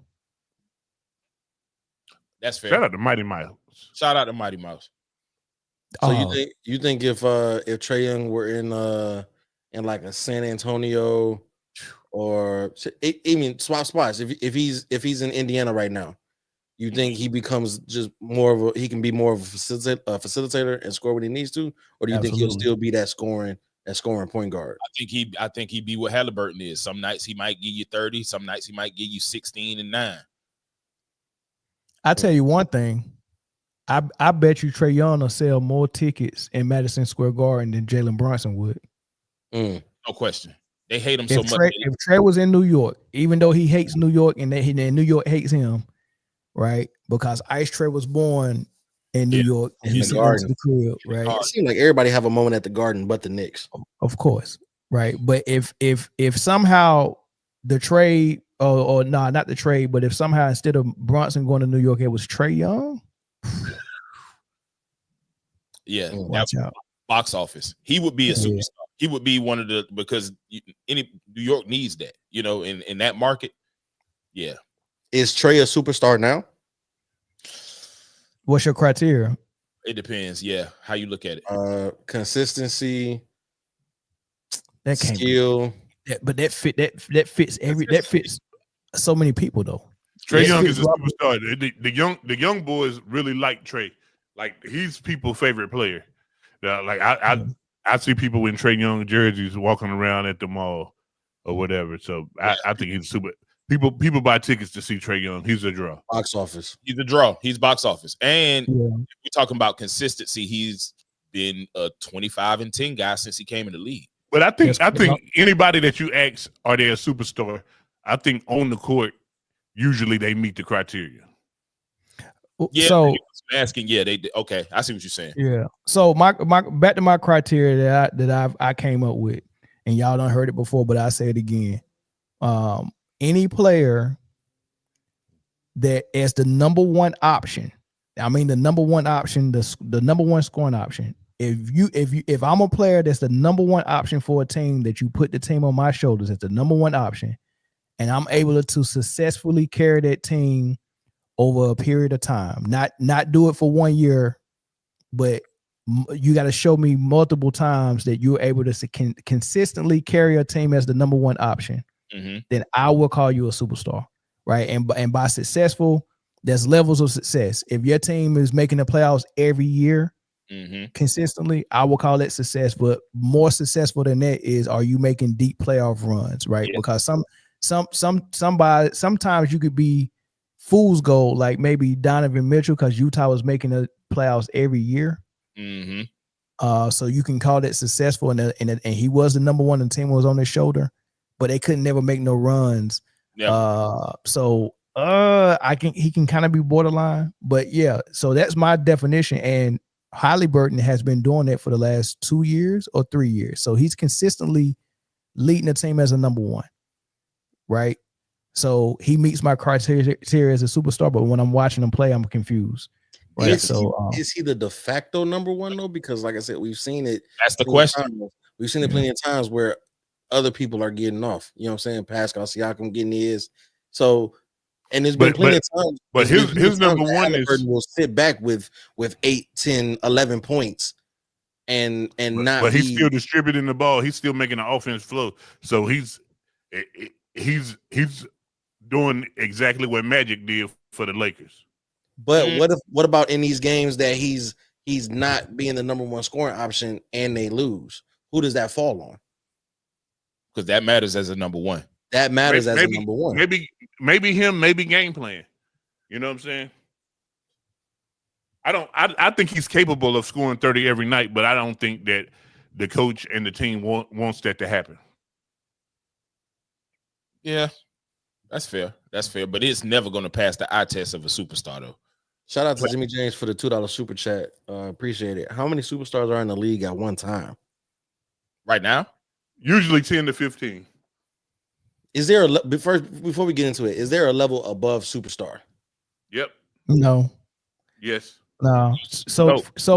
That's fair. Shout out to Mighty Mouse. Shout out to Mighty Mouse. So you think if Trae Young were in like a San Antonio or swap spots, if he's in Indiana right now, you think he becomes just he can be more of a facilitator and score when he needs to, or do you think he'll still be that scoring point guard? I think he'd be what Halliburton is. Some nights he might give you 30, some nights he might give you 16 and 9. I tell you one thing, I bet you Trae Young will sell more tickets in Madison Square Garden than Jalen Brunson would. No question. They hate him so much. If Trae was in New York, even though he hates New York and New York hates him, right? Because Ice Trae was born in New York and he's sitting to the crib, right? It seems like everybody have a moment at the Garden, but the Knicks, of course, right? But if somehow the trade, or not the trade, but if somehow instead of Brunson going to New York, it was Trae Young. Yeah, watch out. Box office. He would be a superstar. He would be one of the, because New York needs that, you know, in that market. Yeah. Is Trae a superstar now? What's your criteria? It depends. Yeah, how you look at it. Consistency, skill. But that fits so many people though. Trae Young is a superstar. The young boys really like Trae. Like he's people's favorite player. Like I see people in Trae Young jerseys walking around at the mall or whatever. So I think he's super. People buy tickets to see Trae Young. He's a draw. Box office. He's a draw. He's box office. And we're talking about consistency. He's been a 25 and 10 guy since he came in the league. But I think anybody that you ask, are they a superstar? I think on the court, usually they meet the criteria. Yeah. So asking, they okay. I see what you're saying. Yeah. So my back to my criteria that I came up with, and y'all done heard it before, but I say it again. Any player that is the number one option, the number one option, the number one scoring option. If I'm a player that's the number one option for a team, that you put the team on my shoulders as the number one option, and I'm able to successfully carry that team over a period of time, not do it for 1 year, but you got to show me multiple times that you're able to consistently carry a team as the number one option. Then I will call you a superstar, right? And by successful, there's levels of success. If your team is making the playoffs every year consistently, I will call that success. But more successful than that is, are you making deep playoff runs, right? Yeah. Because sometimes you could be fool's gold, like maybe Donovan Mitchell, because Utah was making the playoffs every year. So you can call that successful, and he was the number one, and the team was on his shoulder, but they couldn't never make no runs. Yeah. He can kind of be borderline, but yeah. So that's my definition, and Halliburton has been doing that for the last 2 years or 3 years. So he's consistently leading the team as a number one, right? So he meets my criteria as a superstar, but when I'm watching him play, I'm confused. Right. Is he the de facto number one though? Because like I said, we've seen it. That's the question. We've seen it plenty of times where other people are getting off. You know what I'm saying? Pascal Siakam getting his. So, and there's been plenty of times. But his number one is will sit back with 8, 10, 11 points, and not. But he's still distributing the ball. He's still making the offense flow. So he's doing exactly what Magic did for the Lakers. But what about in these games that he's not being the number one scoring option and they lose? Who does that fall on? Because that matters as a number one. That matters as a number one. Maybe him, maybe game plan. You know what I'm saying? I think he's capable of scoring 30 every night, but I don't think that the coach and the team wants that to happen. Yeah, that's fair. That's fair. But it's never going to pass the eye test of a superstar, though. Shout out to Jimmy James for the $2 super chat. Appreciate it. How many superstars are in the league at one time? Right now? Usually 10 to 15. Is there before we get into it, is there a level above superstar? Yep. No. Yes. No. So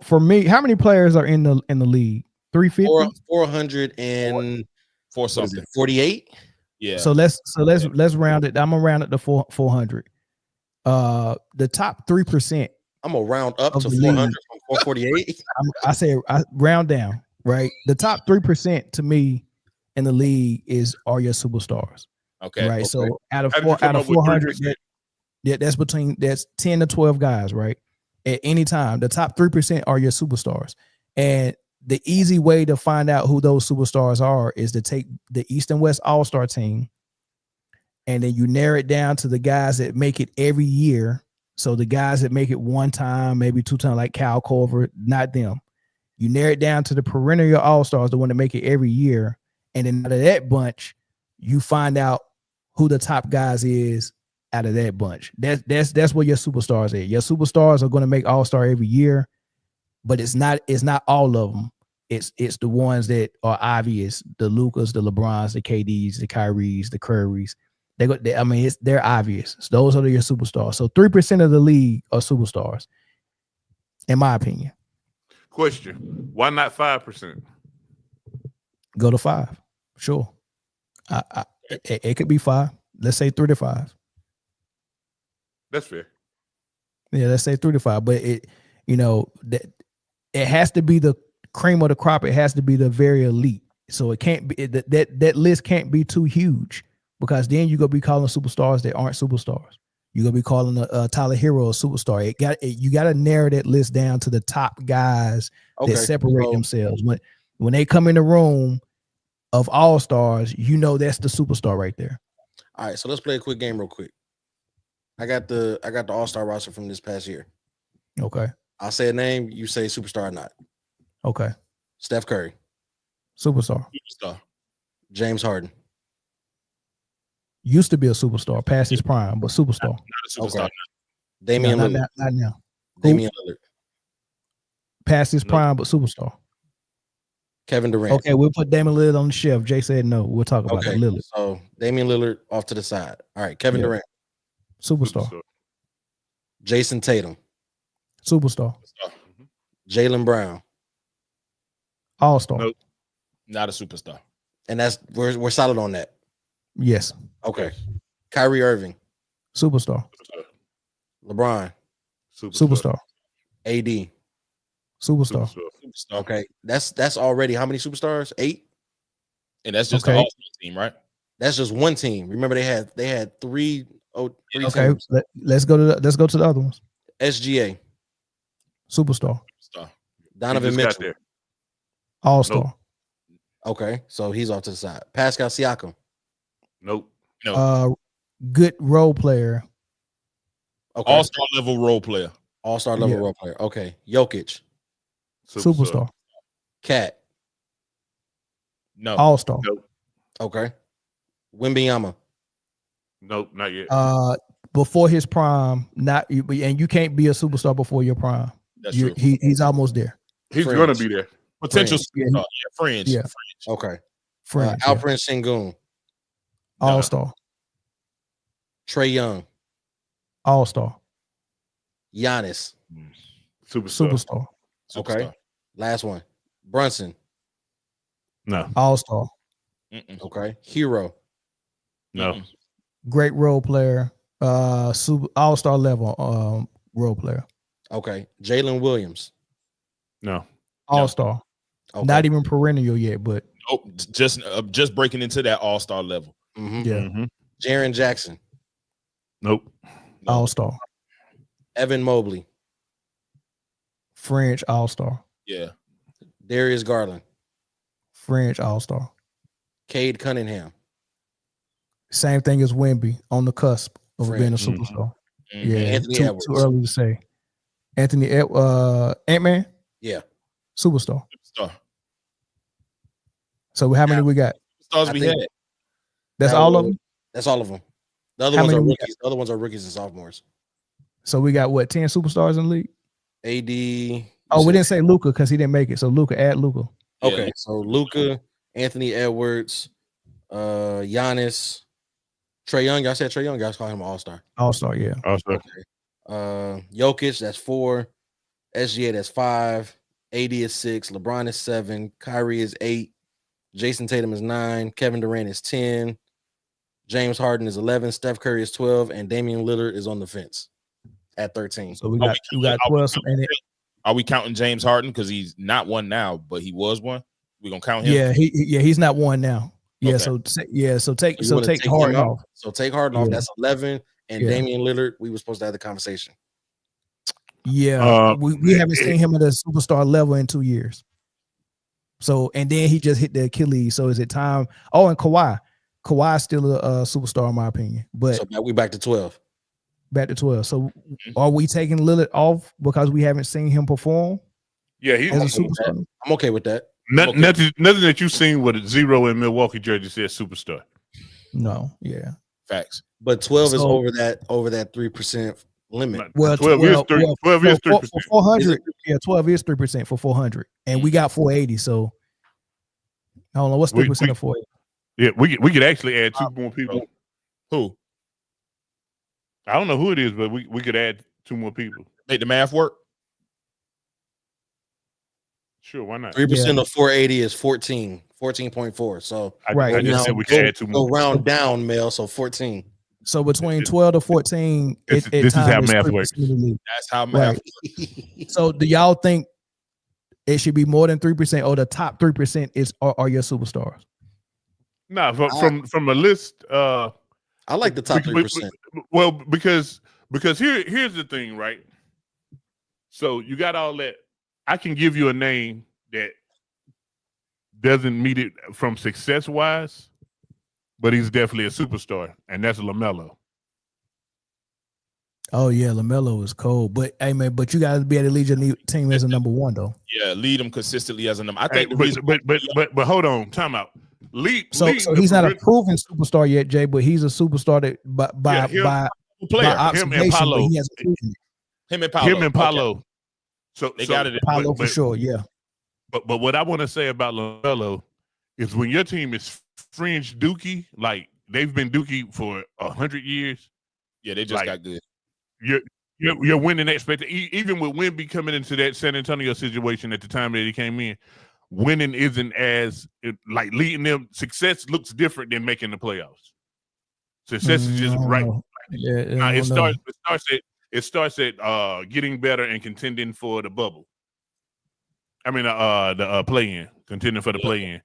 for me, how many players are in the league? 350? 400 and 48? Yeah. So let's round it. I'm gonna round it to 400. The top 3%. I'm gonna round up to 400 from 448. I round down, right? The top 3% to me in the league are your superstars. Okay. Right. Okay. So out of 400, that's 10 to 12 guys, right? At any time, the top 3% are your superstars. And the easy way to find out who those superstars are is to take the East and West All-Star team, and then you narrow it down to the guys that make it every year. So the guys that make it one time, maybe two times, like Cal Corver, not them. You narrow it down to the perennial All-Stars, the one that make it every year. And then out of that bunch, you find out who the top guys is out of that bunch. That's where your superstars are. Your superstars are going to make All-Star every year, but it's not all of them. It's the ones that are obvious: the Lucas, the LeBrons, the KDs, the Kyries, the Currys. They're obvious. So those are your superstars. So 3% of the league are superstars, in my opinion. Question: why not 5%? Go to 5. Sure. It could be 5. Let's say 3 to 5. That's fair. Yeah, let's say 3 to 5. But it has to be the cream of the crop. It has to be the very elite. So it can't be that list can't be too huge, because then you're gonna be calling superstars that aren't superstars. You're gonna be calling Tyler Hero a superstar. You got to narrow that list down to the top guys that separate themselves. When they come in the room of all-stars, that's the superstar right there. All right, so let's play a quick game real quick. I got the all-star roster from this past year. Okay. I'll say a name, you say superstar or not. Okay. Steph Curry. Superstar. James Harden. Used to be a superstar, past his prime, but superstar. Not a superstar. Okay. Damian Lillard. Not now. Damian Lillard. Past his prime, but superstar. Kevin Durant. Okay, we'll put Damian Lillard on the shelf. Jay said no. We'll talk about Lillard. So Damian Lillard off to the side. All right, Kevin Durant. Superstar. Jason Tatum. Superstar. Jaylen Brown. All-star. Nope. Not a superstar. And we're solid on that. Yes. Okay. Kyrie Irving. Superstar. LeBron. Superstar. AD. Superstar. Okay. That's already how many superstars? 8? And that's just the all-star team, right? That's just one team. Remember they had three Okay. teams. Let's go to the other ones. SGA. Superstar. Donovan Mitchell. All-star. Nope. Okay, so he's off to the side. Pascal Siakam. Nope. Good role player. Okay. All-star level role player. All-star level role player. Okay. Jokic. Superstar. Cat. No. All-star. Nope. Okay. Wembanyama. Nope, not yet. Before his prime, and you can't be a superstar before your prime. That's true. He's almost there. He's going to be there. Potential superstar. Yeah, fringe. Yeah. Okay. French. Alperen Sengun. All-star. Trae Young. All-star. Giannis. Superstar. Okay. Last one. Brunson. No. All-star. Okay. Hero. No. Great role player. All-star level role player. Okay. Jalen Williams. No. All-star. Okay. Not even perennial yet, but just breaking into that all-star level. yeah. Jaren Jackson. Nope. All-star. Evan Mobley. French all-star. Yeah. Darius Garland. French all-star. Cade Cunningham. Same thing as Wemby, on the cusp of being a French. superstar. Mhm. Yeah, Anthony too Edwards. early to say. Anthony Ant-Man, Yeah. superstar. Star. So how many we got? Stars I we think had. That's that all of was- them. That's all of them. The other How ones are many we rookies. The other ones are rookies and sophomores. So we got what, 10 superstars in the league? AD. Oh, we didn't say Luka because he didn't make it. So Luka, add Luka. Okay, so Luka, Anthony Edwards, Giannis, Trae Young. Y'all said Trae Young. Y'all call him all-star. All-star, yeah. All-star. Jokic, that's 4. SGA, that's 5. AD is 6. LeBron is 7. Kyrie is 8. Jason Tatum is 9. Kevin Durant is 10. James Harden is 11. Steph Curry is 12. And Damian Lillard is on the fence at 13. So we got 12. Are we counting James Harden because he's not one now, but he was one? We gonna count him? Yeah, he's not one now. Yeah, Okay. so take you wanna take him Harden out? off. So take Harden off. Yeah. That's 11. And Yeah. Damian Lillard, we were supposed to have the conversation. Yeah, we haven't seen him at a superstar level in 2 years. So, and then he just hit the Achilles. So is it time? Oh, and Kawhi's still a superstar in my opinion. But So now we back to 12. back to 12. So are we taking Lillard off because we haven't seen him perform? Yeah, he's as a superstar. I'm okay with that. Nothing that you've seen with a 0 in Milwaukee jersey says superstar. No, yeah. Facts. But 12 is So- over that 3% limit. Well, 12 is 3%. for 400. Yeah, 12 is 3% for 400, and we got 480. So I don't know what's 3% of 480. Yeah, we could actually add 2 more people. Who? I don't know who it is, but we could add 2 more people. Make the math work. Sure, why not? 3% of 480 is 14.4. So I just said we could add 2 go more. round down, Mel. So 14. So between 12 to 14, This is how math 3% works. of the league. That's how math. Right. So do y'all think it should be more than 3%, or the top 3% are your superstars? No, from a list. I like the top 3%. Well, because here's the thing, right? So you got all that. I can give you a name that doesn't meet it from success wise, but he's definitely a superstar, and that's LaMelo. Oh yeah, LaMelo is cold, but hey man, but you guys be able to lead your team as a number 1 though. Yeah, lead them consistently as a number. I Hey, think the reason. but hold on, time out. So he's not a proven superstar yet, Jay, but he's a superstar that by him observation, and but Paolo. he hasn't proven it. Him and Paolo. Okay. So They got it. Paolo for sure, yeah. But what I want to say about LaMelo is when your team is fringe dookie, like they've been dookie for 100 years. Yeah, they just got good. You're winning expected. Even with Wemby coming into that San Antonio situation at the time that he came in, winning isn't as like leading them. Success looks different than making the playoffs. Success is just right. Yeah, It starts at getting better and contending for the bubble. I mean, the play-in, contending for the play-in.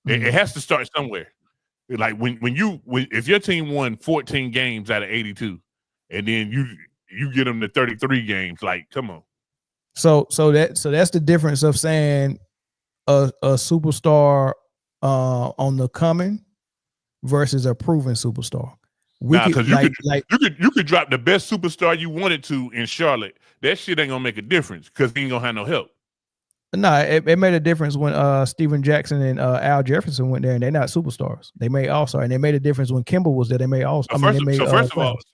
It has to start somewhere. Like if your team won 14 games out of 82, and then you get them to 33 games, like come on. So that's the difference of saying a superstar on the coming versus a proven superstar. Because you could drop the best superstar you wanted to in Charlotte. That shit ain't gonna make a difference because he ain't gonna have no help. No, it made a difference when Steven Jackson and Al Jefferson went there, and they're not superstars. They made all-star, and they made a difference when Kimball was there. They made all-star.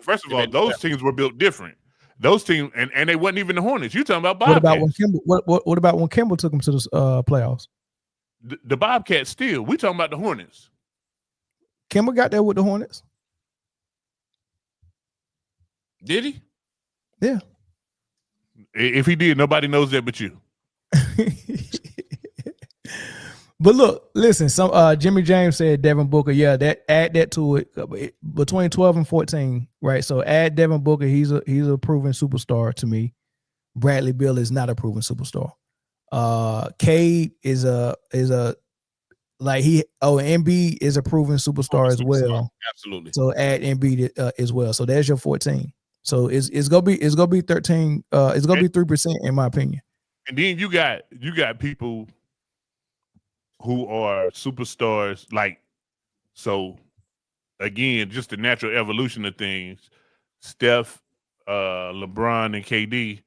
First of all, those teams were built different. Those teams, and they wasn't even the Hornets. You talking about Bob? What about when Kimball? What about when Kimball took them to the playoffs? the Bobcats still. We talking about the Hornets. Kemba got there with the Hornets. Did he? Yeah. If he did, nobody knows that but you. But look, listen. Some Jimmy James said Devin Booker. Yeah, add that to it. Between 12 and 14, right? So add Devin Booker. He's a proven superstar to me. Bradley Beal is not a proven superstar. Cade is a like Embiid is a proven superstar as well. Absolutely. So add Embiid as well. So there's your 14. So it's gonna be 13. It's gonna be 3% in my opinion. And then you got people who are superstars, like, so again, just the natural evolution of things. Steph, LeBron, and KD,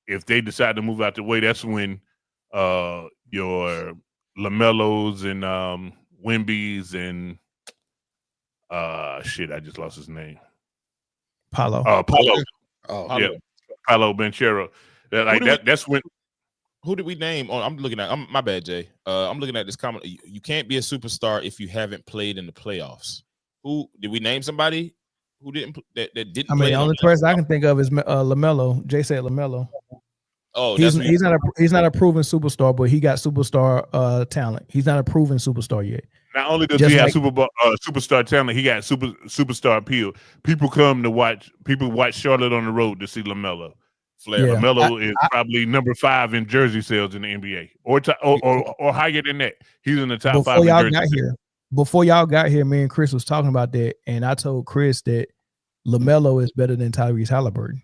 if they decide to move out the way, that's when your LaMelos and Wemby's and shit, I just lost his name. Paolo. Paolo. Oh, Yeah, Paolo Banchero. That's when. Who did we name? Oh, I'm looking at. My bad, Jay. I'm looking at this comment. You can't be a superstar if you haven't played in the playoffs. Who did we name? Somebody who didn't that didn't. I mean, the only person I can think of is LaMelo. Jay said LaMelo. Oh, he's not a proven superstar, but he got superstar talent. He's not a proven superstar yet. Not only does he have superstar talent, he got superstar appeal. People come to watch. People watch Charlotte on the road to see LaMelo. Flair. Yeah. LaMelo is probably number 5 in jersey sales in the NBA, or higher than that. He's in the top 5 in jersey sales. Before y'all got here, me and Chris was talking about that, and I told Chris that LaMelo is better than Tyrese Halliburton.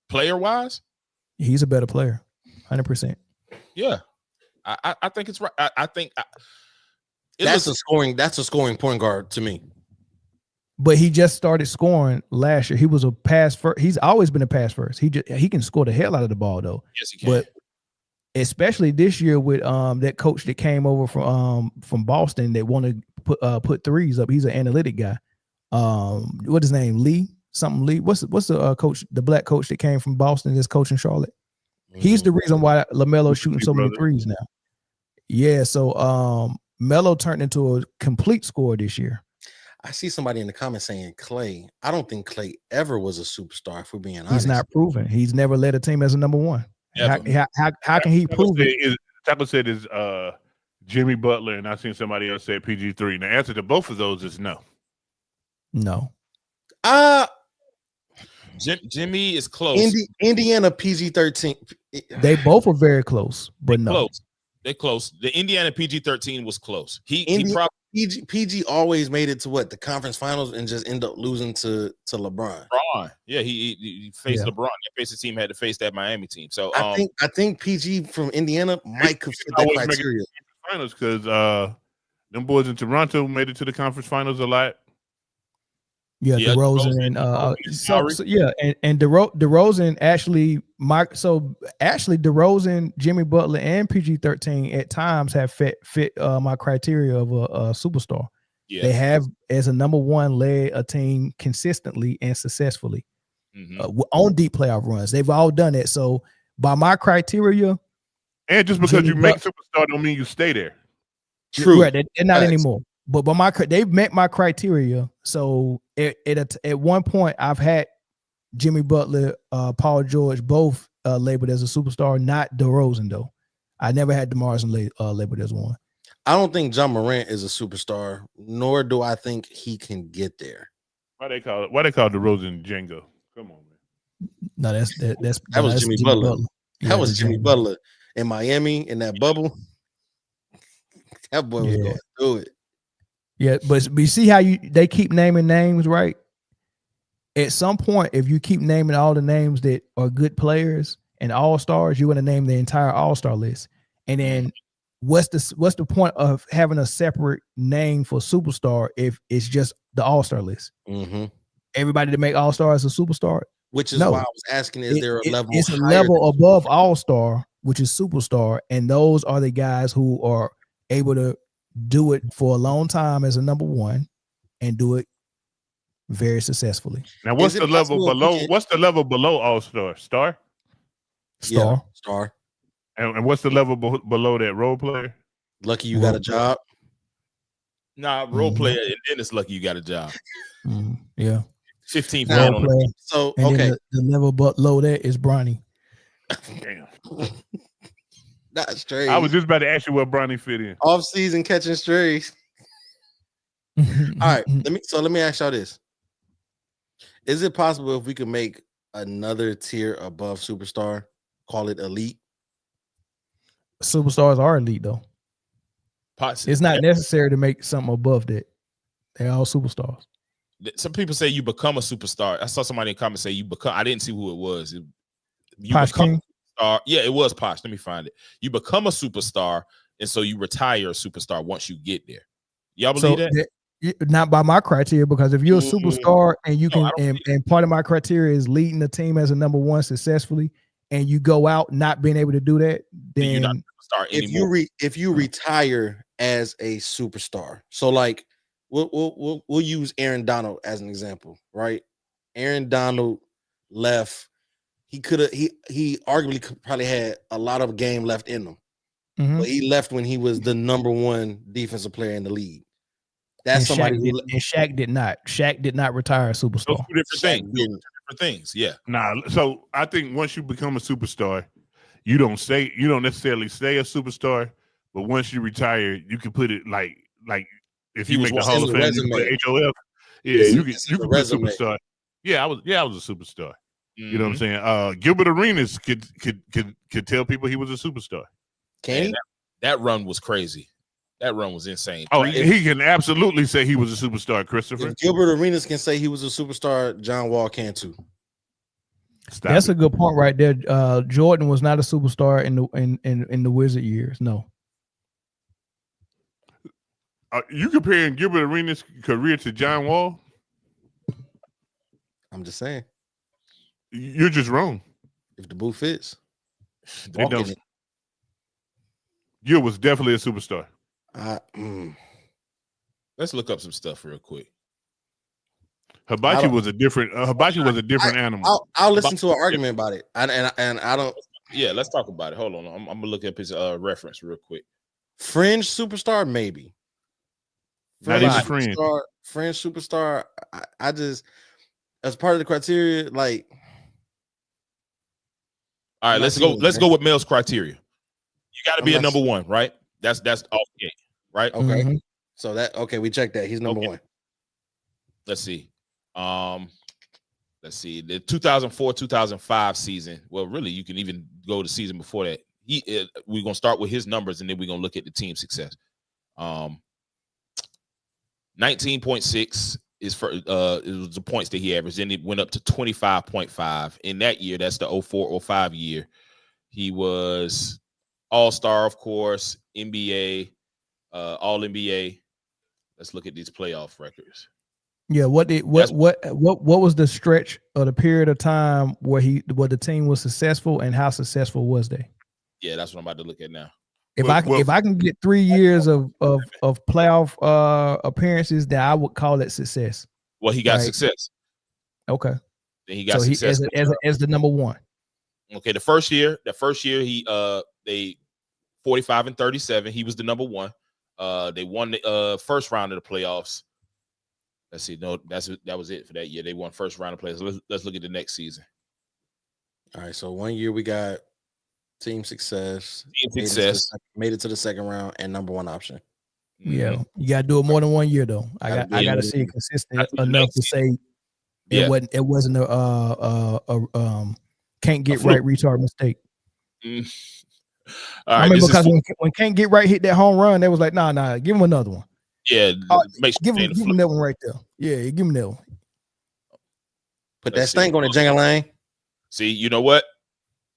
Player wise, he's a better player, 100%. Yeah, I think it's right. I think that's a scoring point guard to me. But he just started scoring last year. He was a pass first. He's always been a pass first. He can score the hell out of the ball though. Yes, he can. But especially this year with that coach that came over from Boston that wanted to put threes up. He's an analytic guy. What his name? Lee? Something Lee. What's the coach? The black coach that came from Boston that's coaching Charlotte. He's the reason why LaMelo's shooting so many threes now. Yeah. So Melo turned into a complete scorer this year. I see somebody in the comments saying Clay. I don't think Clay ever was a superstar, if we're being honest. He's not proven. He's never led a team as a number one. How can he prove it? Taco said is Jimmy Butler, and I seen somebody else say PG3. And the answer to both of those is no. No. Jimmy is close. Indiana PG-13. They both are very close, but no. Close. They're close. The Indiana PG-13 was close. PG always made it to the conference finals and just end up losing to LeBron. Yeah, he faced LeBron. He faced the team had to face that Miami team. So I think PG from Indiana might fit that criteria. Finals because them boys in Toronto made it to the conference finals a lot. Yeah, DeRozan and DeRozan actually DeRozan, Jimmy Butler, and PG-13 at times have fit my criteria of a superstar. Yeah. They have, as a number one, led a team consistently and successfully on deep playoff runs. They've all done it. So by my criteria, and just because Jimmy you make superstar don't mean you stay there. True, right? They're not anymore. But they've met my criteria. So at one point, I've had Jimmy Butler, Paul George, both labeled as a superstar. Not DeRozan though. I never had DeMarson labeled as one. I don't think John Morant is a superstar, nor do I think he can get there. Why they call DeRozan Django? Come on, man. No, that was Jimmy Butler. That was Jimmy Butler in Miami in that bubble. That boy was going through it. Yeah, but you see how they keep naming names, right? At some point, if you keep naming all the names that are good players and all-stars, you're going to name the entire all-star list. And then what's the point of having a separate name for superstar if it's just the all-star list? Mm-hmm. Everybody that make all-stars a superstar? Which is why I was asking, is there a level? It's a level above all-star, which is superstar, and those are the guys who are able to do it for a long time as a number one and do it very successfully. Now, what's the level below? What's the level below all-star? Star. Yeah, star. And what's the level below that? Role player? Lucky you got a job. Nah, role player, and then it's lucky you got a job. Yeah. 15 Role fan on player. the So And okay, then the level below that is Bronny. Damn. Not strays. I was just about to ask you what Bronny fit in. Off season catching strays. All right, let me ask y'all this: is it possible if we could make another tier above superstar, call it elite? Superstars are elite though. It's not necessary to make something above that. They're all superstars. Some people say you become a superstar. I saw somebody in the comments say you become. I didn't see who it was. You Posh become King? a superstar. Yeah, it was Posh. Let me find it. You become a superstar, and so you retire a superstar once you get there. Y'all believe that? Not by my criteria, because if you're a superstar and you can, and part of my criteria is leading the team as a number one successfully, and you go out not being able to do that, then you're not a superstar anymore. If you retire as a superstar, so like we'll use Aaron Donald as an example, right? Aaron Donald left. He arguably probably had a lot of game left in him, but he left when he was the number one defensive player in the league. That's somebody and Shaq did not. Shaq did not retire a superstar. Those two different things. Different things. Yeah. Nah. So I think once you become a superstar, you don't necessarily stay a superstar, but once you retire, you can put it like if you make the Hall of Fame, you can put HOF. Yeah, you can put superstar. Yeah, I was a superstar. You know what I'm saying? Gilbert Arenas could tell people he was a superstar. Can he? That run was crazy. That run was insane. Oh, he can absolutely say he was a superstar, Christopher. If Gilbert Arenas can say he was a superstar, John Wall can too. That's a good point right there. Jordan was not a superstar in the Wizard years. No. You comparing Gilbert Arenas' career to John Wall? I'm just saying. You're just wrong. If the boot fits, it don't. Gil was definitely a superstar. Let's look up some stuff real quick. Hibachi was a different. Animal. I'll listen to an argument about it, and I don't. Yeah, let's talk about it. Hold on, I'm gonna look up his reference real quick. Fringe superstar, maybe. Not even fringe. Fringe superstar. I just, as part of the criteria, like. All right, let's go with Mel's criteria. You got to be a number one, right? That's off the gate, right? Okay. So we checked that. He's number one. Let's see. The 2004-2005 season. Well, really, you can even go to the season before that. We're gonna start with his numbers, and then we're gonna look at the team success. 19.6 is for it was the points that he averaged. Then it went up to 25.5 in that year. That's the 04-05 year. He was All-Star, of course, NBA, All-NBA. Let's look at these playoff records. Yeah, what was the stretch of the period of time where the team was successful, and how successful was they? Yeah, that's what I'm about to look at now. If I can get 3 years of playoff appearances, then I would call it success. Well, he got success. Okay. Then he got success as the number one. Okay, the first year he they 45-37. He was the number one. They won the first round of the playoffs. Let's see. No, that was it for that year. They won first round of playoffs. Let's look at the next season. All right. So 1 year we got team success. Made it to the second round and number one option. Yeah, you gotta do it more than 1 year though. I gotta see it consistent enough to say it wasn't a can't get right retard mistake. All right, I mean, because when Can't Get Right hit that home run, they was like, nah, give him another one. Yeah, give him that one right there. Yeah, give him that one. Put that stank on it, Jangalang. See, you know what?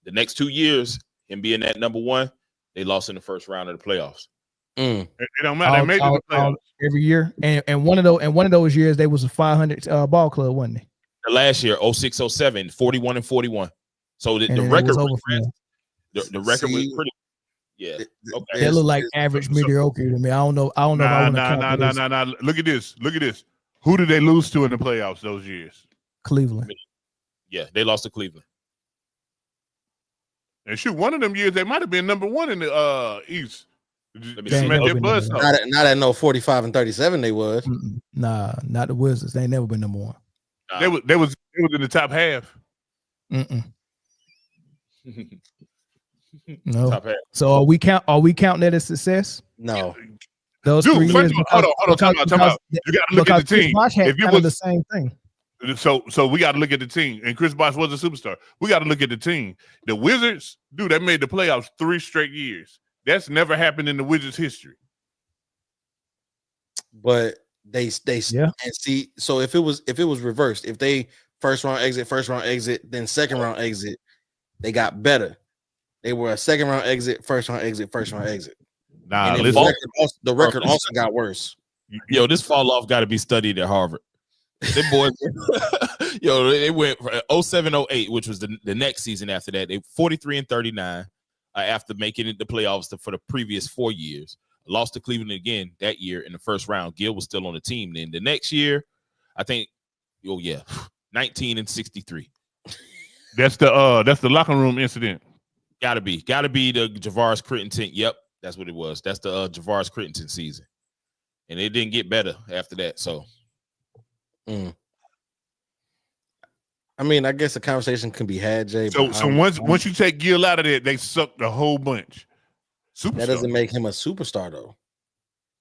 The next 2 years, him being that number one, they lost in the first round of the playoffs. It don't matter. They made the playoffs every year, and one of those years they was a 500 ball club, wasn't they? The last year, 06-07, 41-41. So the record the record was pretty. Yeah. Okay. They look like average mediocre to me. I don't know. If I want to count. Nah. Look at this. Who did they lose to in the playoffs those years? Cleveland. Yeah, they lost to Cleveland. And shoot, one of them years they might have been number one in the East. They ain't never been number one. Not at no 45 and 37 they was. Nah, not the Wizards. They ain't never been number one. They was in the top half. No. Top half. So are we counting that as success? No. Those Dude, 3 years. hold on, time out. You got to look at the team. If it was the same thing. So we got to look at the team. And Chris Bosh was a superstar. We got to look at the team. The Wizards, dude, they made the playoffs 3 straight years. That's never happened in the Wizards' history. But they and see. So if it was reversed, if they first round exit, then second round exit, they got better. They were a second round exit, first round exit. Nah, and the record also got worse. Yo, this fall off got to be studied at Harvard. Them boys, yo, they went 07-08, which was the next season after that. They 43-39 after making it the playoffs for the previous 4 years. Lost to Cleveland again that year in the first round. Gil was still on the team. Then the next year, I think, 19-63. That's the locker room incident. Gotta be the Javaris Crittenton. Yep, that's what it was. That's the Javaris Crittenton season, and it didn't get better after that. So, I mean, I guess the conversation can be had, Jay. So once you take Gil out of there, they sucked a whole bunch. Superstar. That doesn't make him a superstar, though.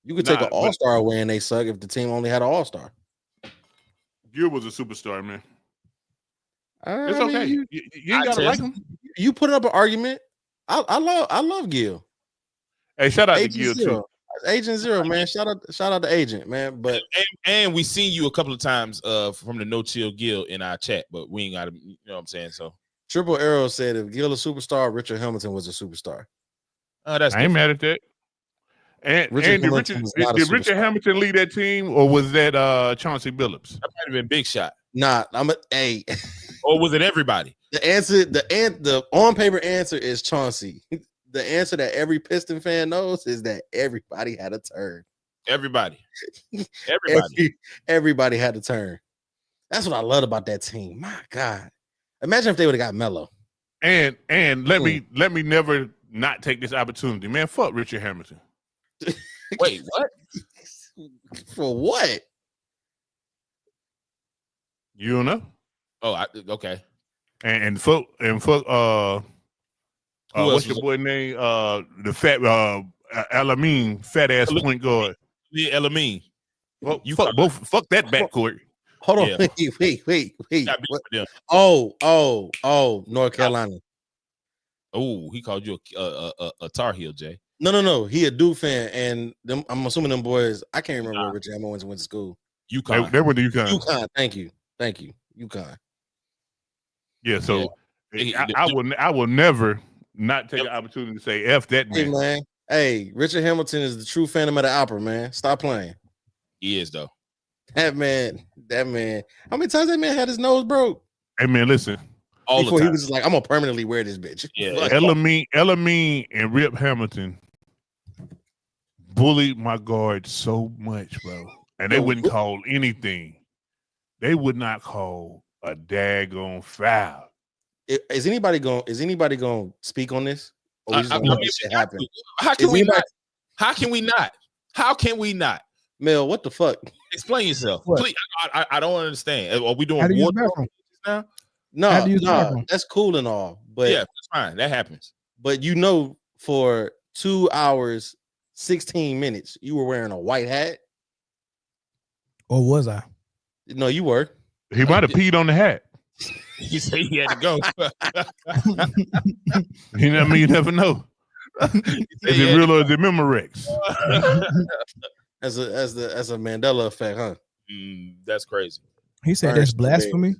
You could take an all-star away and they suck if the team only had an all-star. Gil was a superstar, man. It's okay. You ain't gotta like him. You put up an argument. I love Gil. Hey, shout out to Gil too. Agent Zero, man. Shout out to Agent, man. But and we seen you a couple of times from the No Chill Gil in our chat, but we ain't got to, you know what I'm saying? So Triple Arrow said if Gil a superstar, Richard Hamilton was a superstar. That's I ain't mad at that. And did Richard Hamilton lead that team, or was that Chauncey Billups? That might have been Big Shot. Nah, or was it everybody? The on paper answer is Chauncey. The answer that every Piston fan knows is that everybody had a turn. Everybody had a turn. That's what I love about that team. My God, imagine if they would have got Melo. And let me never not take this opportunity, man. Fuck Richard Hamilton. Wait, what? For what? You don't know? Oh, okay. And fuck what's your boy name? The fat Alameen, fat ass point guard. Yeah, Alameen. Well, you fuck that backcourt. Hold on, wait. Oh, North Carolina. Oh, he called you a Tar Heel, Jay. No. He a Duke fan, and I'm assuming them boys. I can't remember where Richard Hamilton went to school. UConn. They went to UConn. UConn. Thank you. UConn. Yeah. So I will never not take an opportunity to say F that man. Hey, man. Hey, Richard Hamilton is the true Phantom of the Opera, man. Stop playing. He is though. That man. How many times that man had his nose broke? Hey man, listen. All Before the time. he was just like, I'm gonna permanently wear this bitch. Yeah. Elamine and Rip Hamilton bullied my guard so much, bro. And they wouldn't call anything. They would not call a daggone foul. Is anybody going to speak on this? Or we just gonna let this shit happen? How can we not? How can we not? How can we not? Mel, what the fuck? Explain yourself. What? Please. I don't understand. Are we doing war now? No, that's cool and all, but yeah, that's fine. That happens. But for 2 hours, 16 minutes, you were wearing a white hat. Or was I? No, you were. He might have peed on the hat. He said he had to go. You never know. Is it real or is it Memorex? As a Mandela effect, huh? That's crazy. He said that's blasphemy.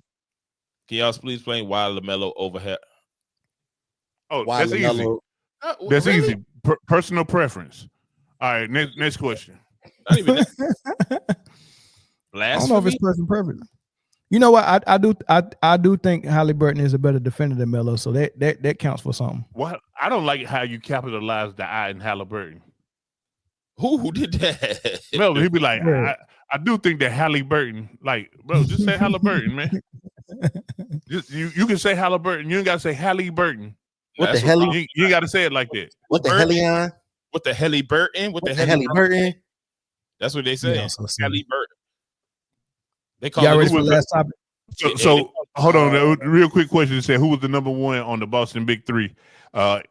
Can y'all please explain why LaMelo overhead? Oh, Why that's LaMelo? easy. That's easy. Personal preference. All right, next question. Not even that. I don't know if it's personal preference. You know what? I do think Halliburton is a better defender than Melo, so that counts for something. Well, I don't like how you capitalize the I in Halliburton. Who did that? Melo, he'd be like, I do think that Halliburton, like, bro, just say Halliburton, man. You can say Halliburton. You ain't got to say Halliburton. What the hell? You got to say it like that. What the hellion? What the Helly Burton? What the Helly Burton? That's what they say. Yeah, Helly Burton. They call Y'all it ready for the last topic? So hold on, real quick question. It said, who was the number one on the Boston Big Three?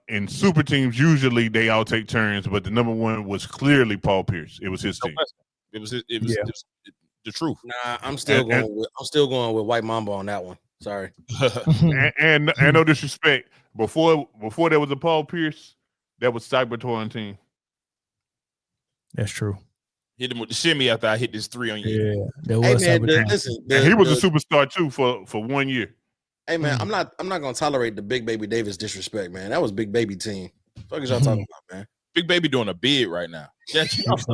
In super teams, usually they all take turns, but the number one was clearly Paul Pierce. It was his team. It was the truth. Nah, I'm still going with White Mamba on that one. Sorry. and no disrespect. Before there was a Paul Pierce, that was Cybertoon team. That's true. Hit him with the shimmy after I hit this 3 on you. Yeah, there was and he was a superstar too for 1 year. Hey man, I'm not gonna tolerate the Big Baby Davis disrespect, man. That was Big Baby team. What y'all talking about, man? Big Baby doing a bid right now. Yeah, Shout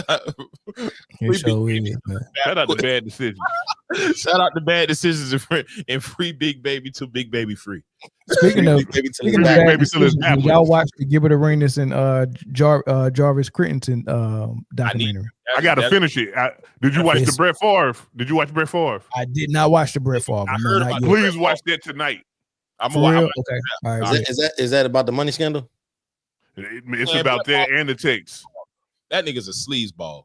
out to Bad Decisions. Shout out to Bad Decisions and free Big Baby to Big Baby free. Speaking of Bad Decisions, did y'all watch the Give It a Ringness and Jarvis Crittenton documentary? I got to finish it. Did you watch the Brett Favre? Did you watch Brett Favre? I did not watch the Brett Favre. Please watch that tonight. For real? Okay. All right. Is that about the money scandal? It's about that and the takes. That nigga's a sleazeball.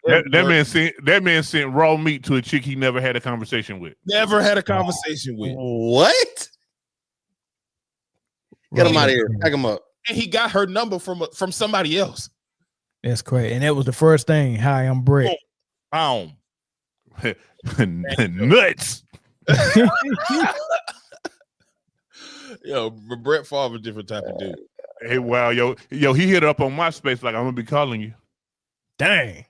That man sent raw meat to a chick he never had a conversation with. Never had a conversation with. What? Get him out of here. Pack him up. And he got her number from somebody else. That's crazy. And that was the first thing. Hi, I'm Brett. Nuts. Yo, Brett Favre, a different type of dude. Hey, wow, yo, he hit up on MySpace like, I'm gonna be calling you. Dang,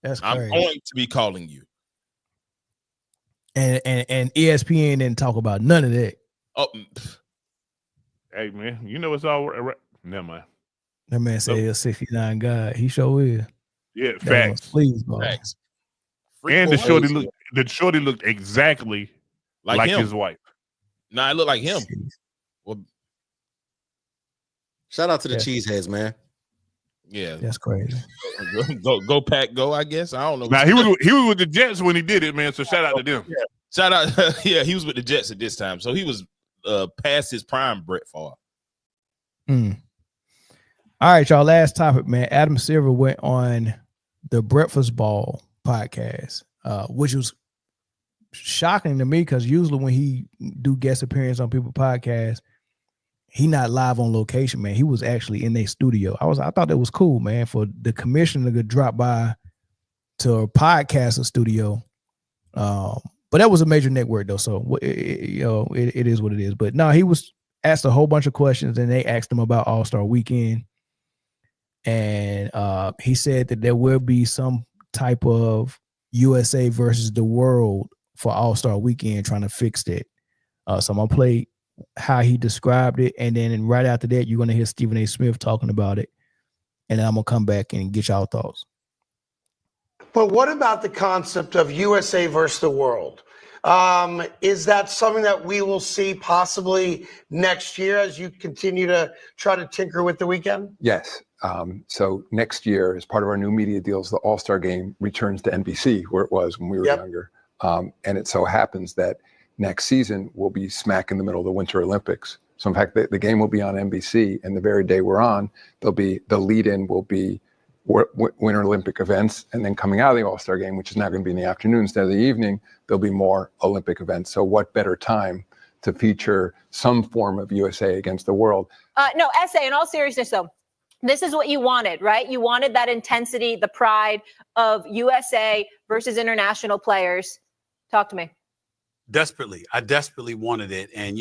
that's crazy. I'm going to be calling you. And ESPN didn't talk about none of that. Oh, hey man, you know it's all right. Never mind. That man said he's a 69 guy. He sure is. Yeah, facts. Please, facts. And the shorty looked exactly like his wife. Nah, it looked like him. Well, shout out to the cheeseheads, man. Yeah, that's crazy. Go Pack, go! I guess I don't know. Now he was with the Jets when he did it, man. So shout out to them. Yeah. Shout out, yeah, he was with the Jets at this time, so he was past his prime. Brett Favre. All right, y'all. Last topic, man. Adam Silver went on the Breakfast Ball podcast, which was shocking to me because usually when he do guest appearance on people's podcasts, he not live on location, man. He was actually in their studio. I thought that was cool, man, for the commissioner to drop by to a podcaster studio. But that was a major network though, so it is what it is. But no, he was asked a whole bunch of questions, and they asked him about All-Star Weekend, and he said that there will be some type of USA versus the world for All-Star Weekend, trying to fix that. So I'm gonna play how he described it, and then right after that, you're gonna hear Stephen A. Smith talking about it, and then I'm gonna come back and get y'all thoughts. But what about the concept of USA versus the world? Is that something that we will see possibly next year as you continue to try to tinker with the weekend? Yes. So next year, as part of our new media deals, the All-Star Game returns to NBC, where it was when we were younger. And it so happens that next season will be smack in the middle of the Winter Olympics. So in fact, the game will be on NBC, and the very day we're on, the lead-in will be Winter Olympic events, and then coming out of the All-Star Game, which is now going to be in the afternoon instead of the evening, there'll be more Olympic events. So what better time to feature some form of USA against the world? No, SA, in all seriousness though, this is what you wanted, right? You wanted that intensity, the pride of USA versus international players. Talk to me. I desperately wanted it. And,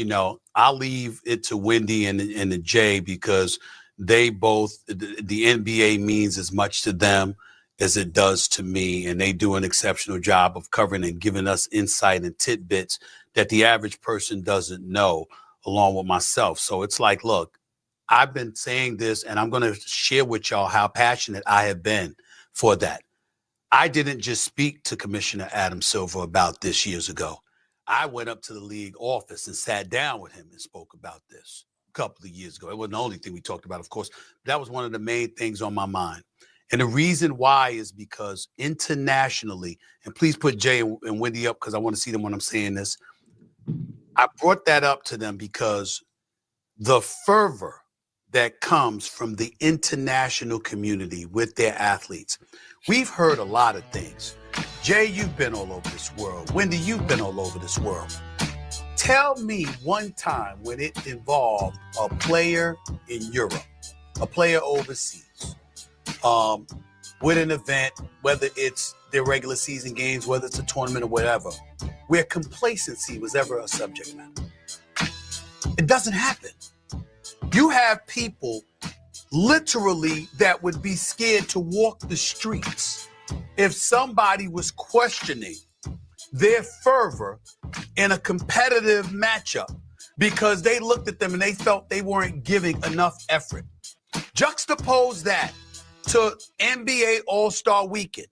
I'll leave it to Wendy and the Jay, because they both, the NBA means as much to them as it does to me. And they do an exceptional job of covering and giving us insight and tidbits that the average person doesn't know, along with myself. So it's like, look, I've been saying this, and I'm going to share with y'all how passionate I have been for that. I didn't just speak to Commissioner Adam Silver about this years ago. I went up to the league office and sat down with him and spoke about this a couple of years ago. It wasn't the only thing we talked about, of course. That was one of the main things on my mind. And the reason why is because internationally, and please put Jay and Wendy up because I want to see them when I'm saying this, I brought that up to them because the fervor that comes from the international community with their athletes. We've heard a lot of things. Jay, you've been all over this world. Wendy, you've been all over this world. Tell me one time when it involved a player in Europe, a player overseas, with an event, whether it's their regular season games, whether it's a tournament or whatever, where complacency was ever a subject matter. It doesn't happen. You have people literally that would be scared to walk the streets if somebody was questioning their fervor in a competitive matchup because they looked at them and they felt they weren't giving enough effort. Juxtapose that to NBA All-Star Weekend.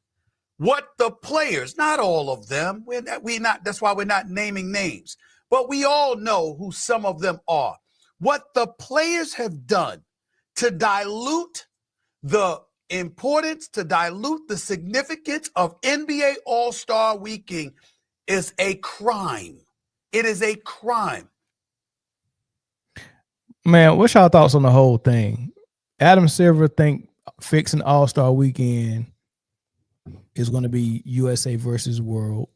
What the players, not all of them, that's why we're not naming names, but we all know who some of them are. What the players have done to dilute the importance, to dilute the significance of NBA All-Star Weekend is a crime. It is a crime. Man, what's y'all thoughts on the whole thing? Adam Silver think fixing All-Star Weekend is going to be USA versus World.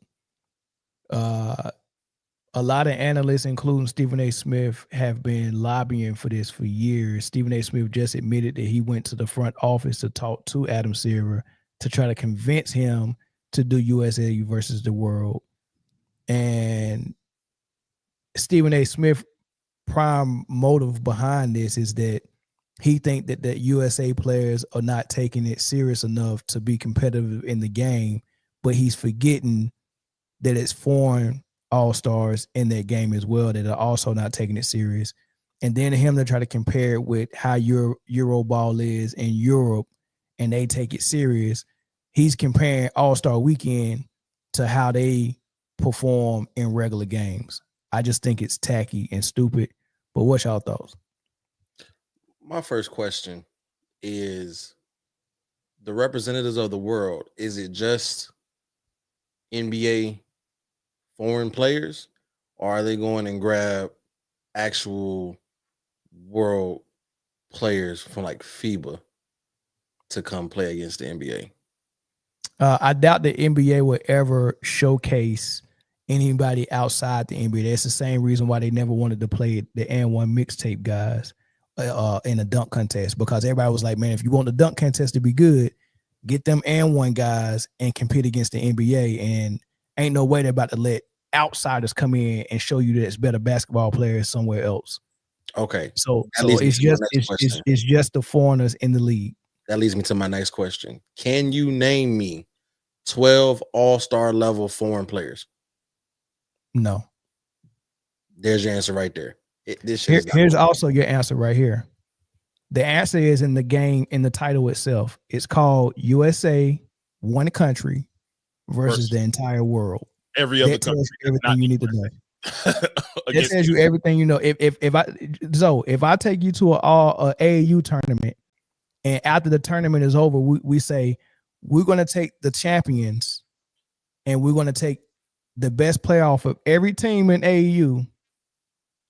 A lot of analysts, including Stephen A. Smith, have been lobbying for this for years. Stephen A. Smith just admitted that he went to the front office to talk to Adam Silver to try to convince him to do USA versus the World. And Stephen A. Smith prime motive behind this is that he think that the USA players are not taking it serious enough to be competitive in the game, but he's forgetting that it's foreign all-stars in that game as well that are also not taking it serious. And then him to try to compare it with how Euro ball is in Europe and they take it serious. He's comparing All-Star Weekend to how they perform in regular games. I just think it's tacky and stupid. But what's y'all thoughts? My first question is the representatives of the world. Is it just NBA foreign players, or are they going and grab actual world players from like FIBA to come play against the NBA? I doubt the NBA would ever showcase anybody outside the NBA. That's the same reason why they never wanted to play the N1 mixtape guys in a dunk contest, because everybody was like, man, if you want the dunk contest to be good, get them N1 guys and compete against the NBA. And ain't no way they're about to let outsiders come in and show you that it's better basketball players somewhere else. Okay. So it's just the foreigners in the league. That leads me to my next question. Can you name me 12 all-star level foreign players? No. There's your answer right there. Here's also your answer right here. The answer is in the game, in the title itself. It's called USA One Country versus the entire world. Every other country. Everything you need to know. It tells you everything you know. If I take you to a AAU tournament, and after the tournament is over, we say we're going to take the champions, and we're going to take the best player off of every team in AAU,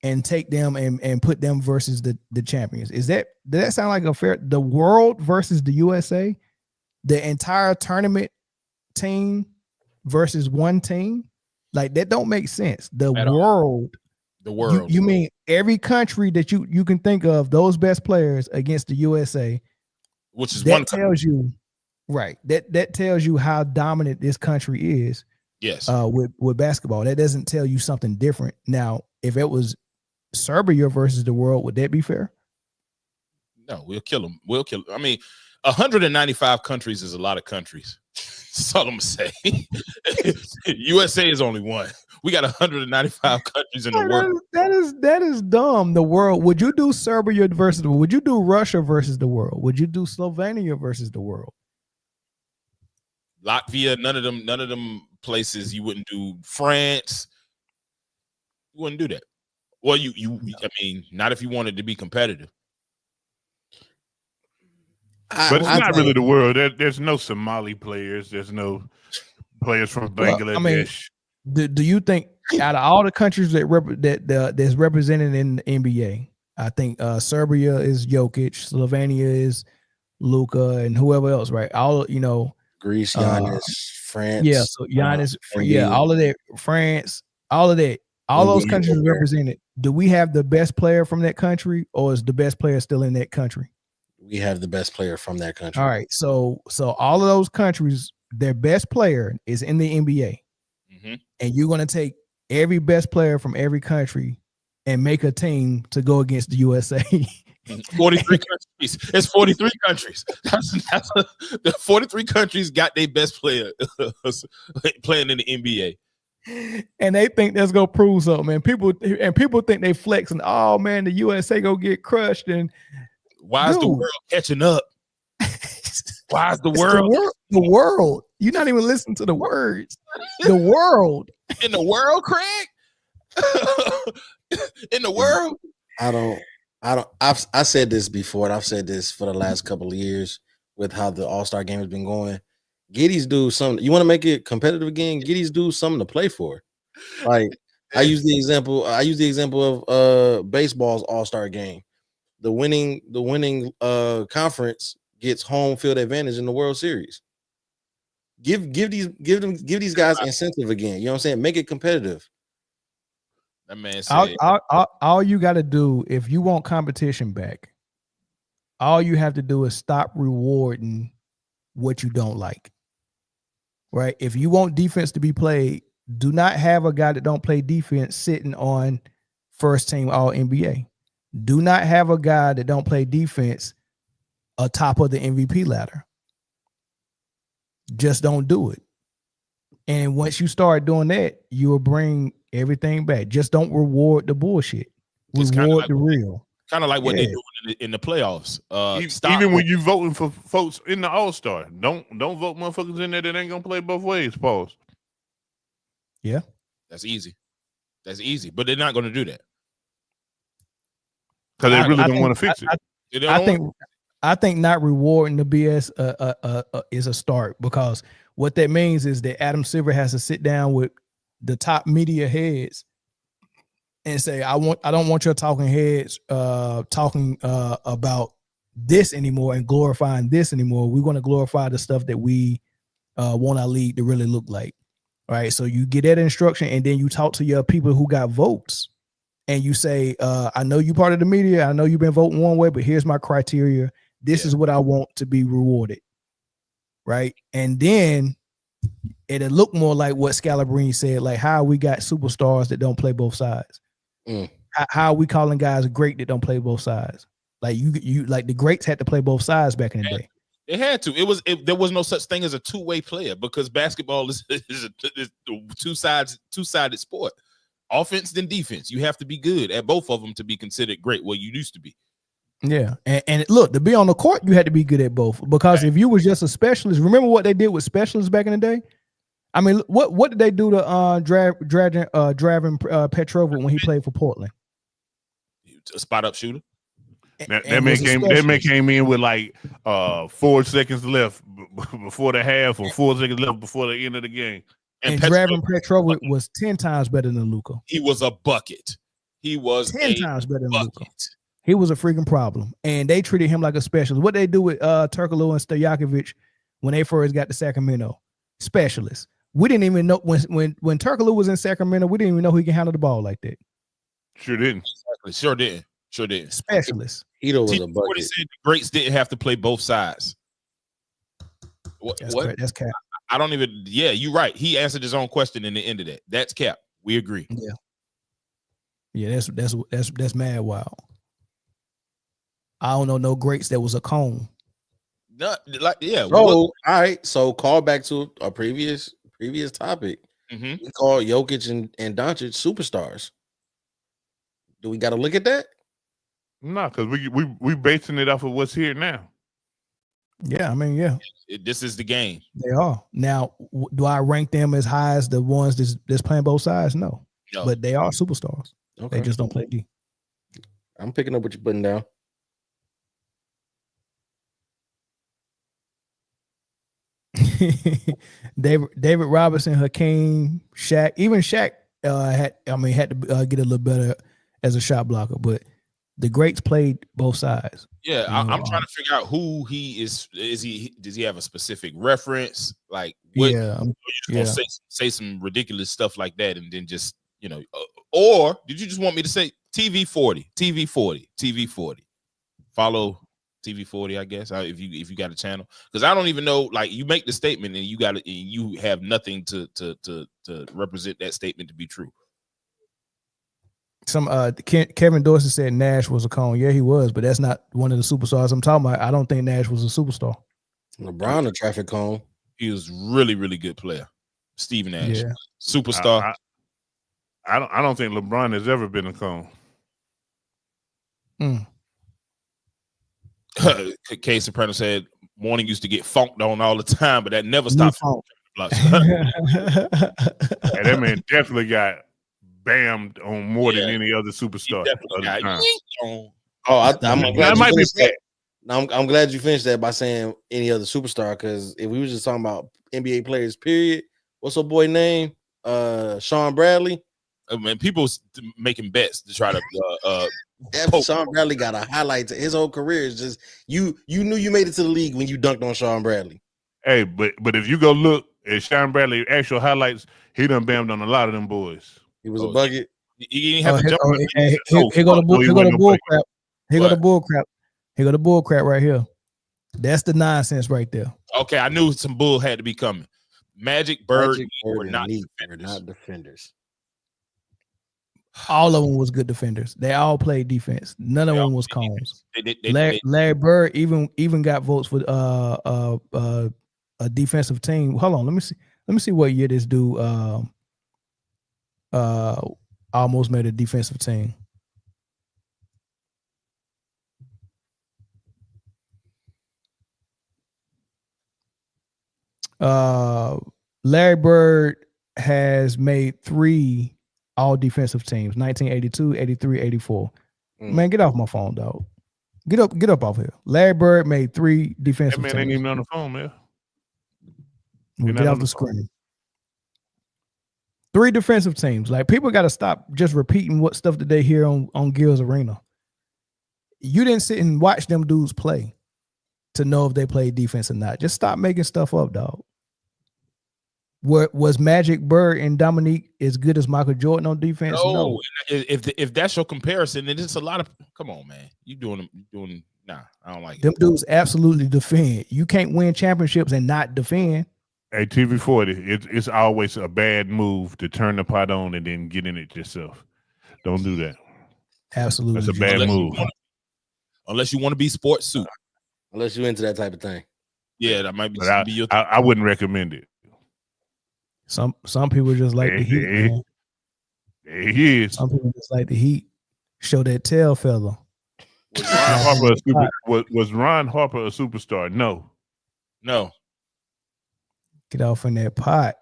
and take them and put them versus the champions. Does that sound like a fair? The world versus the USA, the entire tournament team versus one team, like that don't make sense. The world. You mean every country that you can think of, those best players against the USA, which is that one tells you, right? That tells you how dominant this country is. Yes. With basketball, that doesn't tell you something different. Now, if it was Serbia versus the world, would that be fair? No, we'll kill them. We'll kill them. I mean, 195 countries is a lot of countries. That's all I'm gonna say. USA is only one. We got 195 countries in the world. That is dumb. The world. Would you do Serbia versus the world? Would you do Russia versus the world? Would you do Slovenia versus the world? Latvia, none of them places you wouldn't do. France, you wouldn't do that. Well, I mean, not if you wanted to be competitive. But it's not really the world. There's no Somali players. There's no players from Bangladesh. I mean, do you think out of all the countries that's represented in the NBA, I think Serbia is Jokic, Slovenia is Luka, and whoever else, right? All Greece, Giannis, France. Yeah, so Giannis, Embiid. all of that, France, all of that, all those Embiid countries over there. represented. Do we have the best player from that country, or is the best player still in that country? We have the best player from that country. All right, so all of those countries, their best player is in the NBA, and you're going to take every best player from every country and make a team to go against the USA. 43 countries. It's 43 countries. The 43 countries got their best player playing in the NBA. And they think that's gonna prove something, man. People think they flexing. Oh man, the USA go get crushed. And why is the world catching up? Why is the world? The world. You're not even listening to the words. The world. In the world, Craig? In the world? I said this before, and I've said this for the last couple of years with how the All-Star game has been going. Get these dudes something. You want to make it competitive again? Get these dudes something to play for. Like I use the example of baseball's All-Star game. The winning conference gets home field advantage in the World Series. Give these guys incentive again. You know what I'm saying? Make it competitive. That man said, all you got to do if you want competition back, all you have to do is stop rewarding what you don't like. Right? If you want defense to be played, do not have a guy that don't play defense sitting on first team All NBA. Do not have a guy that don't play defense atop of the MVP ladder. Just don't do it. And once you start doing that, you will bring everything back. Just don't reward the bullshit. Reward the real. Kind of like what they do in the playoffs. Even when you voting for folks in the All-Star, don't vote motherfuckers in there that ain't gonna play both ways. Pause. Yeah, that's easy. That's easy, but they're not going to do that because they really don't want to fix it. I think not rewarding the BS is a start, because what that means is that Adam Silver has to sit down with the top media heads and say, I don't want your talking heads talking about this anymore and glorifying this anymore. We want to glorify the stuff that we want our league to really look like. All right. So you get that instruction, and then you talk to your people who got votes, and you say, I know you part of the media. I know you've been voting one way, but here's my criteria. This is what I want to be rewarded. Right. And then it'll look more like what Scalabrine said, like how we got superstars that don't play both sides. How are we calling guys great that don't play both sides? Like you like the greats had to play both sides back in the day. They had to. There was no such thing as a two-way player, because basketball is a two-sided sport. Offense and defense. You have to be good at both of them to be considered great. Well, you used to be. Yeah, and look, to be on the court, you had to be good at both, because if you was just a specialist, remember what they did with specialists back in the day? I mean, what did they do to Draven Petrova when he played for Portland? A spot-up shooter. That man came in with like 4 seconds left before the half, or 4 seconds left before the end of the game. And Draven Petrova was 10 times better than Luka. He was a bucket. He was 10 times better than Luka. He was a freaking problem. And they treated him like a specialist. What they do with Turkoglu and Stojakovic when they first got to Sacramento? Specialists. We didn't even know when Turkoglu was in Sacramento, we didn't even know he can handle the ball like that. Sure didn't. Exactly. Sure did. Specialist. Ito was a bucket. Said the greats didn't have to play both sides. What? That's cap. I don't even. Yeah, you're right. He answered his own question in the end of that. That's cap. We agree. Yeah. That's mad wild. I don't know no greats that was a cone. All right. So call back to a previous topic. We call Jokic and Doncic superstars. Do we got to look at that? No, because we basing it off of what's here now. Yeah, I mean, yeah. This is the game. They are. Now, do I rank them as high as the ones that's playing both sides? No. But they are superstars. Okay. They just don't play D. I'm picking up what you're putting down. David Robinson, Hakeem, Shaq, even Shaq had to get a little better as a shot blocker, but the greats played both sides. Yeah, I'm trying to figure out who he is. Does he have a specific reference? Like, what? Yeah, Or you just gonna say some ridiculous stuff like that, and then just or did you just want me to say TV 40? Follow TV 40, I guess. If you got a channel, because I don't even know. Like, you make the statement and you have nothing to represent that statement to be true. Kevin Dorsey said Nash was a cone. Yeah, he was, but that's not one of the superstars I'm talking about. I don't think Nash was a superstar. LeBron, a traffic cone. He was really, really good player. Steve Nash, Yeah. superstar. I don't think LeBron has ever been a cone. K. Soprano said Morning used to get funked on all the time, but that never stopped. And that man definitely got bammed on more than any other superstar. I'm glad you finished that by saying any other superstar, because if we were just talking about NBA players, period, what's her boy name? Sean Bradley. Man, people making bets to try to Sean Bradley got a highlight to his whole career. Is just you knew you made it to the league when you dunked on Sean Bradley. Hey, but if you go look at Sean Bradley actual highlights, he done bammed on a lot of them boys. He was a bucket. He didn't have to jump. Here go the bull crap. Here go the bull crap. Here go the bull crap right here. That's the nonsense right there. Okay, I knew some bull had to be coming. Magic, Bird were not defenders. All of them was good defenders. They all played defense. None of them was cones. Larry Bird even got votes for a defensive team. Hold on, let me see what year this dude almost made a defensive team. Larry Bird has made 3 all defensive teams: 1982, 83, 84. Man, get off my phone, dog. Get up off here. Larry Bird made 3 defensive teams. That man ain't even on the phone, man. Get off the screen. 3 defensive teams. Like, people got to stop just repeating what stuff that they hear on Gil's Arena. You didn't sit and watch them dudes play to know if they played defense or not. Just stop making stuff up, dog. Was Magic, Bird, and Dominque as good as Michael Jordan on defense? No. If that's your comparison, then it's a lot of. Come on, man. You doing? Nah, I don't like them dudes. Absolutely defend. You can't win championships and not defend. Hey, TV 40, it's always a bad move to turn the pot on and then get in it yourself. Don't do that. Absolutely, that's a bad move. Unless you want to be sports suit. Unless you're into that type of thing. Yeah, that might be your. I wouldn't recommend it. Some people just like the heat. Man. He is. Some people just like the heat. Show that tail fella. Was Ron Harper a superstar? No. Get off in that pot.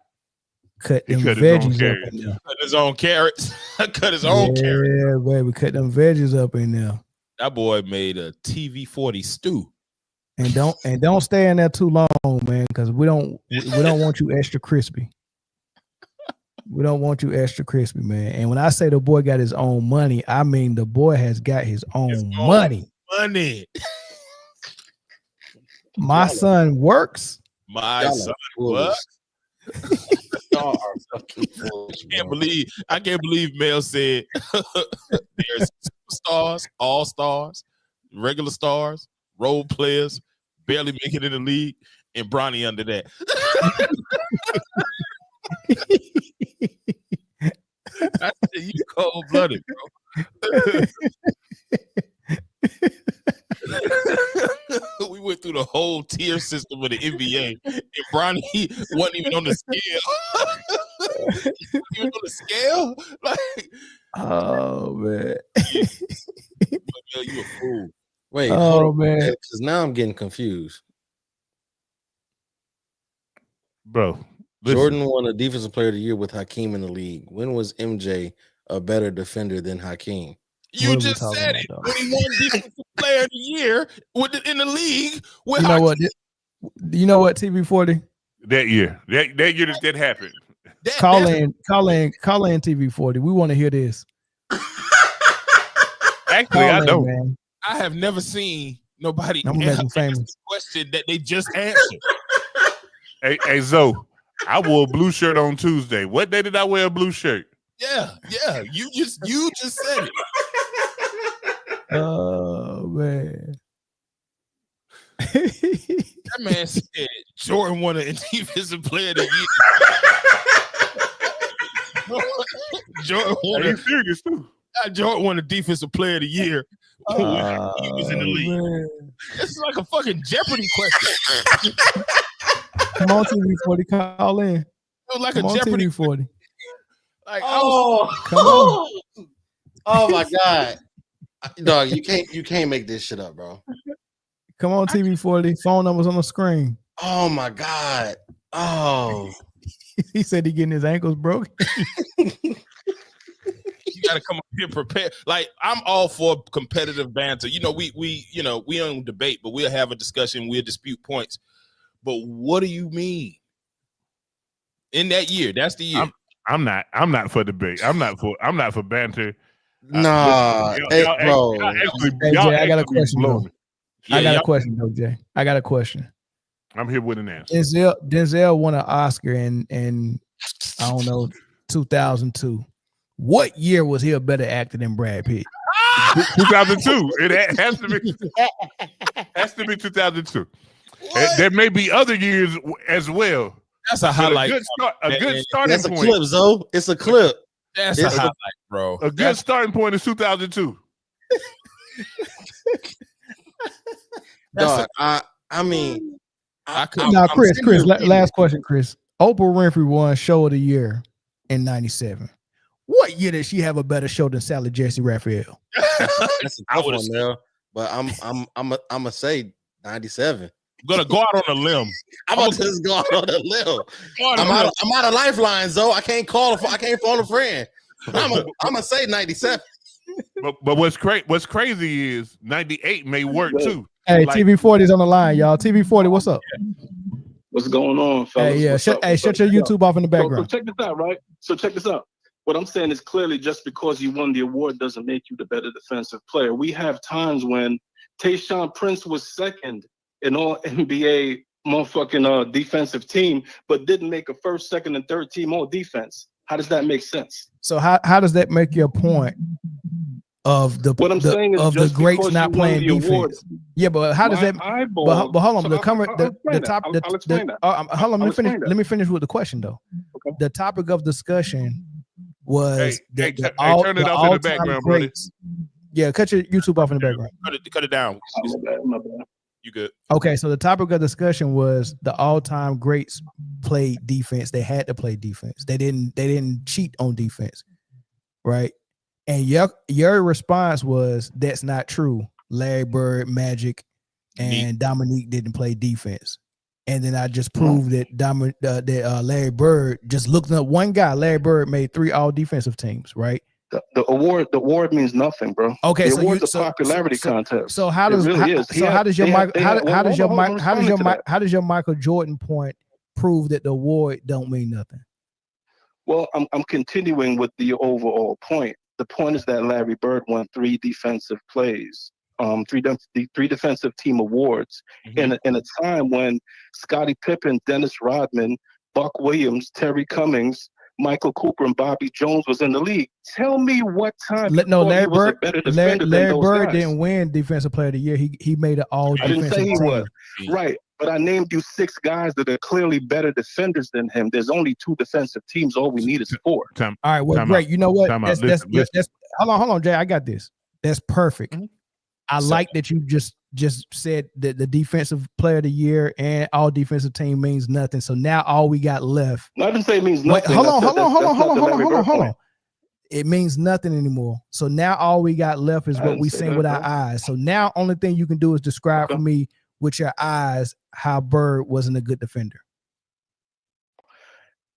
Cut them veggies up in there. Cut his own carrots. Cut his own carrots. Yeah, baby. Cut them veggies up in there. That boy made a TV 40 stew. And don't stay in there too long, man, because we don't want you extra crispy. We don't want you extra crispy, man. And when I say the boy got his own money, I mean the boy has got his own money. My son works. My son works. I can't believe Mel said there's stars, all stars, regular stars, role players, barely making it in the league, and Bronny under that. I said, you cold-blooded, bro. We went through the whole tier system of the NBA, and Bronny wasn't even on the scale. Even on the scale? Like, oh man. You a fool. Wait, man. Because now I'm getting confused. Bro. Jordan won a defensive player of the year with Hakeem in the league. When was MJ a better defender than Hakeem? You just said it. When he won defensive player of the year in the league with You know what, TV 40? That year that happened. Call in TV40. We want to hear this. Actually, I don't. Man. I have never seen nobody I'm gonna make them answer famous. the question that they just answered. Hey, Zoe, I wore a blue shirt on Tuesday. What day did I wear a blue shirt? Yeah. You just said it. Oh man. That man said Jordan won a defensive player of the year. Jordan won Are you serious too? Jordan won a defensive player of the year when he was in the league. Man. This is like a fucking Jeopardy question. Come on, TV40, call in. It was like Come a on, Jeopardy. TV40. Like, Come on. Oh my God. Dog, you can't make this shit up, bro. Come on, TV40. Phone numbers on the screen. Oh my God. Oh. He said he getting his ankles broken. You got to come up here prepared. Like, I'm all for competitive banter. We don't debate, but we'll have a discussion. We'll dispute points. But what do you mean? In that year, that's the year. I'm not for debate. I'm not for banter. Nah, bro. Jay, I got a question though. I got a question though, Jay. I got a question. I'm here with an answer. Denzel won an Oscar in I don't know 2002. What year was he a better actor than Brad Pitt? 2002. It has to be 2002. There may be other years as well. That's a highlight. A good starting That's point. a clip, Zoe. It's a clip. That's a highlight, bro. A good starting point is 2002. Dog, I mean, Chris, last question, Chris. Oprah Winfrey won Show of the Year in '97. What year did she have a better show than Sally Jesse Raphael? That's a tough one, man. But I'm gonna say 97. I'm gonna go out on a limb. I'm about to just go out on a limb. I'm out of lifelines, though. I can't phone a friend. I'm gonna say 97. But what's crazy is 98 may work too. Hey, TV40 is on the line, y'all. TV40, what's up? What's going on, fellas? Hey, yeah, shut your YouTube off in the background. So check this out, right? So check this out. What I'm saying is clearly just because you won the award doesn't make you the better defensive player. We have times when Tayshaun Prince was second in all NBA motherfucking defensive team, but didn't make a first, second, and third team all defense. How does that make sense? So how does that make your point of the what I'm saying is of the greats not playing defense? Awards, yeah, but how does that? Eyeball, but hold on, so the top. Hold on, let me finish with the question though. Okay. The topic of discussion was turn it off in the background, brother. Yeah, cut your YouTube off in the background. Cut it down. My bad. You good? Okay, so the topic of discussion was the all-time greats played defense. They had to play defense. They didn't cheat on defense, right? And your response was that's not true. Larry Bird, Magic, and Dominque didn't play defense. And then I just proved that Larry Bird, just looking up one guy, Larry Bird made 3 all-defensive teams, right? The award means nothing, bro. Okay, the award's a popularity contest. So how does your Michael Jordan point prove that the award don't mean nothing? Well, I'm continuing with the overall point. The point is that Larry Bird won 3 defensive plays, 3 defensive team awards in a time when Scottie Pippen, Dennis Rodman, Buck Williams, Terry Cummings, Michael Cooper, and Bobby Jones was in the league. Tell me what time. Larry Bird didn't win Defensive Player of the Year. He made it all defensive team. I didn't say he was. Right. But I named you 6 guys that are clearly better defenders than him. There's only 2 defensive teams. All we need is 4. All right. Well, great. You know what? That's hold on, Jay. I got this. That's perfect. I like that you just said that the Defensive Player of the Year and all defensive team means nothing. So now all we got left. I didn't say it means nothing. Hold on. It means nothing anymore. So now all we got left is what we seen with our eyes. So now only thing you can do is describe for me with your eyes how Bird wasn't a good defender.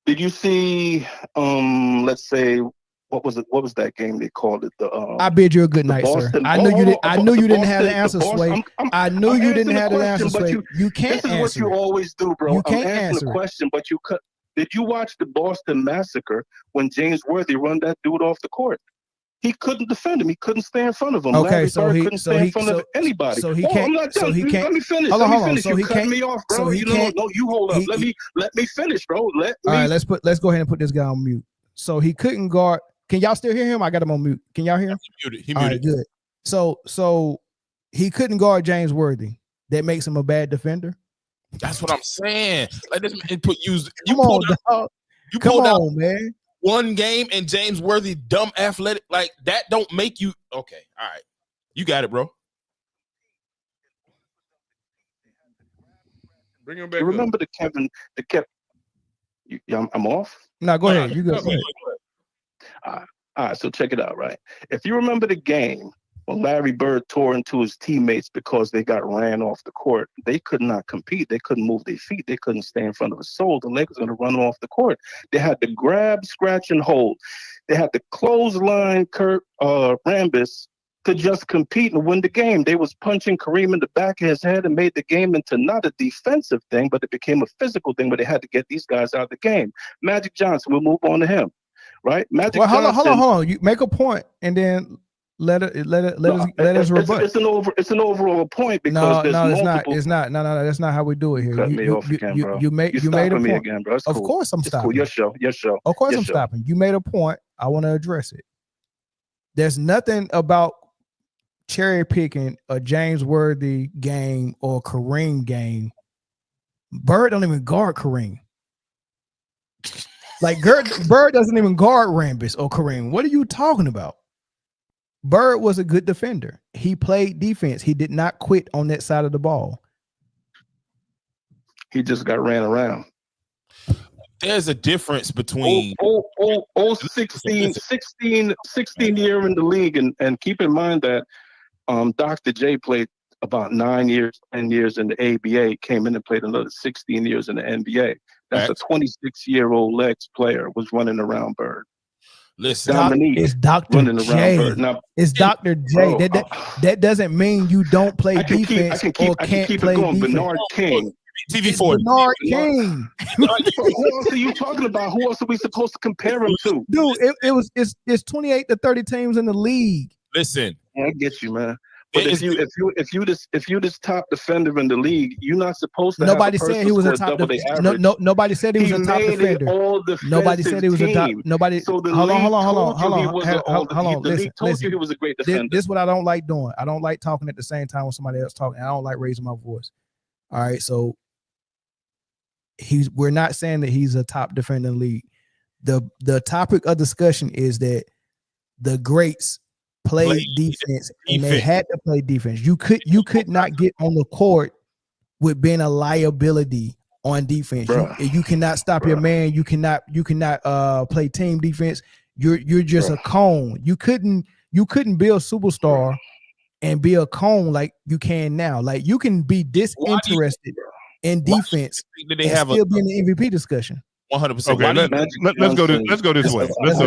Did you see let's say what was that game they called it? I bid you a good night, sir. I knew you didn't have the answer, Sway. I knew you didn't have the answer, Sway. You can't answer. This is what you always do, bro. You can't answer the answer question, but you cut. Did you watch the Boston Massacre when James Worthy run that dude off the court? He couldn't defend him. He couldn't stay in front of him. Okay, Larry so Bird he couldn't so stay in he front so of anybody. so he Oh, I'm can't not so done. he can't Let me finish. hold on, Let me hold on. finish. So You he cut can't me off, bro. so he You can't no, you hold up. Let me finish, bro. Let all me. right, let's go ahead and put this guy on mute. So he couldn't guard. Can y'all still hear him? I got him on mute. Can y'all hear him? He All muted. right, good. So he couldn't guard James Worthy. That makes him a bad defender. That's what I'm saying. Like this man put you Come on, dog. You Come pulled out on, man. one game and James Worthy dumb athletic like that don't make you okay. All right, you got it, bro. Bring him back. You remember I'm off. No, go ahead. You go. Go ahead. All right, so check it out, right? If you remember the game when Larry Bird tore into his teammates because they got ran off the court, they could not compete. They couldn't move their feet. They couldn't stay in front of a soul. The leg was going to run off the court. They had to grab, scratch, and hold. They had to clothesline Kurt Rambis to just compete and win the game. They was punching Kareem in the back of his head and made the game into not a defensive thing, but it became a physical thing where they had to get these guys out of the game. Magic Johnson, we'll move on to him. Right, Magic Well, hold Johnson. on. You make a point and then let us rebut. It's an overall point because there's multiple. It's not. No, that's not how we do it here. Cut me off again, bro. You made a stopping me point. again, bro. It's Of cool. course I'm It's stopping. Cool. Your show. Of course Your I'm show. stopping. You made a point. I want to address it. There's nothing about cherry picking a James Worthy game or Kareem game. Bird don't even guard Kareem. Like Bird doesn't even guard Rambis or Kareem. What are you talking about? Bird was a good defender. He played defense. He did not quit on that side of the ball. He just got ran around. There's a difference between 16 year in the league, and keep in mind that Dr. J played about 9 years, 10 years in the ABA, came in and played another 16 years in the NBA. That's a 26-year-old Lex player was running around Bird. Listen, Dominique it's Dr. running around J. Bird. Now, It's Dr. J. That doesn't mean you don't play defense or can't play defense. Bernard King. TV4. Bernard King. Who else are you talking about? Who else are we supposed to compare him to? Dude, it's 28 to 30 teams in the league. Listen, I get you, man. But if you this top defender in the league, you're not supposed to. Nobody said he was a top defender. Nobody said he was a top defender. Nobody said he was a top. Nobody. So the hold league on. The league told you he was a great defender. This is what I don't like doing. I don't like talking at the same time when somebody else talking. I don't like raising my voice. All right, so we're not saying that he's a top defender in the league. The topic of discussion is that the greats played defense and they had to play defense. You could not get on the court with being a liability on defense. You cannot stop your man. You cannot play team defense. You're just a cone. You couldn't be a superstar and be a cone like you can now. Like you can be disinterested in defense and still be in the MVP discussion. 100%. Okay, let's go this way. That's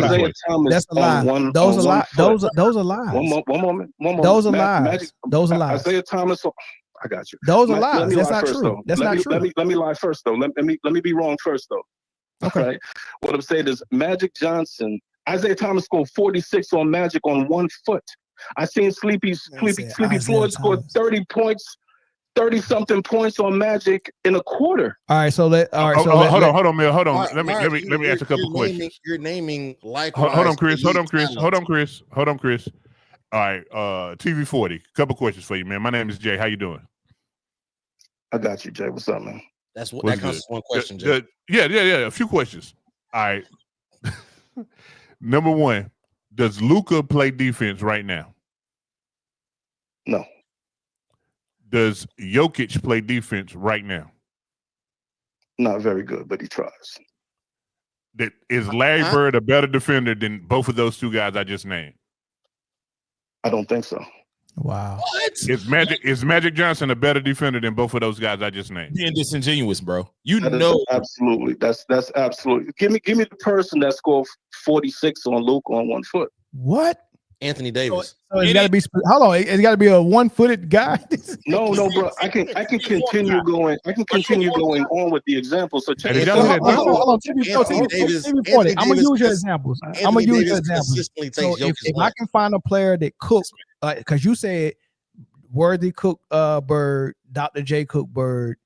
a lie. Those are lies. Those are lies. One moment. Those are lies. Those are lies. Isaiah Thomas. I got you. Those are lies. That's not true. That's not true. Let me lie first though. Let me be wrong first though. Okay. Right? What I'm saying is Magic Johnson. Isaiah Thomas scored 46 on Magic on 1 foot. I seen Sleepy Floyd score 30 points. 30-something points on Magic in a quarter. All right, so hold on, Mel. Hold on. Let me ask a couple questions. You're naming like. Hold on, Chris. Hold on, Chris. All right, TV40. Couple questions for you, man. My name is Jay. How you doing? I got you, Jay. What's up, man? That counts as one question, Jay. Yeah. A few questions. All right. Number one, does Luka play defense right now? No. Does Jokic play defense right now? Not very good, but he tries. Is Larry Bird a better defender than both of those two guys I just named? I don't think so. Wow. What? Is Magic Johnson a better defender than both of those guys I just named? Being disingenuous, bro. Absolutely. That's absolutely. Give me the person that scored 46 on Luke on 1 foot. What? Anthony Davis. So it's got to be. Hold on, it's got to be a 1-footed guy. No, bro. I can continue going. I can continue going on with the example. So check this Hold out. on, TV40. I'm gonna use your examples. I'm gonna use your examples. So if I can find a player that cook, because you said Worthy Cook Bird, Dr. J Cook Bird,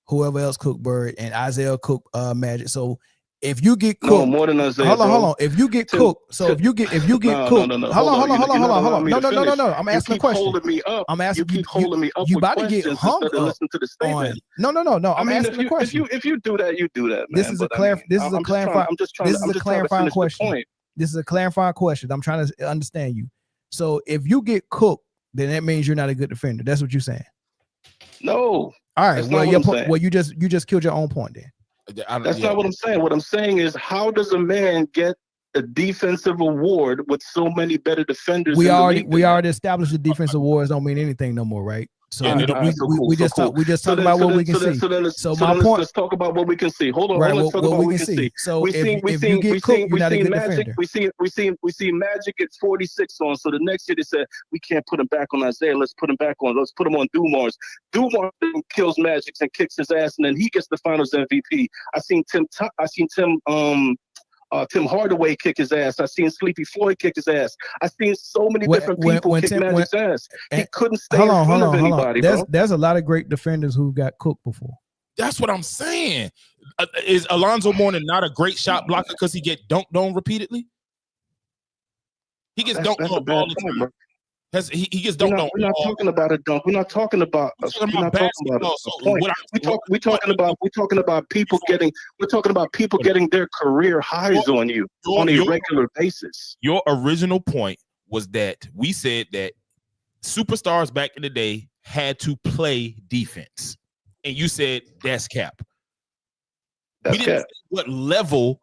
whoever else Cook Bird, and Isaiah Cook Magic. So if you get cooked, no more than Isaiah. Hold on. If you get cooked, so if you get cooked, hold on. No. I'm asking a question. Holding me up. I'm asking you. Keep holding me up. You with about to get questions hung instead of up listening to the statement. No. I'm asking a question. If you do that, you do that, man. This is a clarifying question. This is a clarifying question. I'm trying to understand you. So if you get cooked, then that means you're not a good defender. That's what you're saying. No. All right. Well, you just killed your own point then. That's not what I'm saying. What I'm saying is, how does a man get a defensive award with so many better defenders? We already established the defensive awards don't mean anything no more, right? So we just talk about what we can see. So my point. Let's talk about what we can see. Hold on. Right, Let's talk about what we can see. So if you get cooked, you're not a good defender. We see Magic at 46 on. So the next year they said we can't put him back on Isaiah. Let's put him back on. Let's put him on Dumars. Dumars kills Magic and kicks his ass, and then he gets the Finals MVP. I seen Tim Hardaway kick his ass. I seen Sleepy Floyd kick his ass. I seen so many different people kick Magic's ass. He couldn't stay in front of anybody, bro. There's a lot of great defenders who got cooked before. That's what I'm saying. Is Alonzo Mourning not a great shot blocker because he get dunked on repeatedly? He gets dunked on all the time. He gets dunked on. We're not talking about a dunk. We're not talking about a point. We're talking about people getting their career highs on you on a regular basis. Your original point was that we said that superstars back in the day had to play defense, and you said that's cap. We didn't say what level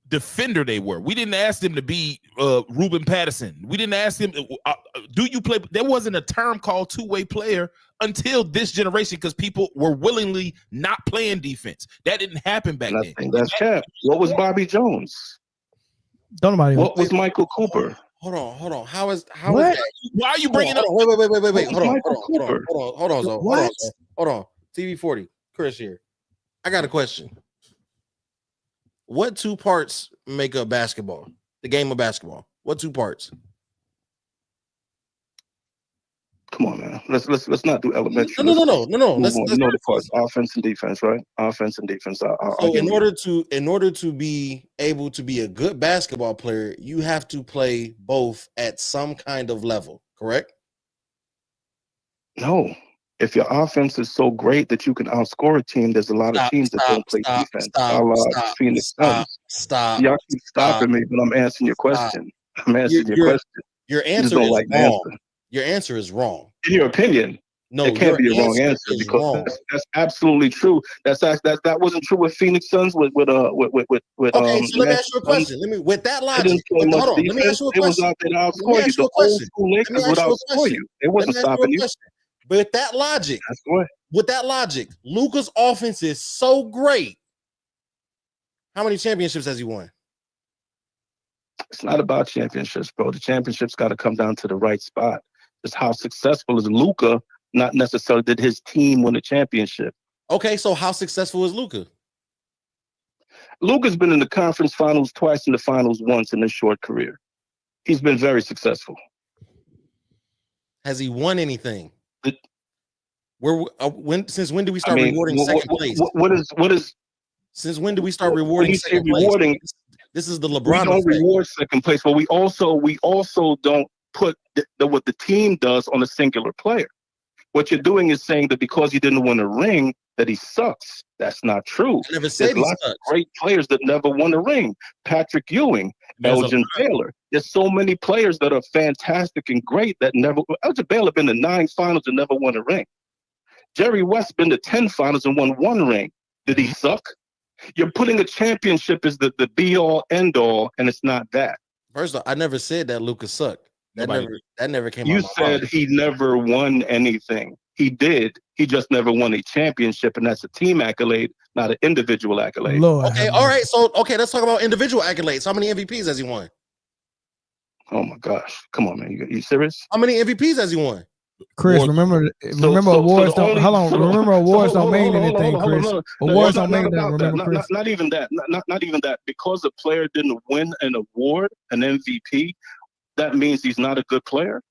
defender they were. We didn't ask them to be Ruben Patterson. We didn't ask them, do you play? There wasn't a term called two-way player until this generation because people were willingly not playing defense. That didn't happen back then. That's cap. What was Bobby Jones? What was Michael Cooper? Hold on. How is that? Why are you bringing up? Wait. Hold on. TV40, Chris here. I got a question. What two parts make up basketball? The game of basketball. What two parts? Come on, man. Let's not do elementary. No. Let's know the parts. Offense and defense, right? Offense and defense. So in order to be able to be a good basketball player, you have to play both at some kind of level, correct? No. If your offense is so great that you can outscore a team, there's a lot of teams that don't play defense. Phoenix Suns. Stop. Y'all keep stopping me, but I'm answering your question. Your answer is wrong. Your answer is wrong. In your opinion, no, it can't be a wrong answer because that's absolutely true. That wasn't true with Phoenix Suns with Okay, so let me ask you a question. With that logic, hold on. Let me ask you a question. It was out there to outscore you. The old school Lakers would outscore you. It wasn't stopping you. But with that logic, Luka's offense is so great. How many championships has he won? It's not about championships, bro. The championships got to come down to the right spot. It's how successful is Luka, not necessarily did his team win a championship. Okay, so how successful is Luka? Luka's been in the conference finals twice and the finals once in his short career. He's been very successful. Has he won anything? Since when do we start rewarding second place? What is? Since when do we start rewarding second place? This is the LeBron. We don't reward second place, but we also don't put what the team does on a singular player. What you're doing is saying that because he didn't win a ring, that he sucks. That's not true. I never said There's lots of great players that never won a ring. Patrick Ewing, Elgin Baylor. There's so many players that are fantastic and great that never. Elgin Baylor been to 9 finals and never won a ring. Jerry West been to 10 finals and won 1 ring. Did he suck? You're putting a championship as the be all end all, and it's not that. First of all, I never said that Luka sucked. That never came out. You said he never won anything. He did. He just never won a championship, and that's a team accolade, not an individual accolade. Okay, all right. So, let's talk about individual accolades. How many MVPs has he won? Oh my gosh! Come on, man. You serious? How many MVPs has he won? Chris, remember awards don't. Hold on, remember awards don't mean anything, Chris. Awards don't mean that. Remember, Chris. Not even that. Not even that. Because a player didn't win an award, an MVP, that means he's not a good player.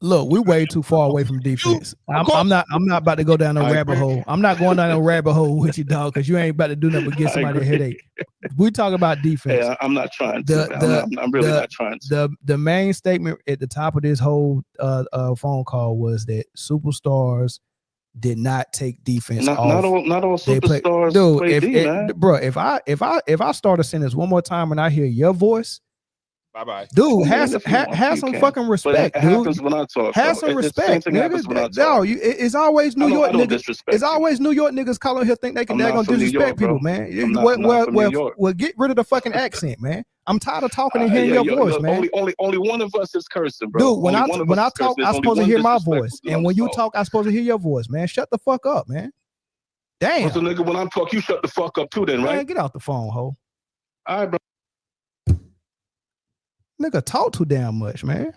Look, we're way too far away from defense. I'm not about to go down no rabbit hole. I'm not going down no rabbit hole with you, dog, because you ain't about to do nothing but get somebody a headache. We talk about defense. Hey, I'm not trying to. I'm really not trying to. The main statement at the top of this whole phone call was that superstars did not take defense off. Not all superstars play D, man. Bro, if I start a sentence one more time and I hear your voice, bye-bye. Dude, have some fucking respect, it dude. Happens when I talk, have some respect, nigga. No, it's always New York niggas. It's always New York niggas calling here think they're gonna disrespect people, man. Well, get rid of the fucking accent, man. I'm tired of talking and hearing your voice, man. Only one of us is cursing, bro. Dude, when I talk, I'm supposed to hear my voice, and when you talk, I'm supposed to hear your voice, man. Shut the fuck up, man. Damn. So, nigga, when I'm talking, you shut the fuck up too, then, right? Man, get off the phone, ho. All right, bro. Nigga, talk too damn much, man.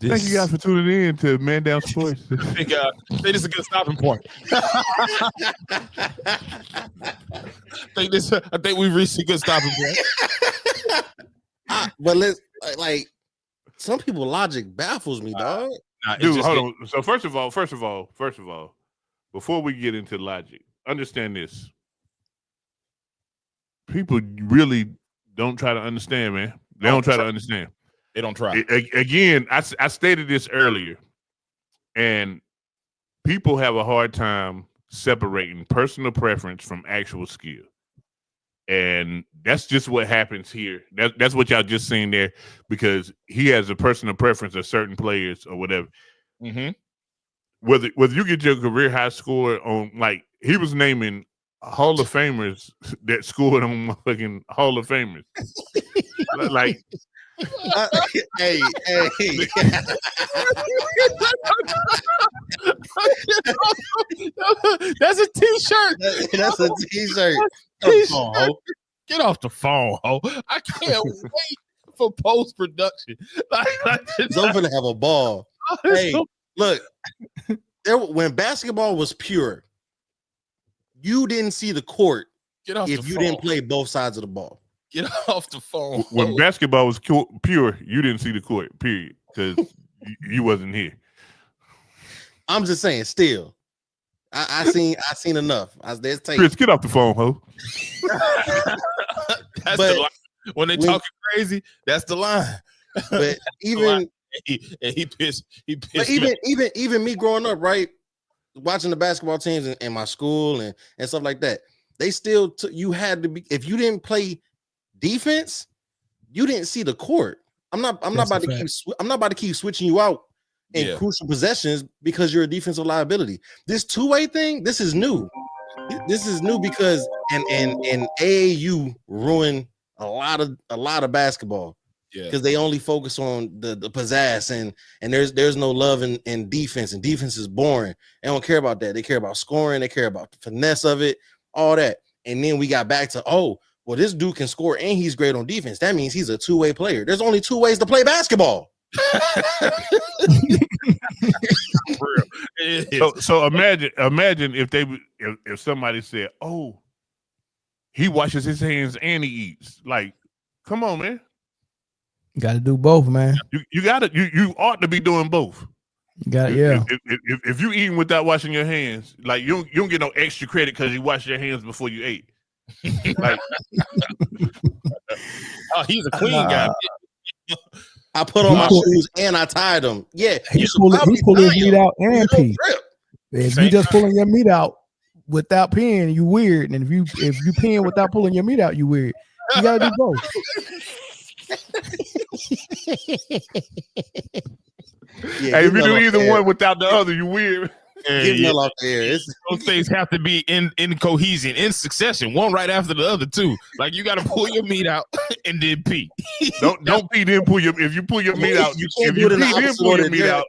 Thank you guys for tuning in to Man Down Sports. I think this is a good stopping point. I think we've reached a good stopping point. But let's like some people logic baffles me, dog. Dude, hold on. So first of all, before we get into logic, understand this. People really don't try to understand, man. They don't try to understand. They don't try. Again, I stated this earlier, and people have a hard time separating personal preference from actual skill. And that's just what happens here. That's what y'all just seen there, because he has a personal preference of certain players or whatever. Mm-hmm. Whether you get your career high score on, like, he was naming Hall of Famers that scored on fucking Hall of Famers. Like, hey. That's a t-shirt. That's a t-shirt. Get off the phone, ho. I can't wait for post-production. I'm gonna have a ball. Hey, look, when basketball was pure, you didn't see the court if you didn't play both sides of the ball. Get off the phone. When basketball was pure, you didn't see the court, period, because you wasn't here. I'm just saying, still, I seen enough. Chris, get off the phone, ho. That's the line. When they talking crazy, that's the line. But even he pissed. But even me growing up, right, watching the basketball teams in my school and stuff like that, they still you had to be, if you didn't play defense, you didn't see the court. I'm not about to keep switching you out in crucial possessions because you're a defensive liability. This two-way thing, this is new. This is new because and AAU ruined a lot of basketball. Because they only focus on the pizzazz and there's no love in defense, and defense is boring. They don't care about that. They care about scoring. They care about the finesse of it, all that. And then we got back to, well, this dude can score and he's great on defense. That means he's a two-way player. There's only two ways to play basketball. So imagine if somebody said, he washes his hands and he eats. Like, come on, man. Got to do both, man. You ought to be doing both. If you eating without washing your hands, like you don't get no extra credit because you washed your hands before you ate. Like, he's a clean guy. I put on my shoes and I tied them. Yeah, he's pulling his meat out and pee. If you just pulling your meat out without peeing, you weird. And if you peeing without pulling your meat out, you weird. You gotta do both. Hey, if you do either one without the other, you weird. Get Mel off the air. Those things have to be in cohesion, in succession, one right after the other too. Like, you got to pull your meat out and then pee. Don't pee then pull your. If you pull your meat out, if you pee then pull your meat out,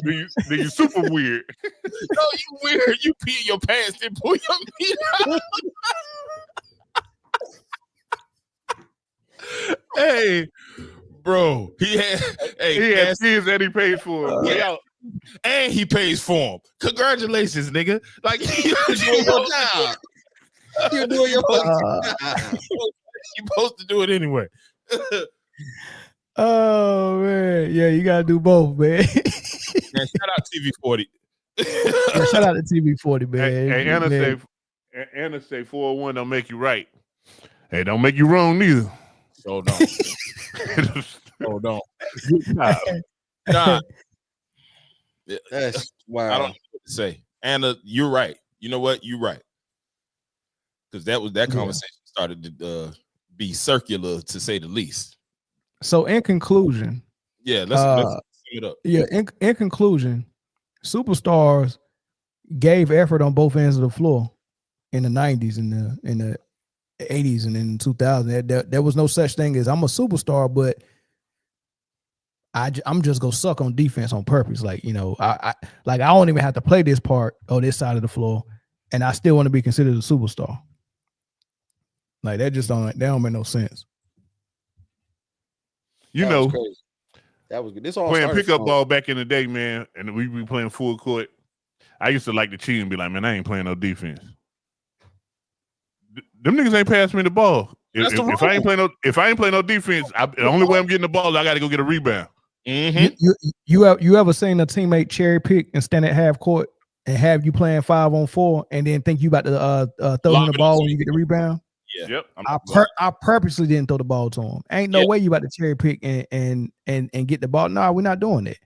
then you super weird. No, you weird. You pee in your pants then pull your meat out. Hey, bro, he had kids that he pays for. Yeah. And he pays for them. Congratulations, nigga. Like You're doing your job. You're doing your job. You're supposed to do it anyway. Oh man, yeah, you gotta do both, man. Man, shout out TV40. Yeah, shout out to TV40, man. Hey, Anna Man. say 401 don't make you right. Hey, don't make you wrong neither. So don't. Hold on. Nah. That's wow. I don't know what to say. Anna, you're right. You know what? You're right. Because that conversation started to be circular, to say the least. So in conclusion, let's sum it up. Yeah, in conclusion, superstars gave effort on both ends of the floor in the 90s and in the 80s and in 2000. There was no such thing as I'm a superstar, but I'm just gonna suck on defense on purpose. Like, I don't even have to play this part or this side of the floor, and I still want to be considered a superstar. Like that don't make no sense. That was good. This all playing started pickup from- ball back in the day, man, and we be playing full court. I used to like to cheat and be like, man, I ain't playing no defense. Them niggas ain't passing me the ball. If I ain't playing no defense, the only way I'm getting the ball is I got to go get a rebound. Mm-hmm. You ever seen a teammate cherry pick and stand at half court and have you playing 5-on-4 and then think you about to throw him the ball when you get the rebound? Yeah. Yep. I purposely didn't throw the ball to him. Ain't no way you about to cherry pick and get the ball. No, we're not doing it.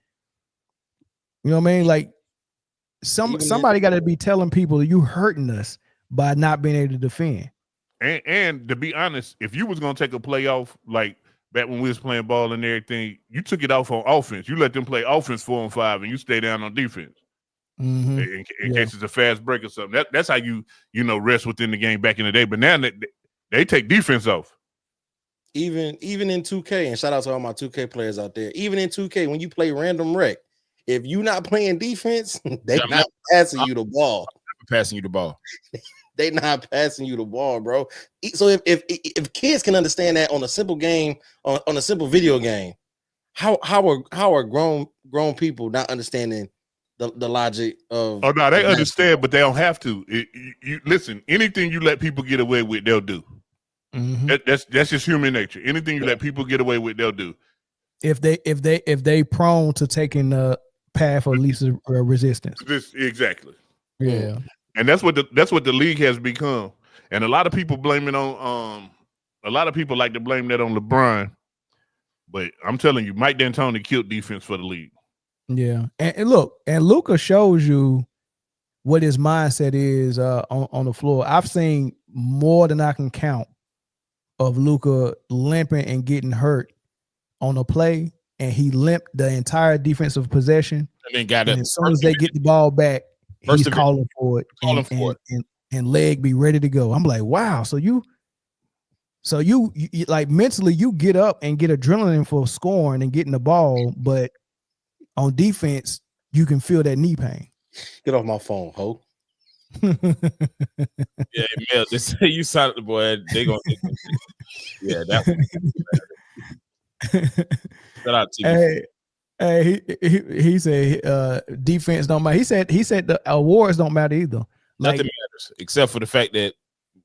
You know what I mean? Like somebody got to be telling people you hurting us by not being able to defend. And to be honest, if you was gonna take a play off, like back when we was playing ball and everything, you took it off on offense. You let them play offense 4-on-5, and you stay down on defense in case it's a fast break or something. That's how you rest within the game back in the day. But now they take defense off. Even in 2K, and shout out to all my 2K players out there. Even in 2K, when you play random rec, if you're not playing defense, they not passing you the ball. Passing you the ball. They not passing you the ball, bro. So if kids can understand that on a simple game, on a simple video game, how are grown people not understanding the logic of? Oh no, they understand, but they don't have to. You listen. Anything you let people get away with, they'll do. That's just human nature. Anything you let people get away with, they'll do. If they prone to taking the path of least resistance. Exactly. Yeah. And that's what the league has become. And a lot of people blame it on a lot of people like to blame that on LeBron. But I'm telling you, Mike D'Antoni killed defense for the league. Yeah. And look, and Luka shows you what his mindset is on the floor. I've seen more than I can count of Luka limping and getting hurt on a play, and he limped the entire defensive possession. And then got it. And as soon as they get the ball back, he's calling for it. And leg be ready to go. I'm like, wow. So you like mentally you get up and get adrenaline for scoring and getting the ball, but on defense you can feel that knee pain. Get off my phone, ho. Yeah, Mel, they say you signed the boy. They gonna yeah, that shout out to you. Hey, he said defense don't matter. He said the awards don't matter either. Like, nothing matters except for the fact that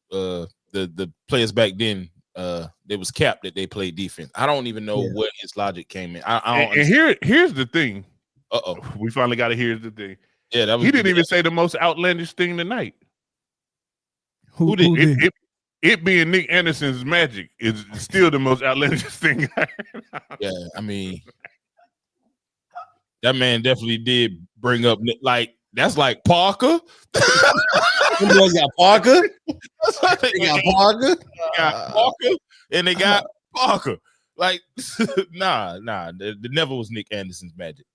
the players back then it was capped that they played defense. I don't even know what his logic came in. I don't. And here's the thing. We finally got to here's the thing. Yeah, that was he didn't even say the most outlandish thing tonight. Who did? It being Nick Anderson's magic is still the most outlandish thing. Yeah, I mean, that man definitely did bring up like that's like Parker. You boys got Parker. They got Parker. They got Parker, and they got Parker. Like, nah. There never was Nick Anderson's magic.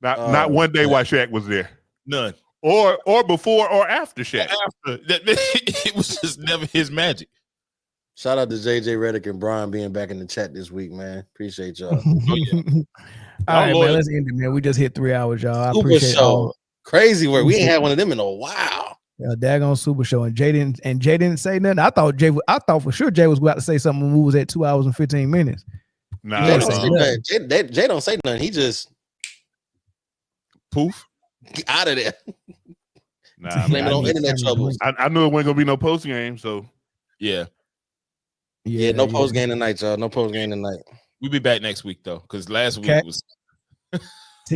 Not one day while Shaq was there. None. Or before or after Shaq. It was just never his magic. Shout out to JJ Redick and Brian being back in the chat this week, man. Appreciate y'all. All right, man. Let's end it, man. We just hit 3 hours, y'all. I Super appreciate show. all. Crazy work. We ain't had one of them in a while. Yeah, daggone Super Show, and Jay didn't say nothing. I thought for sure Jay was about to say something when we was at 2 hours and 15 minutes. Nah, Jay don't say nothing. Jay don't say nothing. He just poof out of there. Nah, blame it on internet troubles. I knew it wasn't gonna be no post game, so yeah. No post game tonight, y'all. No post game tonight. We'll be back next week though, because last week was.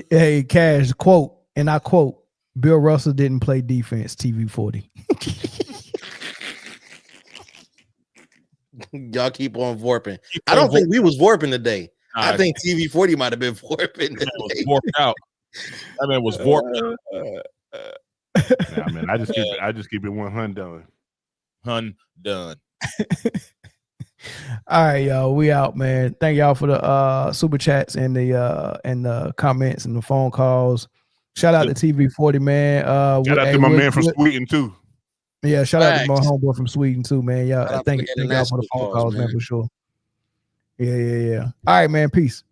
Hey, Cash, quote, and I quote, Bill Russell didn't play defense, TV 40. Y'all keep on warping. I don't think we was warping today. I think TV 40 might have been warping today. Was warped out. That man was warped out. Nah, man, I just keep it 100 done. Done. All right, y'all. We out, man. Thank y'all for the super chats and the comments and the phone calls. Shout out to TV 40, man. Shout out to my man from Sweden too. Yeah, shout out to my homeboy from Sweden too, man. Y'all, thank y'all for the phone calls, man, for sure. Yeah. All right, man. Peace.